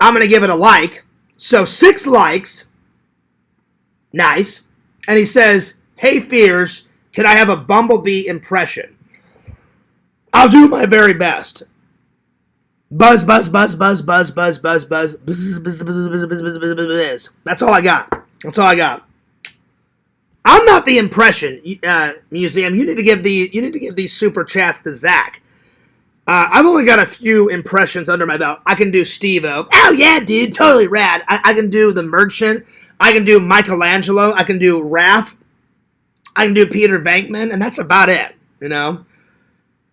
S1: I'm going to give it a like. So 6 likes. Nice. And he says, hey, Fears, can I have a Bumblebee impression? I'll do my very best. Buzz, buzz, buzz, buzz, buzz, buzz, buzz, buzz, buzz, buzz, buzz, buzz, buzz, buzz, buzz. That's all I got. That's all I got. I'm not the impression museum. You need to give these super chats to Zach. I've only got a few impressions under my belt. I can do Steve-O. Oh yeah, dude, totally rad. I can do the Merchant. I can do Michelangelo. I can do Raph. I can do Peter Venkman, and that's about it. You know.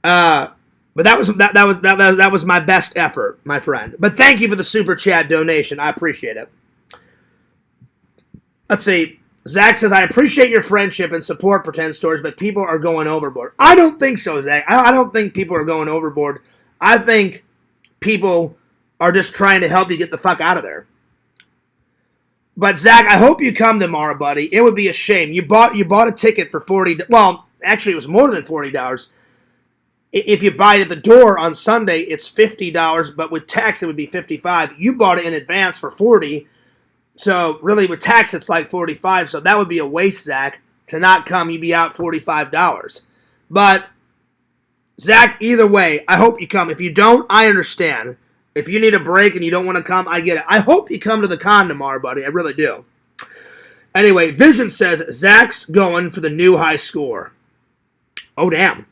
S1: But that was my best effort, my friend. But thank you for the super chat donation. I appreciate it. Let's see. Zach says, I appreciate your friendship and support, Pretend Stores, but people are going overboard. I don't think so, Zach. I don't think people are going overboard. I think people are just trying to help you get the fuck out of there. But, Zach, I hope you come tomorrow, buddy. It would be a shame. You bought a ticket for $40. Well, actually, it was more than $40. If you buy it at the door on Sunday, it's $50, but with tax, it would be $55. You bought it in advance for $40. So, really, with tax, it's like $45. So, that would be a waste, Zach, to not come. You'd be out $45. But, Zach, either way, I hope you come. If you don't, I understand. If you need a break and you don't want to come, I get it. I hope you come to the con tomorrow, buddy. I really do. Anyway, Vision says, Zach's going for the new high score. Oh, damn.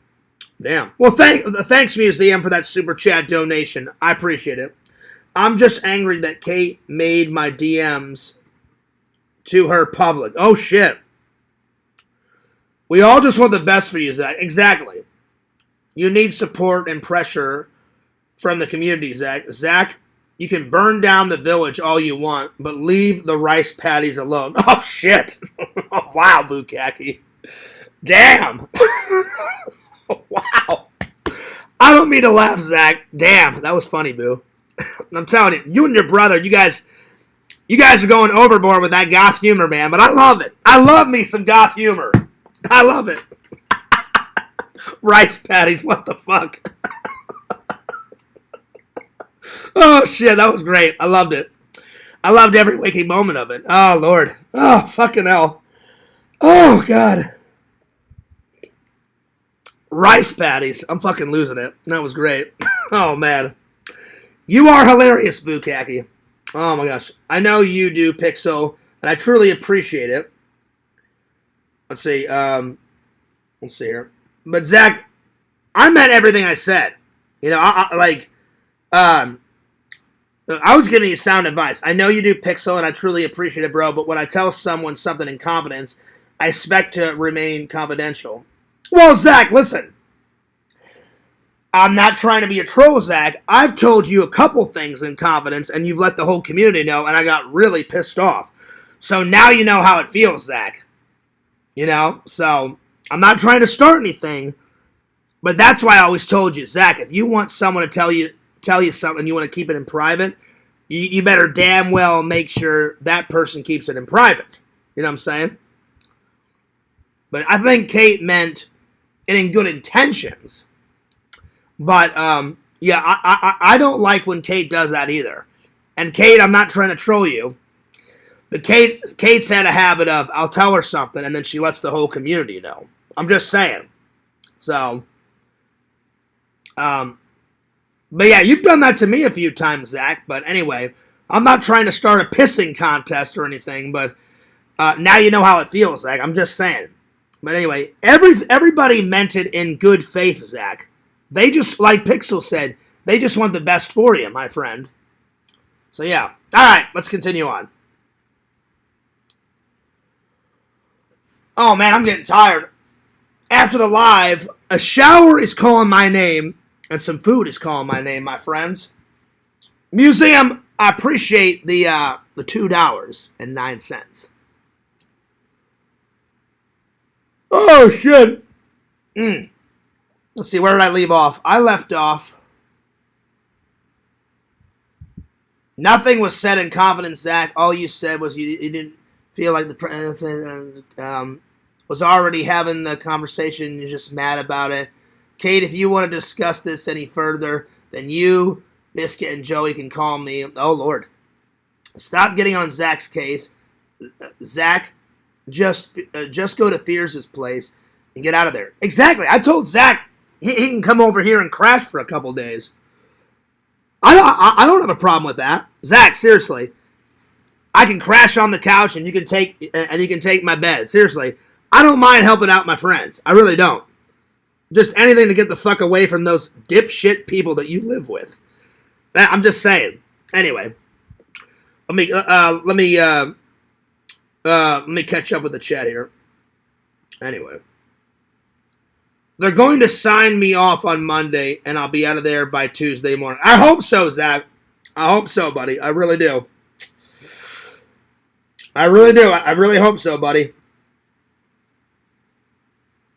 S1: Damn. Well, thanks, Museum, for that super chat donation. I appreciate it. I'm just angry that Kate made my DMs to her public. Oh, shit. We all just want the best for you, Zach. Exactly. You need support and pressure from the community, Zach. Zach, you can burn down the village all you want, but leave the rice patties alone. Oh, shit. Oh, wow, Bukaki. Damn. Wow. I don't mean to laugh, Zach. Damn, that was funny, boo. I'm telling you, you and your brother, you guys are going overboard with that goth humor, man, but I love it. I love me some goth humor. I love it. Rice patties, what the fuck? Oh, shit, that was great. I loved it. I loved every waking moment of it. Oh, Lord. Oh, fucking hell. Oh, God. Rice patties. I'm fucking losing it. That was great. Oh, man. You are hilarious, Bukaki. Oh, my gosh. I know you do, Pixel, and I truly appreciate it. Let's see. Let's see here. But, Zach, I meant everything I said. You know, I was giving you sound advice. I know you do, Pixel, and I truly appreciate it, bro, but when I tell someone something in confidence, I expect to remain confidential. Well, Zach, listen. I'm not trying to be a troll, Zach. I've told you a couple things in confidence, and you've let the whole community know, and I got really pissed off. So now you know how it feels, Zach. You know? So, I'm not trying to start anything, but that's why I always told you, Zach, if you want someone to tell you something, you want to keep it in private, you better damn well make sure that person keeps it in private. You know what I'm saying? But I think Kate meant it in good intentions. But, yeah, I don't like when Kate does that either. And Kate, I'm not trying to troll you, but Kate's had a habit of, I'll tell her something, and then she lets the whole community know. I'm just saying. So, but yeah, you've done that to me a few times, Zach. But anyway, I'm not trying to start a pissing contest or anything, but now you know how it feels, Zach. I'm just saying. But anyway, everybody meant it in good faith, Zach. They just, like Pixel said, they just want the best for you, my friend. So yeah. All right, let's continue on. Oh man, I'm getting tired. After the live, a shower is calling my name, and some food is calling my name, my friends. Museum, I appreciate the $2.09. Oh shit. Let's see, where did I leave off? I left off. Nothing was said in confidence, Zach. All you said was you didn't feel like the president was already having the conversation. You're just mad about it. Kate, if you want to discuss this any further, then you, Biscuit, and Joey can call me. Oh, Lord. Stop getting on Zach's case. Zach, just go to Fierce's place and get out of there. Exactly. I told Zach he can come over here and crash for a couple days. I don't have a problem with that. Zach, seriously. I can crash on the couch and you can take my bed. Seriously. I don't mind helping out my friends. I really don't. Just anything to get the fuck away from those dipshit people that you live with. I'm just saying. Anyway, let me catch up with the chat here. Anyway, they're going to sign me off on Monday, and I'll be out of there by Tuesday morning. I hope so, Zach. I hope so, buddy. I really do. I really do. I really hope so, buddy.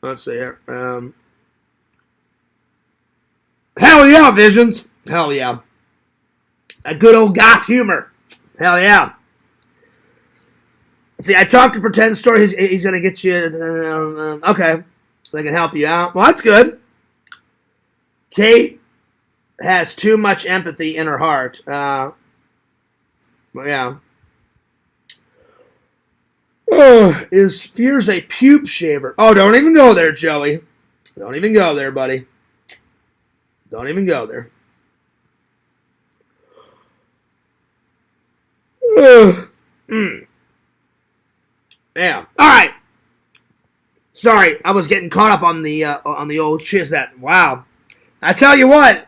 S1: Let's see here. Hell yeah, Visions. Hell yeah. A good old goth humor. Hell yeah. See, I talked to Pretend Store. He's going to get you. Okay. They can help you out. Well, that's good. Kate has too much empathy in her heart. Yeah. Oh, is Fears a pube shaver? Oh, don't even go there, Joey. Don't even go there, buddy. Don't even go there. Yeah. All right. Sorry, I was getting caught up on the old Chizette. Wow. I tell you what.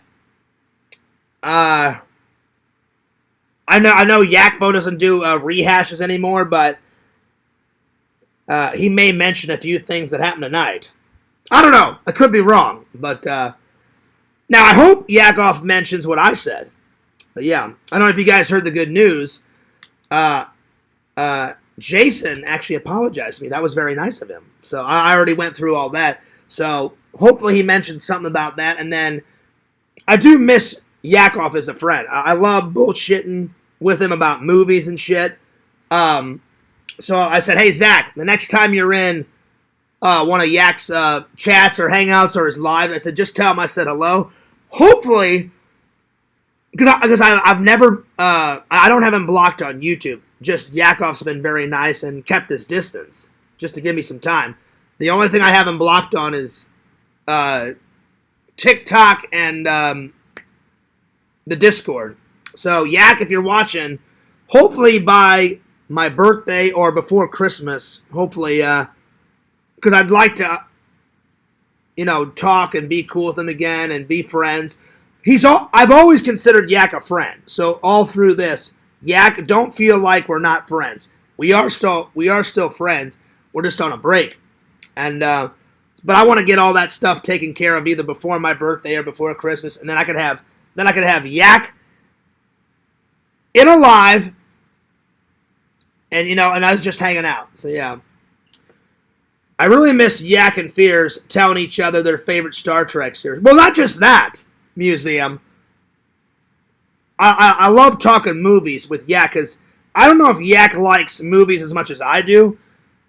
S1: I know Yakvo doesn't do rehashes anymore, but he may mention a few things that happened tonight. I don't know. I could be wrong, but now I hope Yakov mentions what I said. But yeah, I don't know if you guys heard the good news. Jason actually apologized to me. That was very nice of him. So I already went through all that. So hopefully he mentioned something about that. And then I do miss Yakov as a friend. I love bullshitting with him about movies and shit. So I said, hey, Zach, the next time you're in one of Yak's chats or hangouts or his live, I said, just tell him I said hello. Hopefully, because I've never, I don't have him blocked on YouTube. Just Yakov's been very nice and kept his distance just to give me some time. The only thing I have him blocked on is TikTok and the Discord. So, Yak, if you're watching, hopefully by my birthday or before Christmas, hopefully, because I'd like to, talk and be cool with him again and be friends. I've always considered Yak a friend. So all through this, Yak, don't feel like we're not friends. We are still friends. We're just on a break. And but I want to get all that stuff taken care of either before my birthday or before Christmas, and then I could have Yak in a live, and and I was just hanging out. So yeah. I really miss Yak and Fears telling each other their favorite Star Trek series. Well, not just that, Museum. I love talking movies with Yak, because I don't know if Yak likes movies as much as I do,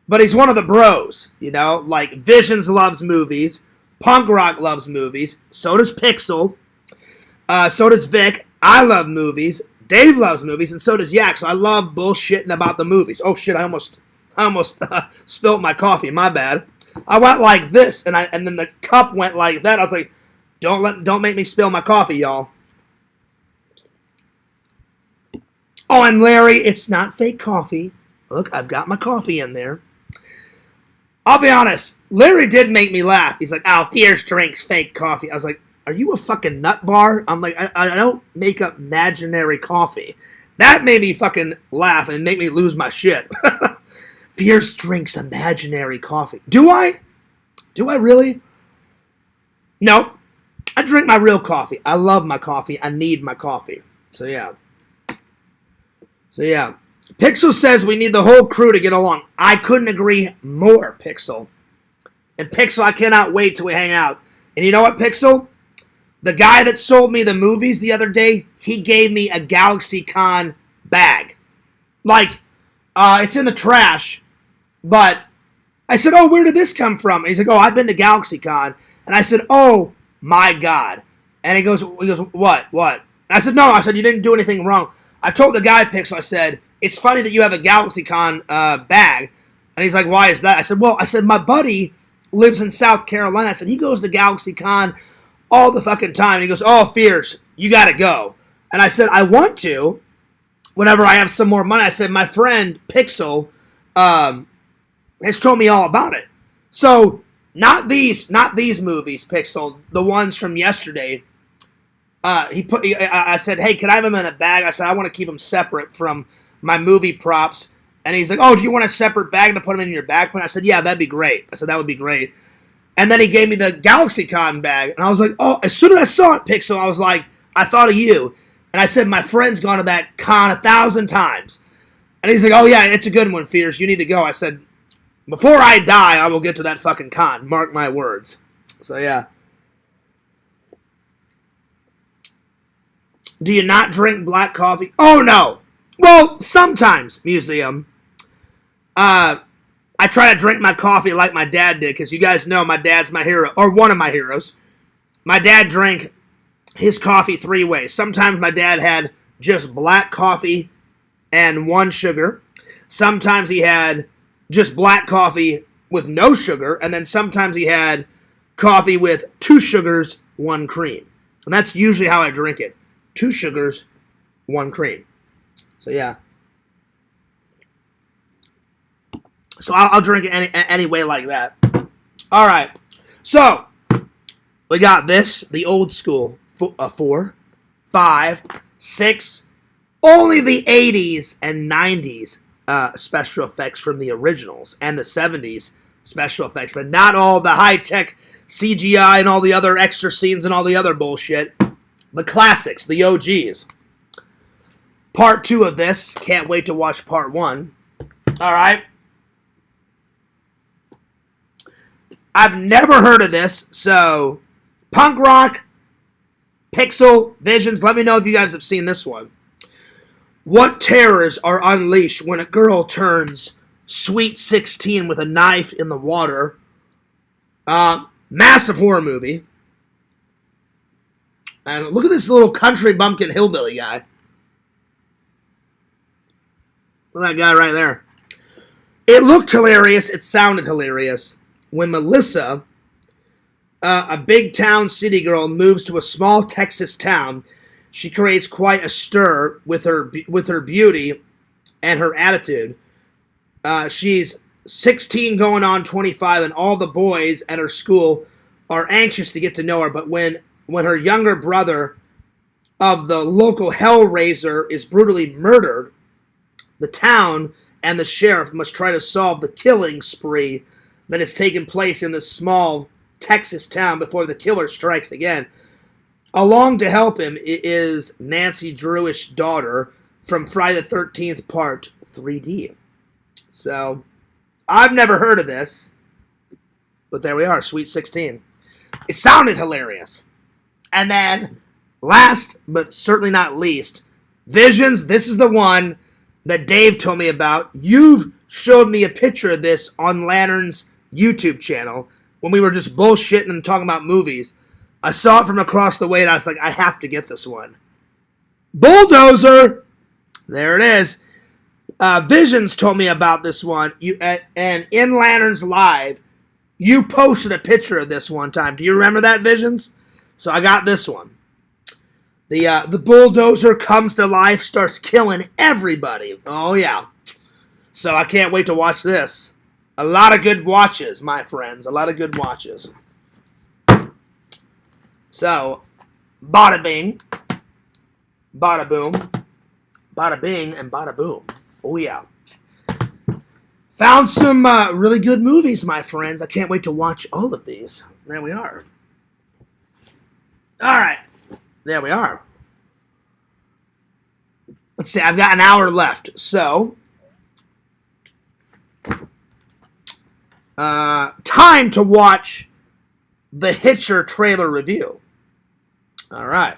S1: but he's one of the bros, Like, Visions loves movies, Punk Rock loves movies, so does Pixel, so does Vic. I love movies, Dave loves movies, and so does Yak, so I love bullshitting about the movies. Oh, shit, I almost spilled my coffee, my bad. I went like this, and then the cup went like that. I was like, don't make me spill my coffee, y'all. Oh, and Larry, it's not fake coffee. Look, I've got my coffee in there. I'll be honest. Larry did make me laugh. He's like, "Oh, Fierce drinks fake coffee." I was like, "Are you a fucking nut bar?" I'm like, I don't make up imaginary coffee. That made me fucking laugh and make me lose my shit. Fierce drinks imaginary coffee. Do I? Do I really? No. I drink my real coffee. I love my coffee. I need my coffee. So yeah. Pixel says we need the whole crew to get along. I couldn't agree more, Pixel. And Pixel, I cannot wait till we hang out. And you know what, Pixel? The guy that sold me the movies the other day, he gave me a GalaxyCon bag. Like, it's in the trash, but I said, "Oh, where did this come from?" And he's like, "Oh, I've been to GalaxyCon." And I said, "Oh, my God." And he goes, "What? And I said, "No." I said, "You didn't do anything wrong." I told the guy, Pixel, I said, "It's funny that you have a GalaxyCon bag." And he's like, "Why is that?" I said, my buddy lives in South Carolina. I said, he goes to GalaxyCon all the fucking time. And he goes, "Oh, Fierce, you got to go." And I said, "I want to whenever I have some more money." I said, "My friend Pixel has told me all about it." So not these movies, Pixel, the ones from yesterday. I said, "Hey, can I have them in a bag?" I said, "I want to keep them separate from my movie props." And he's like, "Oh, do you want a separate bag to put them in your backpack?" I said, "Yeah, that'd be great." I said, "That would be great." And then he gave me the GalaxyCon bag. And I was like, oh, as soon as I saw it, Pixel, I was like, I thought of you. And I said, my friend's gone to that con 1,000 times. And he's like, "Oh, yeah, it's a good one, Fierce. You need to go." I said, before I die, I will get to that fucking con. Mark my words. So, yeah. Do you not drink black coffee? Oh, no. Well, sometimes, Museum. I try to drink my coffee like my dad did, because you guys know my dad's my hero, or one of my heroes. My dad drank his coffee 3 ways. Sometimes my dad had just black coffee and 1 sugar. Sometimes he had just black coffee with no sugar, and then sometimes he had coffee with 2 sugars, 1 cream. And that's usually how I drink it. 2 sugars, 1 cream. So, yeah. So I'll drink it any way like that. All right. So we got this, the old school 4, 5, 6, only the 80s and 90s special effects from the originals and the 70s special effects, but not all the high-tech CGI and all the other extra scenes and all the other bullshit. The classics, the OGs. Part 2 of this. Can't wait to watch part 1. All right. I've never heard of this, so punk rock, Pixel, Visions, let me know if you guys have seen this one. What terrors are unleashed when a girl turns sweet 16 with a knife in the water? Massive horror movie. And look at this little country bumpkin hillbilly guy. Look at that guy right there. It looked hilarious. It sounded hilarious. When Melissa, a big town city girl, moves to a small Texas town, she creates quite a stir with her beauty and her attitude. She's 16 going on 25, and all the boys at her school are anxious to get to know her. But when her younger brother of the local Hellraiser is brutally murdered, the town and the sheriff must try to solve the killing spree that has taken place in this small Texas town before the killer strikes again. Along to help him is Nancy Drewish daughter from Friday the 13th Part 3D. So, I've never heard of this, but there we are, Sweet 16. It sounded hilarious. And then, last but certainly not least, Visions. This is the one that Dave told me about. You've showed me a picture of this on Lantern's YouTube channel when we were just bullshitting and talking about movies. I saw it from across the way and I was like, I have to get this one. Bulldozer! There it is. Visions told me about this one. And in Lantern's Live, you posted a picture of this one time. Do you remember that, Visions? So I got this one. The bulldozer comes to life, starts killing everybody. Oh, yeah. So I can't wait to watch this. A lot of good watches, my friends. A lot of good watches. So, bada bing, bada boom, bada bing, and bada boom. Oh, yeah. Found some really good movies, my friends. I can't wait to watch all of these. There we are. All right. There we are. Let's see. I've got an hour left. So, time to watch the Hitcher trailer review. All right.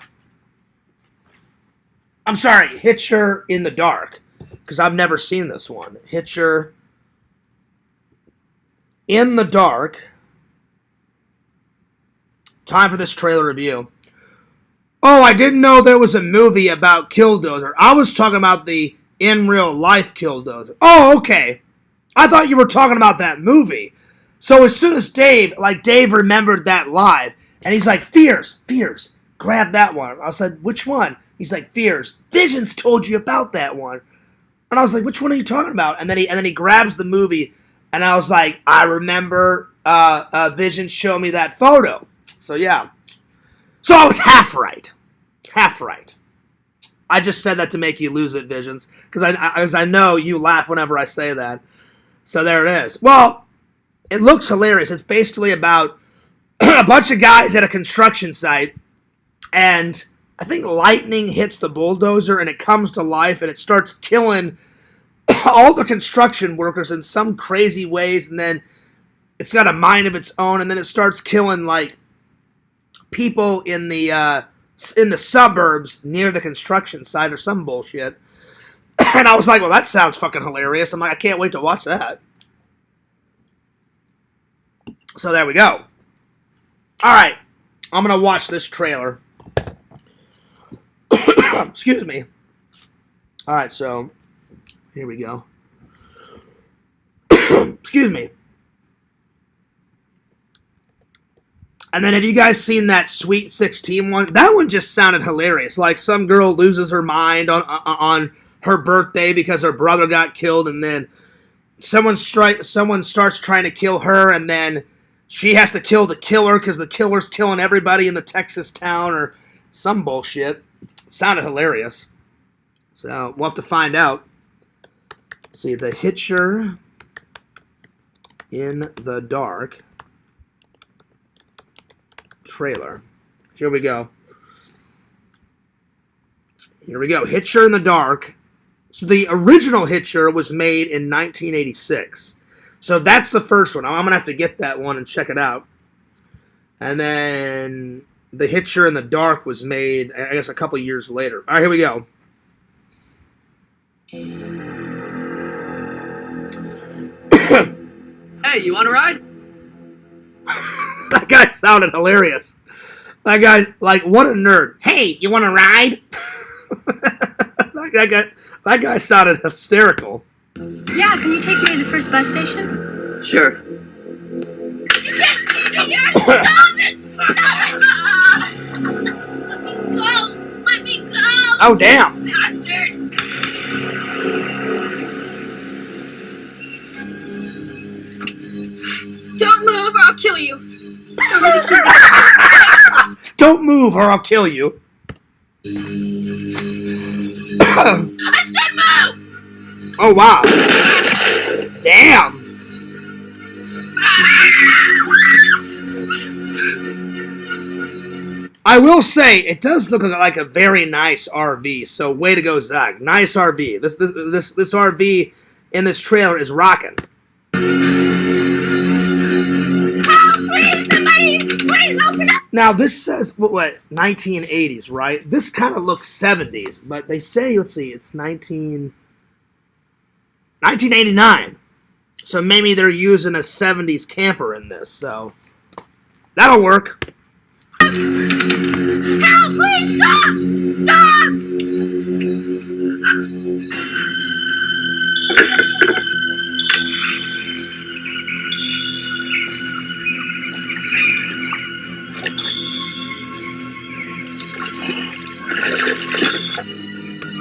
S1: I'm sorry, Hitcher in the Dark, because I've never seen this one. Hitcher in the Dark. Time for this trailer review. Oh, I didn't know there was a movie about Killdozer. I was talking about the in real life Killdozer. Oh, okay. I thought you were talking about that movie. So as soon as Dave remembered that live, and he's like, Fears, grab that one. I said, which one? He's like, Fears. Visions told you about that one. And I was like, which one are you talking about? And then he grabs the movie, and I was like, I remember Vision showed me that photo. So yeah. So I was half right. Half right. I just said that to make you lose it, Visions, because I know you laugh whenever I say that. So there it is. Well, it looks hilarious. It's basically about a bunch of guys at a construction site, and I think lightning hits the bulldozer and it comes to life and it starts killing all the construction workers in some crazy ways, and then it's got a mind of its own, and then it starts killing like people in the suburbs near the construction site or some bullshit. And I was like, well, that sounds fucking hilarious. I'm like, I can't wait to watch that. So there we go. All right. I'm going to watch this trailer. Excuse me. All right, so here we go. Excuse me. And then have you guys seen that Sweet 16 one? That one just sounded hilarious. Like some girl loses her mind on her birthday because her brother got killed, and then someone starts trying to kill her, and then she has to kill the killer because the killer's killing everybody in the Texas town or some bullshit. It sounded hilarious. So we'll have to find out. Let's see, the Hitcher in the Dark trailer. Here we go. Here we go. Hitcher in the Dark. So the original Hitcher was made in 1986. So that's the first one. I'm going to have to get that one and check it out. And then the Hitcher in the Dark was made, I guess, a couple years later. All right, here we go.
S5: Hey, you want to ride?
S1: That guy sounded hilarious. That guy, like, what a nerd. Hey, you want to ride? that guy sounded hysterical.
S6: Yeah, can you take me to the first bus station?
S5: Sure.
S6: You can't stop it! Let me go!
S1: Oh, damn.
S6: Bastard! Don't move or I'll kill you!
S1: Don't move or I'll kill you.
S6: I said move!
S1: Oh, wow. Damn. I will say, it does look like a very nice RV, so way to go, Zach. Nice RV. This RV in this trailer is rocking.
S6: Please open up!
S1: Now, this says, what, 1980s, right? This kind of looks 70s, but they say, let's see, it's 1989. So maybe they're using a 70s camper in this, so that'll work.
S6: Help! Please stop! Stop!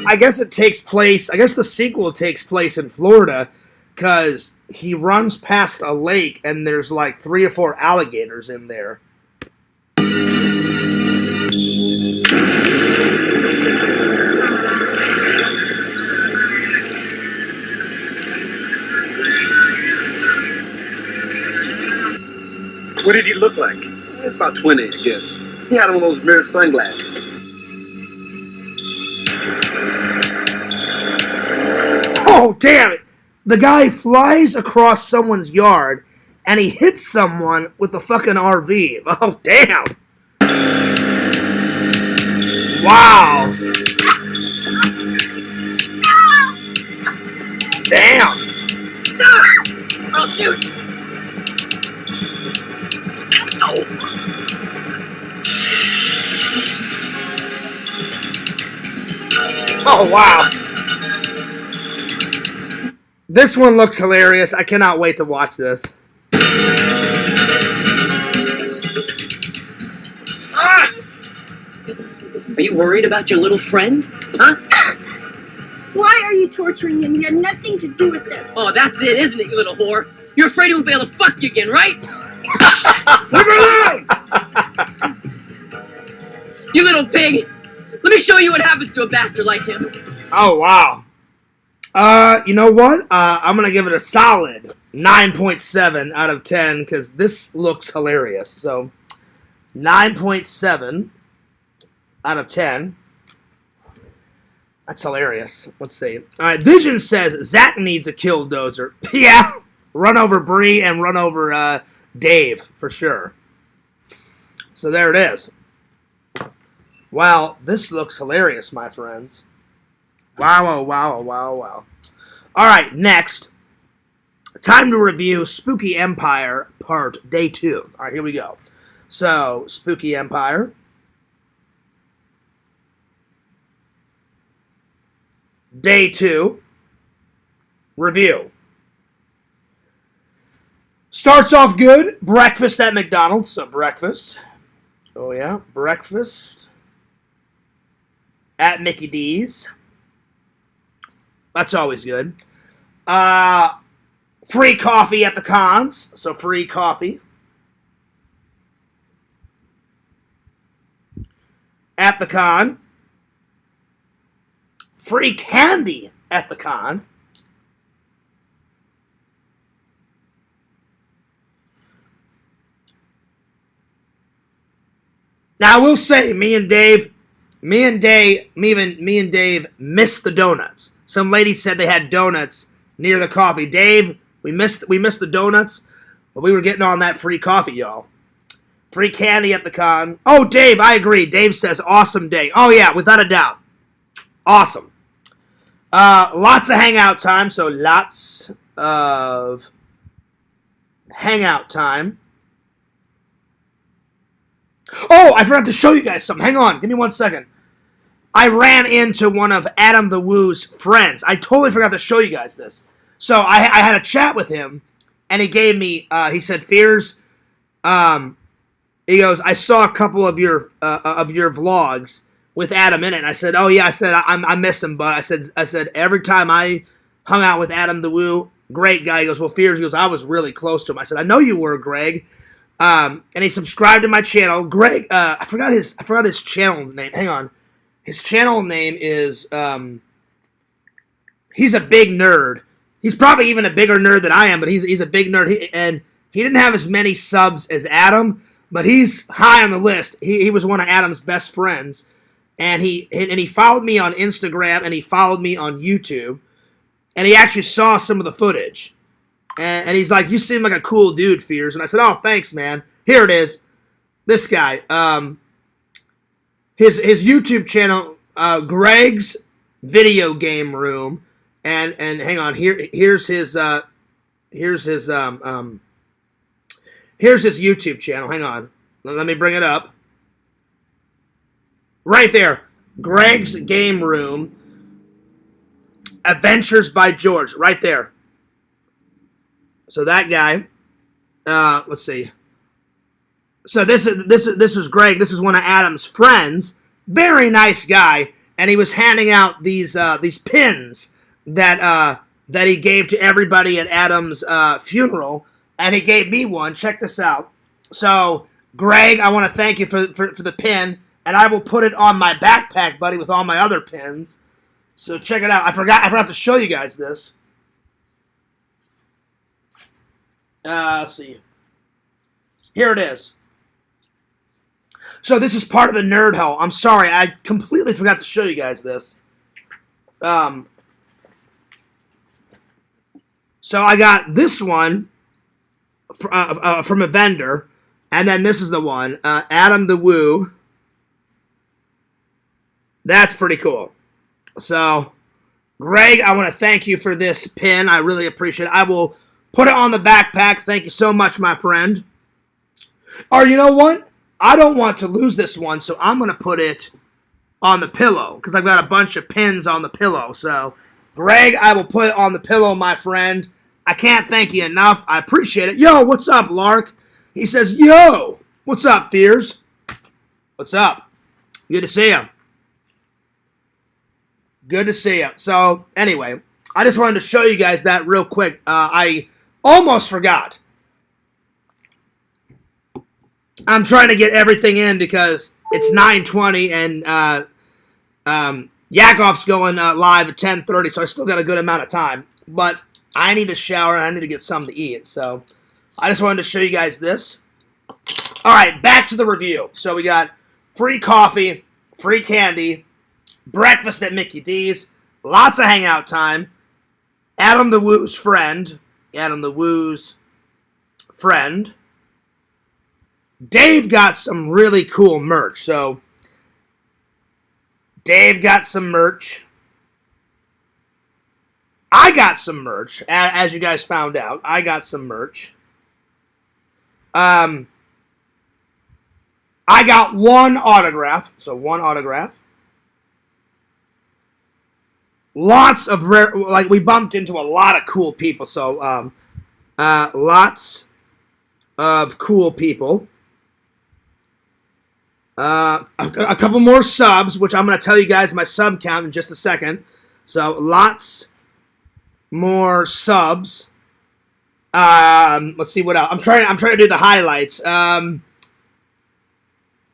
S1: I guess the sequel takes place in Florida, because he runs past a lake and there's like 3 or 4 alligators in there.
S5: What did he look like? It's about 20, I guess. He had one of those mirrored sunglasses.
S1: Oh, damn it! The guy flies across someone's yard and he hits someone with the fucking RV. Oh, damn! Wow! Damn!
S3: Stop! I'll shoot!
S1: Oh, wow! This one looks hilarious. I cannot wait to watch this.
S7: Ah! Are you worried about your little friend? Huh?
S6: Why are you torturing him? He had nothing to do with this.
S7: Oh, that's it, isn't it, you little whore? You're afraid he won't be able to fuck you again, right?
S1: Leave her alone!
S7: You little pig! Let me show you what happens to a bastard like him.
S1: Oh, wow. You know what? I'm going to give it a solid 9.7 out of 10 because this looks hilarious. So, 9.7 out of 10. That's hilarious. Let's see. All right, Vision says Zach needs a killdozer. Yeah, run over Bree and run over Dave for sure. So there it is. Wow, this looks hilarious, my friends. Wow, oh, wow, oh, wow, oh, wow. All right, next. Time to review Spooky Empire Day 2. All right, here we go. So, Spooky Empire. Day 2. Review. Starts off good. Breakfast at McDonald's. So, breakfast. Oh, yeah. Breakfast at Mickey D's. That's always good. Free coffee at the cons. So, free coffee at the con. Free candy at the con. Now I will say, me and Dave missed the donuts. Some lady said they had donuts near the coffee. Dave, we missed the donuts, but we were getting on that free coffee, y'all. Free candy at the con. Oh, Dave, I agree. Dave says awesome day. Oh yeah, without a doubt. Awesome. Lots of hangout time, so lots of hangout time. Oh, I forgot to show you guys something. Hang on, give me 1 second. I ran into one of Adam the Woo's friends. I totally forgot to show you guys this. So I had a chat with him, and he gave me, he said, Fears, he goes, I saw a couple of your vlogs with Adam in it. And I said, oh yeah, I said, I miss him, but I said, every time I hung out with Adam the Woo, great guy. He goes, well, Fears, he goes, I was really close to him. I said, I know you were, Greg. And he subscribed to my channel. Greg, I forgot his channel name. Hang on. His channel name is, he's a big nerd. He's probably even a bigger nerd than I am, but he's a big nerd. And he didn't have as many subs as Adam, but he's high on the list. He was one of Adam's best friends. And he followed me on Instagram, and he followed me on YouTube. And he actually saw some of the footage. And he's like, you seem like a cool dude, Fears. And I said, oh, thanks, man. Here it is. This guy. His YouTube channel, Greg's Video Game Room. And hang on, here's his YouTube channel. Hang on. Let me bring it up. Right there. Greg's Game Room. Adventures by George. Right there. So that guy, let's see. So this was Greg. This is one of Adam's friends. Very nice guy, and he was handing out these pins that that he gave to everybody at Adam's funeral, and he gave me one. Check this out. So, Greg, I want to thank you for the pin, and I will put it on my backpack, buddy, with all my other pins. So check it out. I forgot to show you guys this. Let's see. Here it is. So this is part of the nerd hole. I'm sorry, I completely forgot to show you guys this. So I got this one from a vendor, and then this is the one, Adam the Woo. That's pretty cool. So, Greg, I want to thank you for this pin. I really appreciate it. I will put it on the backpack. Thank you so much, my friend. Or you know what? I don't want to lose this one, so I'm going to put it on the pillow because I've got a bunch of pins on the pillow. So, Greg, I will put it on the pillow, my friend. I can't thank you enough. I appreciate it. Yo, what's up, Lark? He says, yo, what's up, Fears? What's up? Good to see you. Good to see you. So, anyway, I just wanted to show you guys that real quick. I almost forgot. I'm trying to get everything in because it's 9:20 and Yakov's going live at 10:30, so I still got a good amount of time. But I need to shower and I need to get something to eat. So, I just wanted to show you guys this. All right, back to the review. So, we got free coffee, free candy, breakfast at Mickey D's, lots of hangout time, Adam the Woo's friend, Dave got some really cool merch. So, Dave got some merch. I got some merch, as you guys found out. I got some merch. I got one autograph. So, one autograph. Lots of rare, like we bumped into a lot of cool people. So, lots of cool people. A couple more subs, which I'm going to tell you guys my sub count in just a second. So, lots more subs. Let's see what else. I'm trying to do the highlights.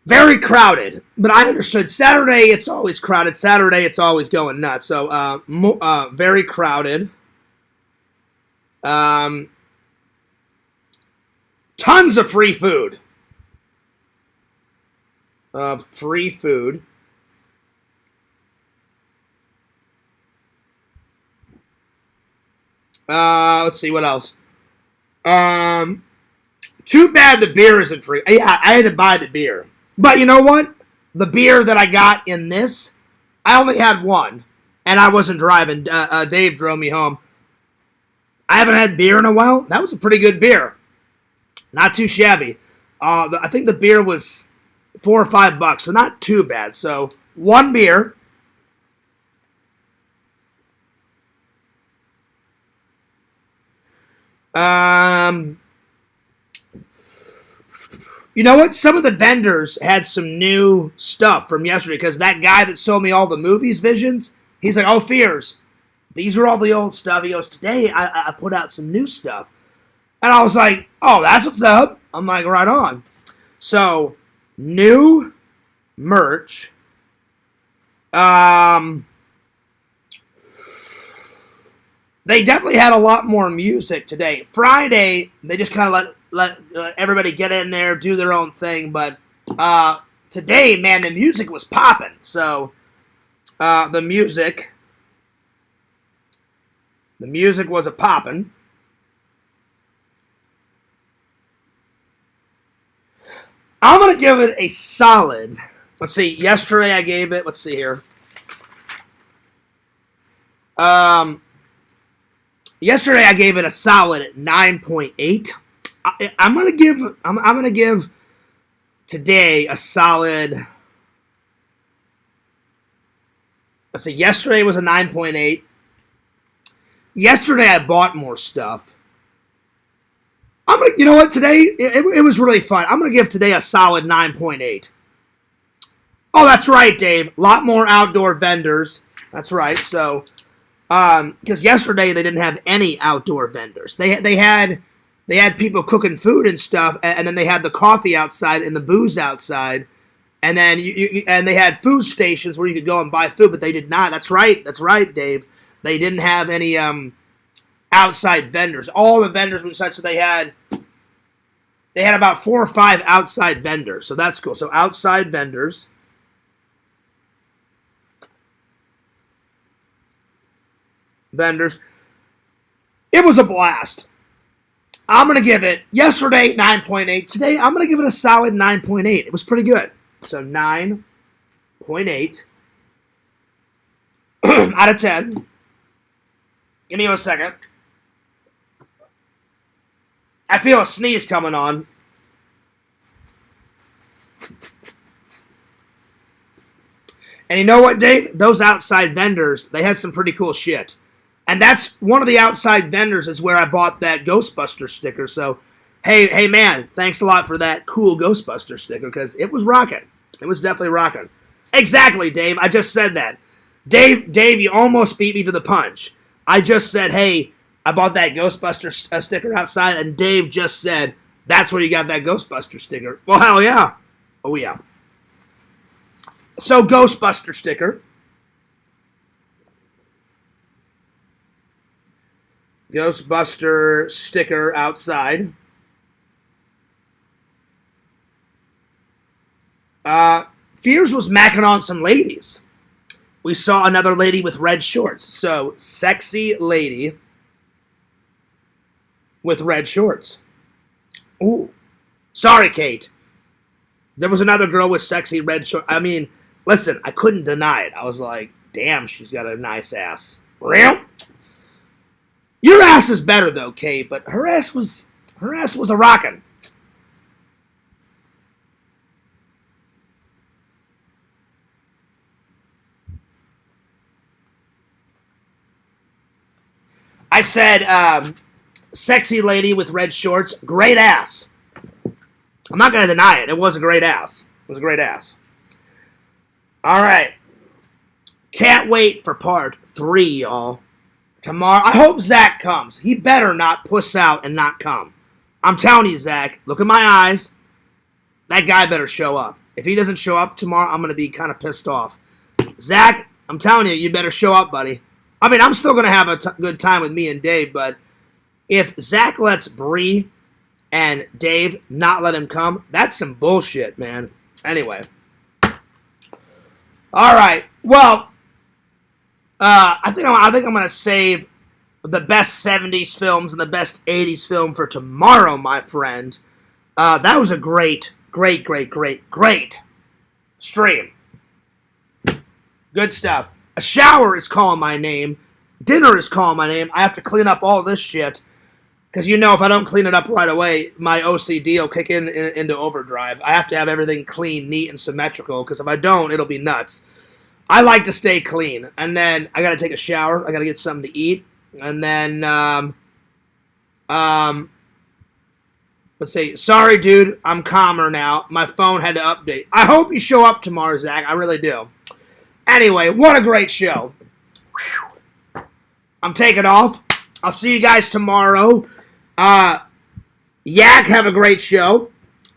S1: Very crowded, but I understood. Saturday, it's always crowded. Saturday, it's always going nuts. So, very crowded. Tons of free food. Free food. Let's see what else. Too bad the beer isn't free. Yeah, I had to buy the beer. But you know what? The beer that I got in this, I only had one. And I wasn't driving. Dave drove me home. I haven't had beer in a while. That was a pretty good beer. Not too shabby. I think the beer was $4 or $5, so not too bad. So, one beer. You know what? Some of the vendors had some new stuff from yesterday because that guy that sold me all the movies visions, he's like, oh, Fears, these are all the old stuff. He goes, today I put out some new stuff. And I was like, oh, that's what's up. I'm like, right on. So, new merch. They definitely had a lot more music today. Friday, they just kind of let everybody get in there, do their own thing. But today, man, the music was popping. So, the music was a popping. I'm going to give it a solid. Let's see. Yesterday, I gave it. Let's see here. Yesterday, I gave it a solid 9.8. I'm gonna give today a solid. Let's see. Yesterday was a 9.8. Yesterday, I bought more stuff. You know what? Today it was really fun. I'm gonna give today a solid 9.8. Oh, that's right, Dave. A lot more outdoor vendors. That's right. So, Because yesterday they didn't have any outdoor vendors. They had people cooking food and stuff, and then they had the coffee outside and the booze outside, and then and they had food stations where you could go and buy food, but they did not. That's right, Dave. They didn't have any outside vendors. All the vendors were inside, so they had about 4 or 5 outside vendors. So that's cool. So outside vendors. It was a blast. I'm going to give it, yesterday, 9.8. Today, I'm going to give it a solid 9.8. It was pretty good. So 9.8 out of 10. Give me a second. I feel a sneeze coming on. And you know what, Dave? Those outside vendors, they had some pretty cool shit. And that's one of the outside vendors is where I bought that Ghostbuster sticker. So, hey man, thanks a lot for that cool Ghostbuster sticker because it was rocking. It was definitely rocking. Exactly, Dave. I just said that. Dave, you almost beat me to the punch. I just said, hey, I bought that Ghostbuster sticker outside, and Dave just said, that's where you got that Ghostbuster sticker. Well, hell yeah. Oh, yeah. So, Ghostbuster sticker. Ghostbuster sticker outside. Fears was macking on some ladies. We saw another lady with red shorts. So, sexy lady with red shorts. Ooh. Sorry, Kate. There was another girl with sexy red shorts. I mean, listen, I couldn't deny it. I was like, damn, she's got a nice ass. Real? Your ass is better though, Kate, but her ass was a rockin'. I said, sexy lady with red shorts, great ass. I'm not going to deny it. It was a great ass. It was a great ass. All right. Can't wait for part 3, y'all. Tomorrow. I hope Zach comes. He better not puss out and not come. I'm telling you, Zach, look in my eyes. That guy better show up. If he doesn't show up tomorrow, I'm going to be kind of pissed off. Zach, I'm telling you, you better show up, buddy. I mean, I'm still going to have a good time with me and Dave, but if Zach lets Bree and Dave not let him come, that's some bullshit, man. Anyway. All right. Well, I think I'm going to save the best 70s films and the best 80s film for tomorrow, my friend. That was a great stream. Good stuff. A shower is calling my name. Dinner is calling my name. I have to clean up all this shit. Because you know if I don't clean it up right away, my OCD will kick into overdrive. I have to have everything clean, neat, and symmetrical. Because if I don't, it'll be nuts. I like to stay clean. And then I got to take a shower. I got to get something to eat. And then, let's see. Sorry, dude. I'm calmer now. My phone had to update. I hope you show up tomorrow, Zach. I really do. Anyway, what a great show. Whew. I'm taking off. I'll see you guys tomorrow. Yak, have a great show.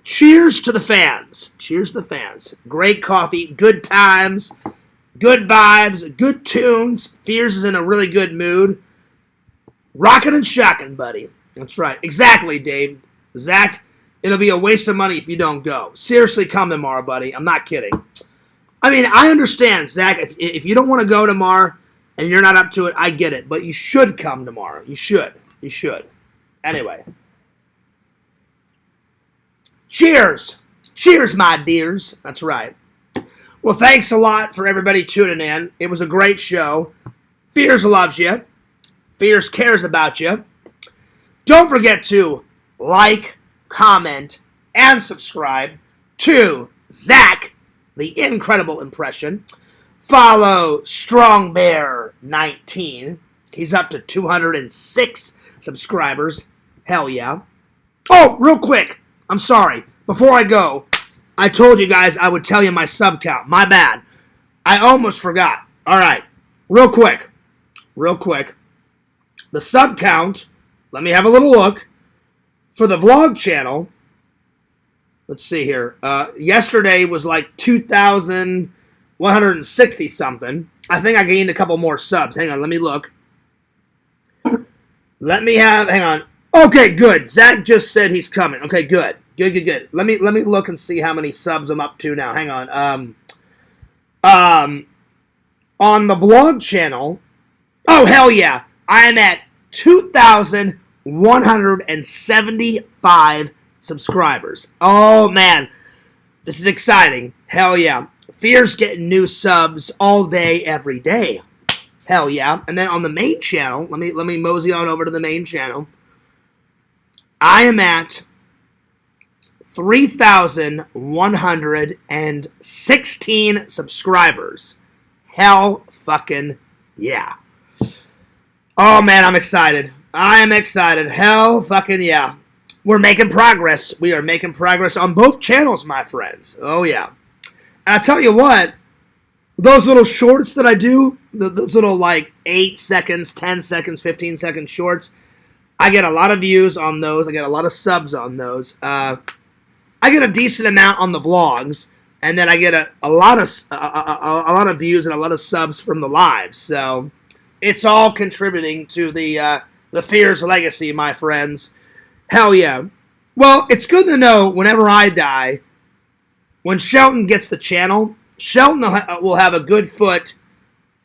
S1: Cheers to the fans. Cheers to the fans. Great coffee, good times, good vibes, good tunes. Fears is in a really good mood. Rockin' and shockin', buddy. That's right. Exactly, Dave. Zach, it'll be a waste of money if you don't go. Seriously, come tomorrow, buddy. I'm not kidding. I mean, I understand, Zach. If you don't want to go tomorrow and you're not up to it, I get it. But you should come tomorrow. You should. You should. Anyway. Cheers. Cheers, my dears. That's right. Well, thanks a lot for everybody tuning in. It was a great show. Fears loves you. Fears cares about you. Don't forget to like, comment, and subscribe to Zach, the Incredible Impression. Follow Strong Bear 19. He's up to 206 subscribers. Hell yeah. Oh, real quick. I'm sorry. Before I go, I told you guys I would tell you my sub count. My bad. I almost forgot. All right. Real quick. real quick. The sub count, let me have a little look. For the vlog channel, let's see here. Yesterday was like 2,160 something. I think I gained a couple more subs. Hang on, let me look. Hang on. Okay, good. Zach just said he's coming. Okay, good. Good. Let me look and see how many subs I'm up to now. Hang on. On the vlog channel, oh hell yeah, I am at 2,175 subscribers. Oh man, this is exciting. Hell yeah. Fear's getting new subs all day, every day. Hell yeah. And then on the main channel, let me mosey on over to the main channel. I am at 3,116 subscribers. Hell fucking yeah. Oh man, I'm excited. I am excited. Hell fucking yeah. We're making progress. We are making progress on both channels, my friends. Oh yeah. And I tell you what, those little shorts that I do, those little like 8 seconds, 10 seconds, 15-second shorts, I get a lot of views on those. I get a lot of subs on those. I get a decent amount on the vlogs, and then I get a lot of views and a lot of subs from the lives. So it's all contributing to the Fears legacy, my friends. Hell yeah. Well, it's good to know whenever I die, when Shelton gets the channel, Shelton will have a good foot,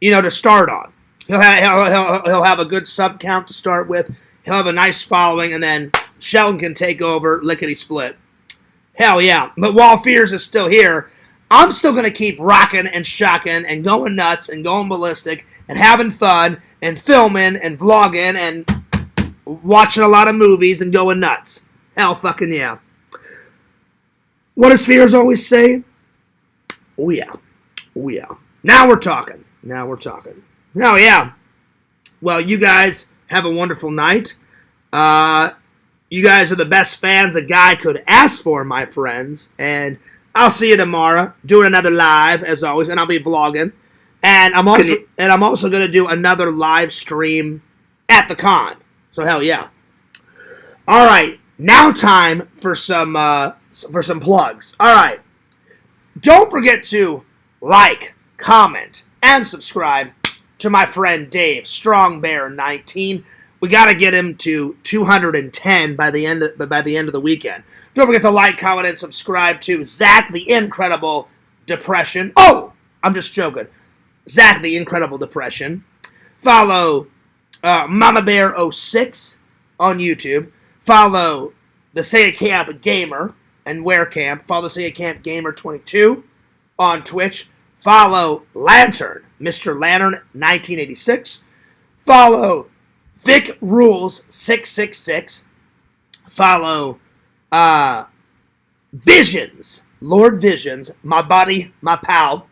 S1: to start on. He'll have a good sub count to start with. He'll have a nice following, and then Shelton can take over lickety-split. Hell yeah. But while Fears is still here, I'm still going to keep rocking and shocking and going nuts and going ballistic and having fun and filming and vlogging and watching a lot of movies and going nuts. Hell fucking yeah. What does Fears always say? Oh yeah. Oh yeah. Now we're talking. Oh yeah. Well, you guys have a wonderful night. You guys are the best fans a guy could ask for, my friends. And I'll see you tomorrow, doing another live as always, and I'll be vlogging. And I'm also going to do another live stream at the con. So hell yeah. All right, now time for some plugs. All right, don't forget to like, comment, and subscribe to my friend Dave StrongBear19. We got to get him to 210 by the end of the weekend. Don't forget to like, comment, and subscribe to Zach the Incredible Depression. Oh, I'm just joking. Zach the Incredible Depression. Follow Mama Bear 06 on YouTube. Follow the Say Camp Gamer and Wear Camp. Follow the Say Camp Gamer 22 on Twitch. Follow Lantern, Mr. Lantern 1986. Follow Vic Rules 666. Follow Visions, Lord Visions, my buddy, my pal,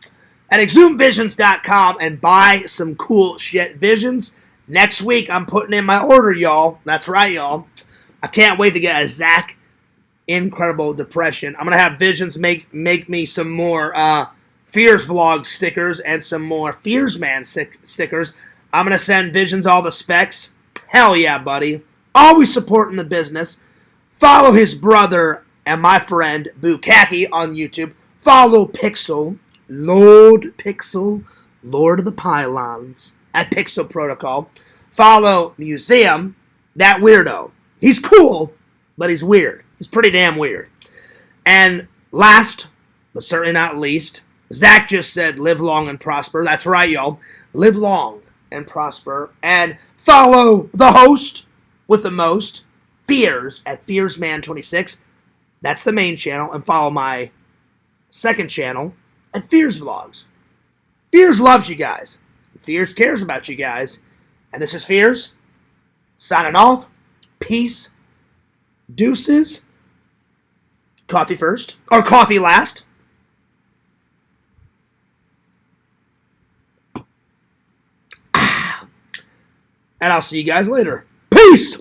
S1: at exhumevisions.com and buy some cool shit. Visions, next week I'm putting in my order, y'all. That's right, y'all. I can't wait to get a Zach Incredible Depression. I'm going to have Visions make me some more Fears Vlog stickers and some more Fears Man stickers. I'm going to send Visions all the specs. Hell yeah, buddy. Always supporting the business. Follow his brother and my friend Bukaki on YouTube. Follow Pixel, Lord of the Pylons, at Pixel Protocol. Follow Museum, that weirdo. He's cool, but he's weird. He's pretty damn weird. And last, but certainly not least, Zach just said live long and prosper. That's right, y'all. Live long and prosper. And follow the host with the most, Fears, at FearsMan26. That's the main channel. And follow my second channel at Fears Vlogs. Fears loves you guys. Fears cares about you guys. And this is Fears, signing off. Peace. Deuces. Coffee first. Or coffee last. And I'll see you guys later. Peace!